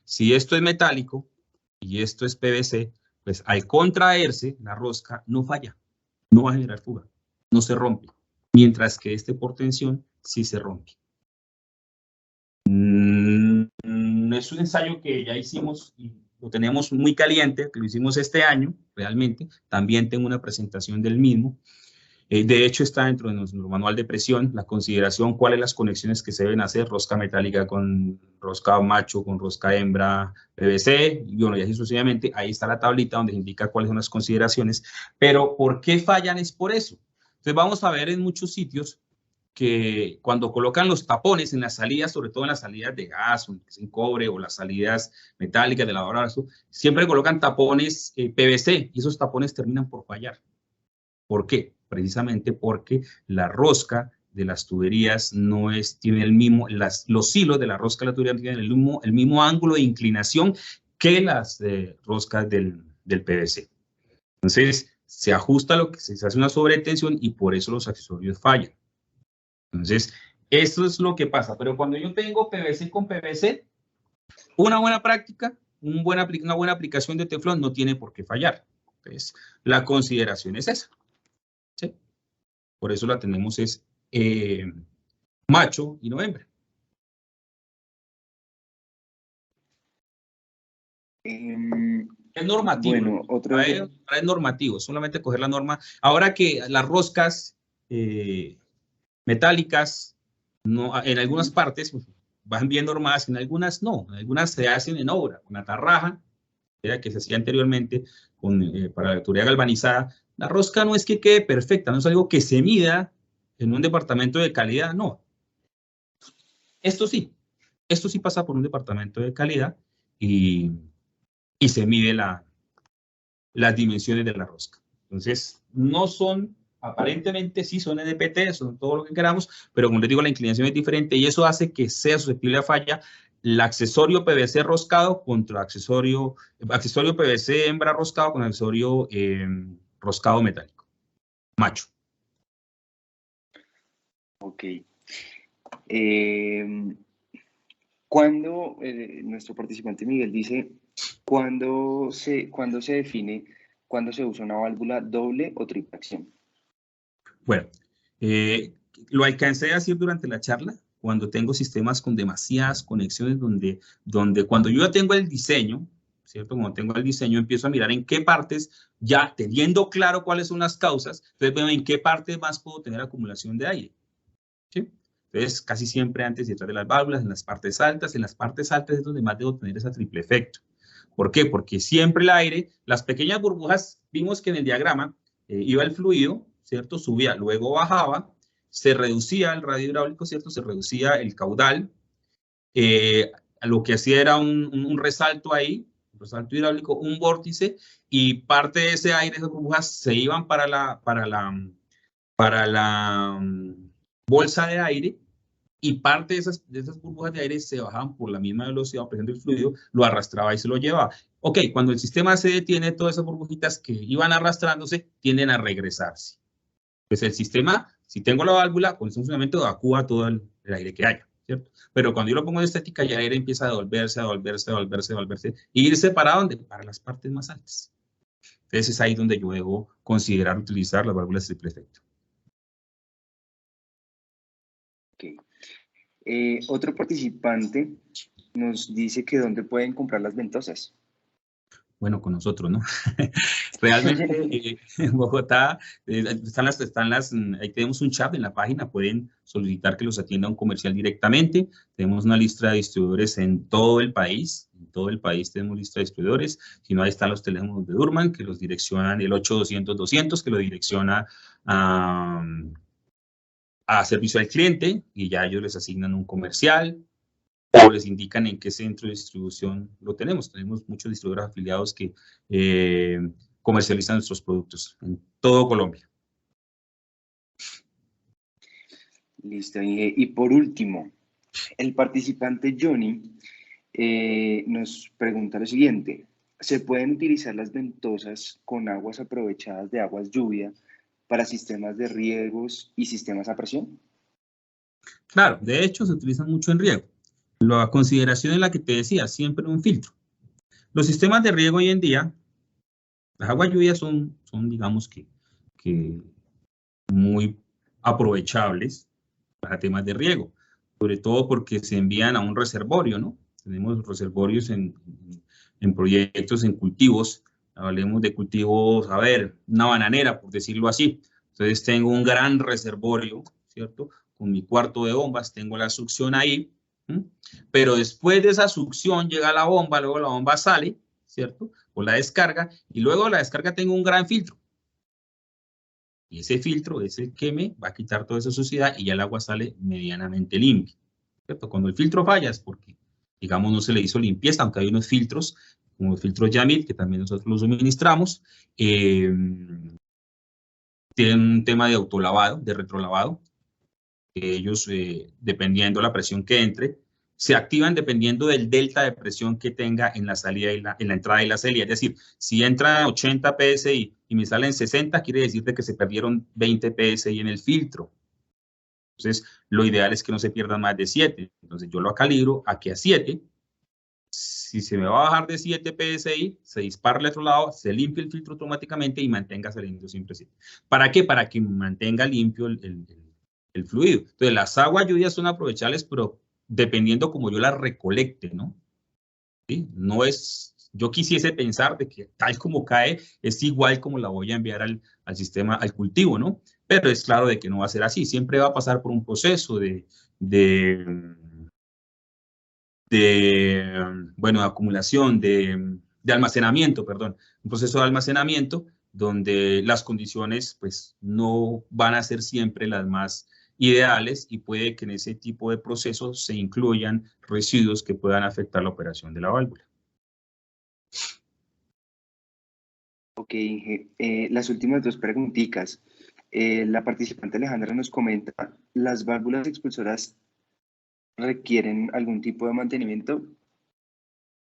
Si esto es metálico y esto es PVC, pues al contraerse la rosca no falla, no va a generar fuga, no se rompe. Mientras que este por tensión sí se rompe. Es un ensayo que ya hicimos y lo tenemos muy caliente, que lo hicimos este año, realmente. También tengo una presentación del mismo. De hecho, está dentro de nuestro manual de presión la consideración cuáles las conexiones que se deben hacer, rosca metálica con rosca macho, con rosca hembra, PVC, y bueno, y así sucesivamente. Ahí está la tablita donde indica cuáles son las consideraciones. Pero, ¿por qué fallan? Es por eso. Entonces, vamos a ver en muchos sitios que cuando colocan los tapones en las salidas, sobre todo en las salidas de gas, o en cobre, o las salidas metálicas de lavadora, siempre colocan tapones PVC y esos tapones terminan por fallar. ¿Por qué? Precisamente porque la rosca de las tuberías tiene el mismo, los hilos de la rosca de la tubería tienen el mismo ángulo de inclinación que las roscas del PVC. Entonces, se ajusta se hace una sobretensión y por eso los accesorios fallan. Entonces, eso es lo que pasa. Pero cuando yo tengo PVC con PVC, una buena práctica, una buena aplicación de teflón no tiene por qué fallar. Entonces, la consideración es esa. ¿Sí? Por eso la tenemos es macho y no hembra. Es normativo.
Bueno,
es normativo, solamente coger la norma. Ahora que las roscas metálicas, en algunas partes van bien normadas, en algunas no. En algunas se hacen en obra, con atarraja, que se hacía anteriormente para la tubería galvanizada. La rosca no es que quede perfecta, no es algo que se mida en un departamento de calidad, no. Esto sí pasa por un departamento de calidad y se mide las dimensiones de la rosca. Entonces, no son, aparentemente sí son NPT, son todo lo que queramos, pero como les digo, la inclinación es diferente y eso hace que sea susceptible a falla el accesorio PVC roscado contra accesorio PVC hembra roscado con accesorio roscado metálico, macho.
Ok. Cuando nuestro participante Miguel dice, ¿cuándo se define, cuándo se usa una válvula doble o triple acción?
Bueno, lo alcancé a decir durante la charla, cuando tengo sistemas con demasiadas conexiones, donde cuando yo ya tengo el diseño, ¿cierto? Cuando tengo el diseño, empiezo a mirar en qué partes, ya teniendo claro cuáles son las causas, entonces veo en qué partes más puedo tener acumulación de aire. ¿Sí? Entonces, casi siempre antes y detrás de las válvulas, en las partes altas es donde más debo tener ese triple efecto. ¿Por qué? Porque siempre el aire, las pequeñas burbujas, vimos que en el diagrama iba el fluido, ¿cierto? Subía, luego bajaba, se reducía el radio hidráulico, ¿cierto? Se reducía el caudal. Lo que hacía era un resalto ahí, un resalto hidráulico, un vórtice, y parte de ese aire, esas burbujas, se iban para la bolsa de aire, y parte de esas burbujas de aire se bajaban por la misma velocidad o presión del fluido, lo arrastraba y se lo llevaba. Ok, cuando el sistema se detiene, todas esas burbujitas que iban arrastrándose tienden a regresarse. Pues el sistema, si tengo la válvula, con ese funcionamiento evacúa todo el aire que haya, ¿cierto? Pero cuando yo lo pongo en estática, ya el aire empieza a devolverse, y irse para ¿dónde? Para las partes más altas. Entonces es ahí donde yo debo considerar utilizar las válvulas triple efecto.
Okay. Otro participante nos dice que dónde pueden comprar las ventosas.
Bueno, con nosotros, ¿no? Realmente en Bogotá ahí tenemos un chat en la página, pueden solicitar que los atienda un comercial directamente. Tenemos una lista de distribuidores en todo el país tenemos lista de distribuidores. Si no, ahí están los teléfonos de Durman, que los direccionan, el 800-200, que lo direcciona a servicio al cliente, y ya ellos les asignan un comercial, o les indican en qué centro de distribución lo tenemos. Tenemos muchos distribuidores afiliados que comercializan nuestros productos en todo Colombia.
Listo. Y por último, el participante Johnny nos pregunta lo siguiente. ¿Se pueden utilizar las ventosas con aguas aprovechadas de aguas lluvia para sistemas de riegos y sistemas a presión?
Claro, de hecho se utilizan mucho en riego. La consideración es la que te decía, siempre un filtro. Los sistemas de riego hoy en día, las aguas lluvias son digamos que muy aprovechables para temas de riego, sobre todo porque se envían a un reservorio, ¿no? Tenemos reservorios en proyectos, en cultivos. Hablemos de cultivos, a ver, una bananera, por decirlo así. Entonces tengo un gran reservorio, ¿cierto? Con mi cuarto de bombas, tengo la succión ahí, pero después de esa succión llega la bomba, luego la bomba sale, ¿cierto? O la descarga, y luego de la descarga tengo un gran filtro. Y ese filtro es el que me va a quitar toda esa suciedad y ya el agua sale medianamente limpia, ¿cierto? Cuando el filtro falla es porque, digamos, no se le hizo limpieza, aunque hay unos filtros, como los filtros Yamit, que también nosotros los suministramos, tienen un tema de autolavado, de retrolavado, que ellos, dependiendo de la presión que entre, se activan dependiendo del delta de presión que tenga en la salida y en la entrada y la salida. Es decir, si entra 80 PSI y me salen 60, quiere decir que se perdieron 20 PSI en el filtro. Entonces, lo ideal es que no se pierdan más de 7. Entonces, yo lo calibro aquí a 7. Si se me va a bajar de 7 PSI, se dispara al otro lado, se limpia el filtro automáticamente y mantenga saliendo siempre 7. ¿Para qué? Para que mantenga limpio el fluido. Entonces, las aguas lluvias son aprovechables, pero dependiendo como yo las recolecte, ¿no? ¿Sí? No es, yo quisiese pensar de que tal como cae, es igual como la voy a enviar al sistema, al cultivo, ¿no? Pero es claro de que no va a ser así, siempre va a pasar por un proceso bueno, de acumulación, de almacenamiento, perdón, un proceso de almacenamiento donde las condiciones pues no van a ser siempre las más ideales y puede que en ese tipo de procesos se incluyan residuos que puedan afectar la operación de la válvula.
Ok, Inge. Las últimas dos preguntitas. La participante Alejandra nos comenta, ¿las válvulas expulsoras requieren algún tipo de mantenimiento?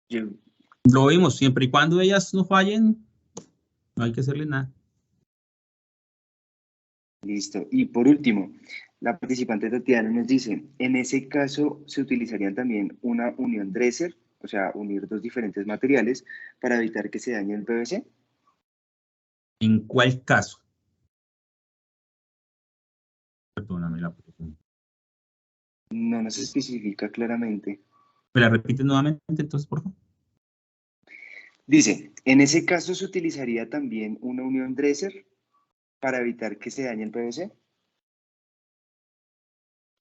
Lo vimos, siempre y cuando ellas no fallen, no hay que hacerle nada.
Listo. Y por último, la participante Tatiana nos dice, en ese caso se utilizaría también una unión Dresser, o sea, unir dos diferentes materiales para evitar que se dañe el PVC.
¿En cuál caso? Perdóname la pregunta.
No nos especifica claramente.
¿Me la repites nuevamente entonces, por favor?
Dice, en ese caso se utilizaría también una unión Dresser para evitar que se dañe el PVC.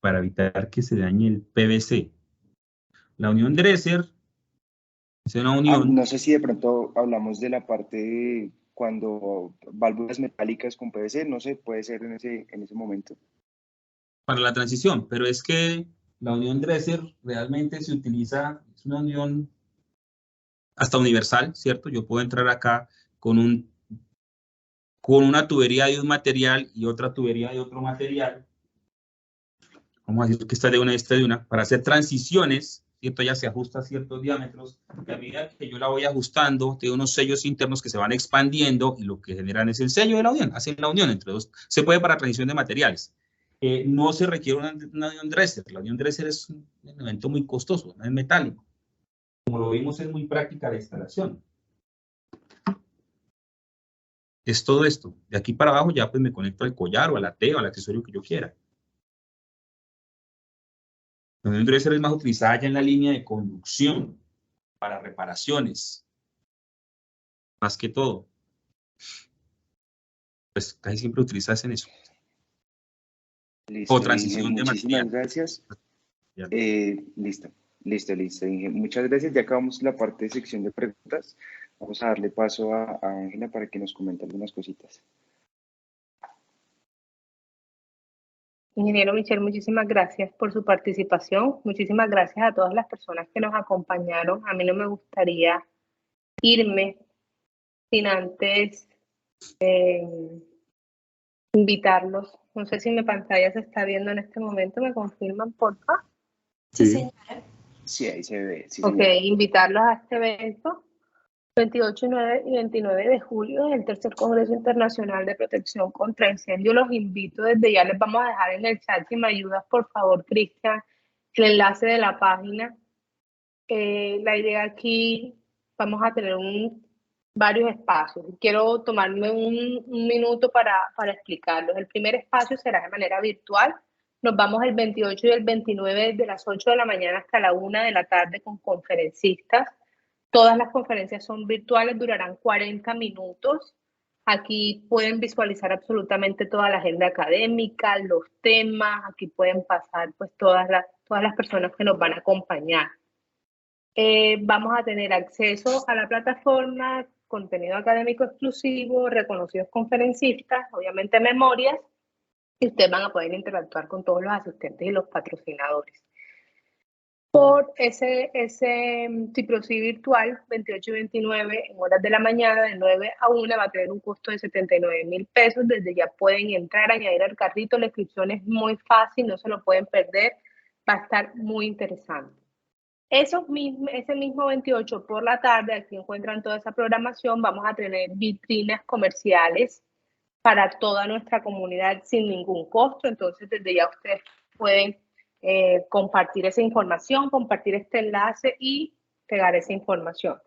Para evitar que se dañe el PVC. La unión Dresser es una unión.
No sé si de pronto hablamos de la parte de cuando válvulas metálicas con PVC, no sé, puede ser en ese momento.
Para la transición, pero es que la unión Dresser realmente se utiliza, es una unión hasta universal, ¿cierto? Yo puedo entrar acá con una tubería de un material y otra tubería de otro material. vamos a decir que esta es de una, esta es de una, para hacer transiciones, ¿cierto? Ya se ajusta a ciertos diámetros, y a medida que yo la voy ajustando, tiene unos sellos internos que se van expandiendo, y lo que generan es el sello de la unión, hacen la unión entre dos. Se puede para transición de materiales. No se requiere una unión dresser. La unión dresser es un elemento muy costoso, no es metálico. Como lo vimos, es muy práctica la instalación. Es todo esto. De aquí para abajo ya pues me conecto al collar o a la T o al accesorio que yo quiera. La unión dresser es más utilizada ya en la línea de conducción para reparaciones. Más que todo. Pues casi siempre utilizas en eso.
Listo,
O transición
Inge,
de
muchísimas
material.
gracias.
Ya.
Listo, Inge. Muchas gracias. Ya acabamos la parte de sección de preguntas. Vamos a darle paso a Ángela para que nos comente algunas cositas.
Ingeniero Michel, muchísimas gracias por su participación. Muchísimas gracias a todas las personas que nos acompañaron. A mí no me gustaría irme sin antes invitarlos. No sé si mi pantalla se está viendo en este momento. ¿Me confirman, por favor?
Sí, señora.
Sí, ahí se ve. Sí,
Ok,
señora.
invitarlos a este evento. 28 y 29 de julio, el tercer Congreso Internacional de Protección contra Incendios. Los invito desde ya, les vamos a dejar en el chat, si me ayudas, por favor, Cristian, el enlace de la página. La idea aquí, vamos a tener varios espacios. Quiero tomarme un minuto para explicarlos. El primer espacio será de manera virtual. Nos vamos el 28 y el 29 de las 8 de la mañana hasta la 1 de la tarde con conferencistas. Todas las conferencias son virtuales, durarán 40 minutos. Aquí pueden visualizar absolutamente toda la agenda académica, los temas, aquí pueden pasar pues todas las personas que nos van a acompañar. Vamos a tener acceso a la plataforma, contenido académico exclusivo, reconocidos conferencistas, obviamente memorias, y ustedes van a poder interactuar con todos los asistentes y los patrocinadores. Por ese Ciprosí virtual, 28 y 29, en horas de la mañana, de 9 a 1, va a tener un costo de 79.000 pesos. Desde ya pueden entrar, añadir al carrito. La inscripción es muy fácil, no se lo pueden perder. Va a estar muy interesante. Ese mismo 28 por la tarde, aquí encuentran toda esa programación. Vamos a tener vitrinas comerciales para toda nuestra comunidad sin ningún costo. Entonces, desde ya ustedes pueden compartir esa información, compartir este enlace y pegar esa información.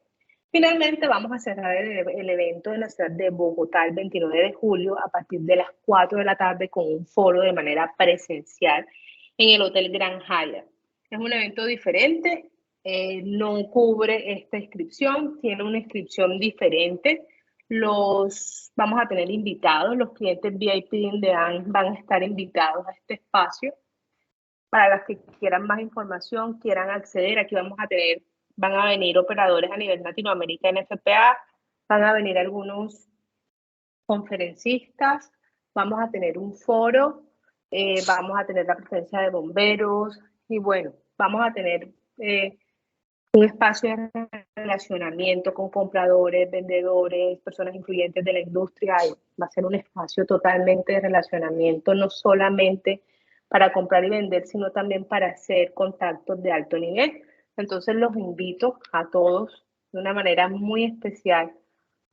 Finalmente, vamos a cerrar el evento en la ciudad de Bogotá el 29 de julio a partir de las 4 de la tarde con un foro de manera presencial en el Hotel Grand Hyatt. Es un evento diferente, no cubre esta inscripción, tiene una inscripción diferente. Vamos a tener invitados, los clientes VIP de Indean van a estar invitados a este espacio. Para los que quieran más información, quieran acceder, aquí van a venir operadores a nivel Latinoamérica en FPA, van a venir algunos conferencistas, vamos a tener un foro, vamos a tener la presencia de bomberos y bueno, vamos a tener un espacio de relacionamiento con compradores, vendedores, personas influyentes de la industria. Va a ser un espacio totalmente de relacionamiento, no solamente para comprar y vender, sino también para hacer contactos de alto nivel. Entonces los invito a todos de una manera muy especial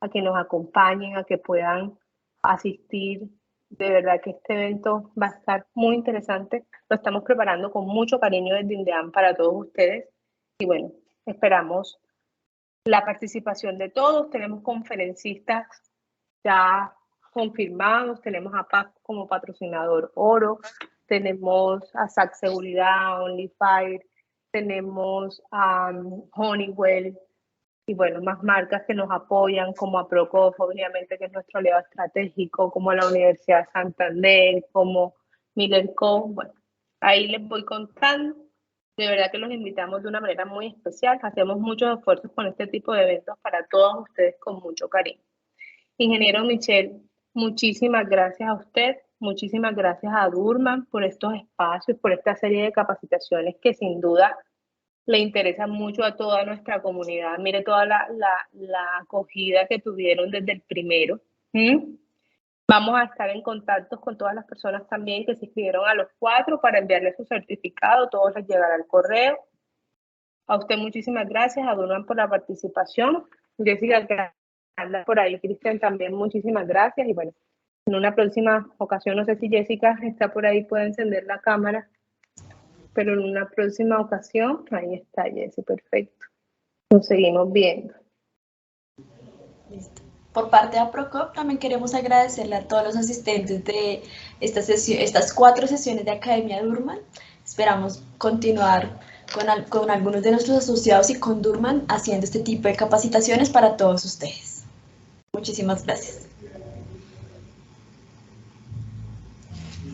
a que nos acompañen, a que puedan asistir. De verdad que este evento va a estar muy interesante. Lo estamos preparando con mucho cariño desde Indean para todos ustedes. Y bueno, esperamos la participación de todos. Tenemos conferencistas ya confirmados. Tenemos a PAC como patrocinador oro. Tenemos a SAC Seguridad, OnlyFire. Tenemos a Honeywell. Y bueno, más marcas que nos apoyan, como a Procof, obviamente, que es nuestro aliado estratégico, como la Universidad de Santander, como Miller Co. Bueno, ahí les voy contando. De verdad que los invitamos de una manera muy especial. Hacemos muchos esfuerzos con este tipo de eventos para todos ustedes con mucho cariño. Ingeniero Michel, muchísimas gracias a usted. Muchísimas gracias a Durman por estos espacios, por esta serie de capacitaciones que sin duda le interesa mucho a toda nuestra comunidad. Mire toda la acogida que tuvieron desde el primero. Vamos a estar en contacto con todas las personas también que se inscribieron a los 4 para enviarles su certificado. Todos les llegará el correo. A usted muchísimas gracias, a Durman por la participación. Jessica, que anda por ahí, Cristian también, muchísimas gracias. Y bueno, en una próxima ocasión, no sé si Jessica está por ahí, puede encender la cámara, pero en una próxima ocasión, ahí está Jessica, perfecto. Nos seguimos viendo.
Listo. Por parte de APROCOP también queremos agradecerle a todos los asistentes de estas 4 sesiones de Academia Durman. Esperamos continuar con algunos de nuestros asociados y con Durman haciendo este tipo de capacitaciones para todos ustedes. Muchísimas gracias.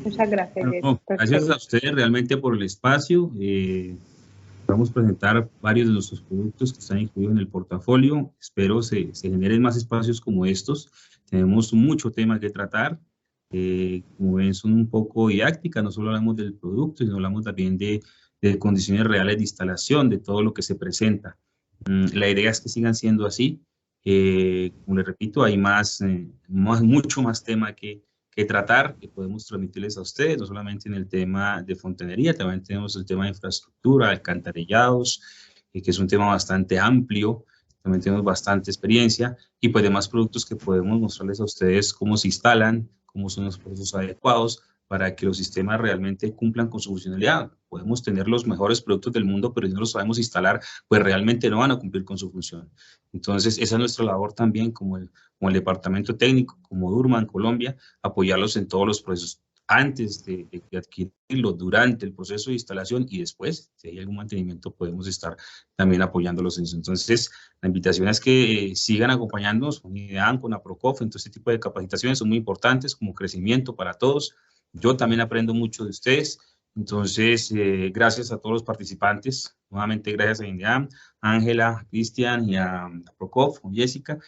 Muchas gracias.
Bueno, gracias a ustedes realmente por el espacio. Vamos a presentar varios de nuestros productos que están incluidos en el portafolio. Espero se generen más espacios como estos. Tenemos mucho tema que tratar. Como ven, son un poco didácticas. No solo hablamos del producto, sino hablamos también de condiciones reales de instalación, de todo lo que se presenta. La idea es que sigan siendo así. Como les repito, hay mucho más tema que tratar, que podemos transmitirles a ustedes, no solamente en el tema de fontanería, también tenemos el tema de infraestructura, alcantarillados, que es un tema bastante amplio, también tenemos bastante experiencia, y pues demás productos que podemos mostrarles a ustedes cómo se instalan, cómo son los procesos adecuados, para que los sistemas realmente cumplan con su funcionalidad. Podemos tener los mejores productos del mundo, pero si no los sabemos instalar, pues realmente no van a cumplir con su función. Entonces, esa es nuestra labor también como el departamento técnico, como Durman Colombia, apoyarlos en todos los procesos, antes de adquirirlo, durante el proceso de instalación y después, si hay algún mantenimiento, podemos estar también apoyándolos en eso. Entonces, la invitación es que sigan acompañándonos con IDEAM, con APROCOF, en todo este tipo de capacitaciones, son muy importantes como crecimiento para todos. Yo también aprendo mucho de ustedes. Entonces, gracias a todos los participantes. Nuevamente, gracias a INDEAM, Ángela, Cristian y a APROCOF, con Jessica.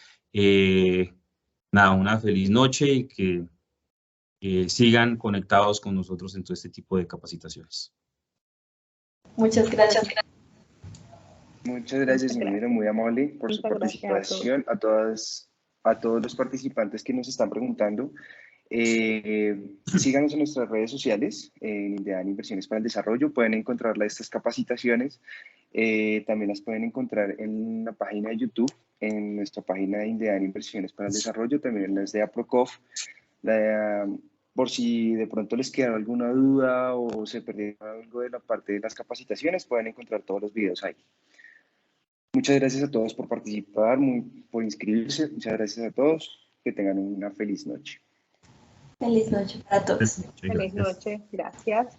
Nada, una feliz noche y que sigan conectados con nosotros en todo este tipo de capacitaciones.
Muchas gracias.
Muchas gracias, ingeniero, muy amable por su participación. A todos los participantes que nos están preguntando. Síganos en nuestras redes sociales, en INDEAM Inversiones para el Desarrollo. Pueden encontrar estas capacitaciones. También las pueden encontrar en la página de YouTube, en nuestra página de INDEAM Inversiones para el Desarrollo, también en las de APROCOF. Por si de pronto les queda alguna duda o se perdieron algo de la parte de las capacitaciones, pueden encontrar todos los videos ahí. Muchas gracias a todos por participar, por inscribirse. Muchas gracias a todos. Que tengan una feliz noche.
Feliz noche para todos.
Feliz noche, gracias.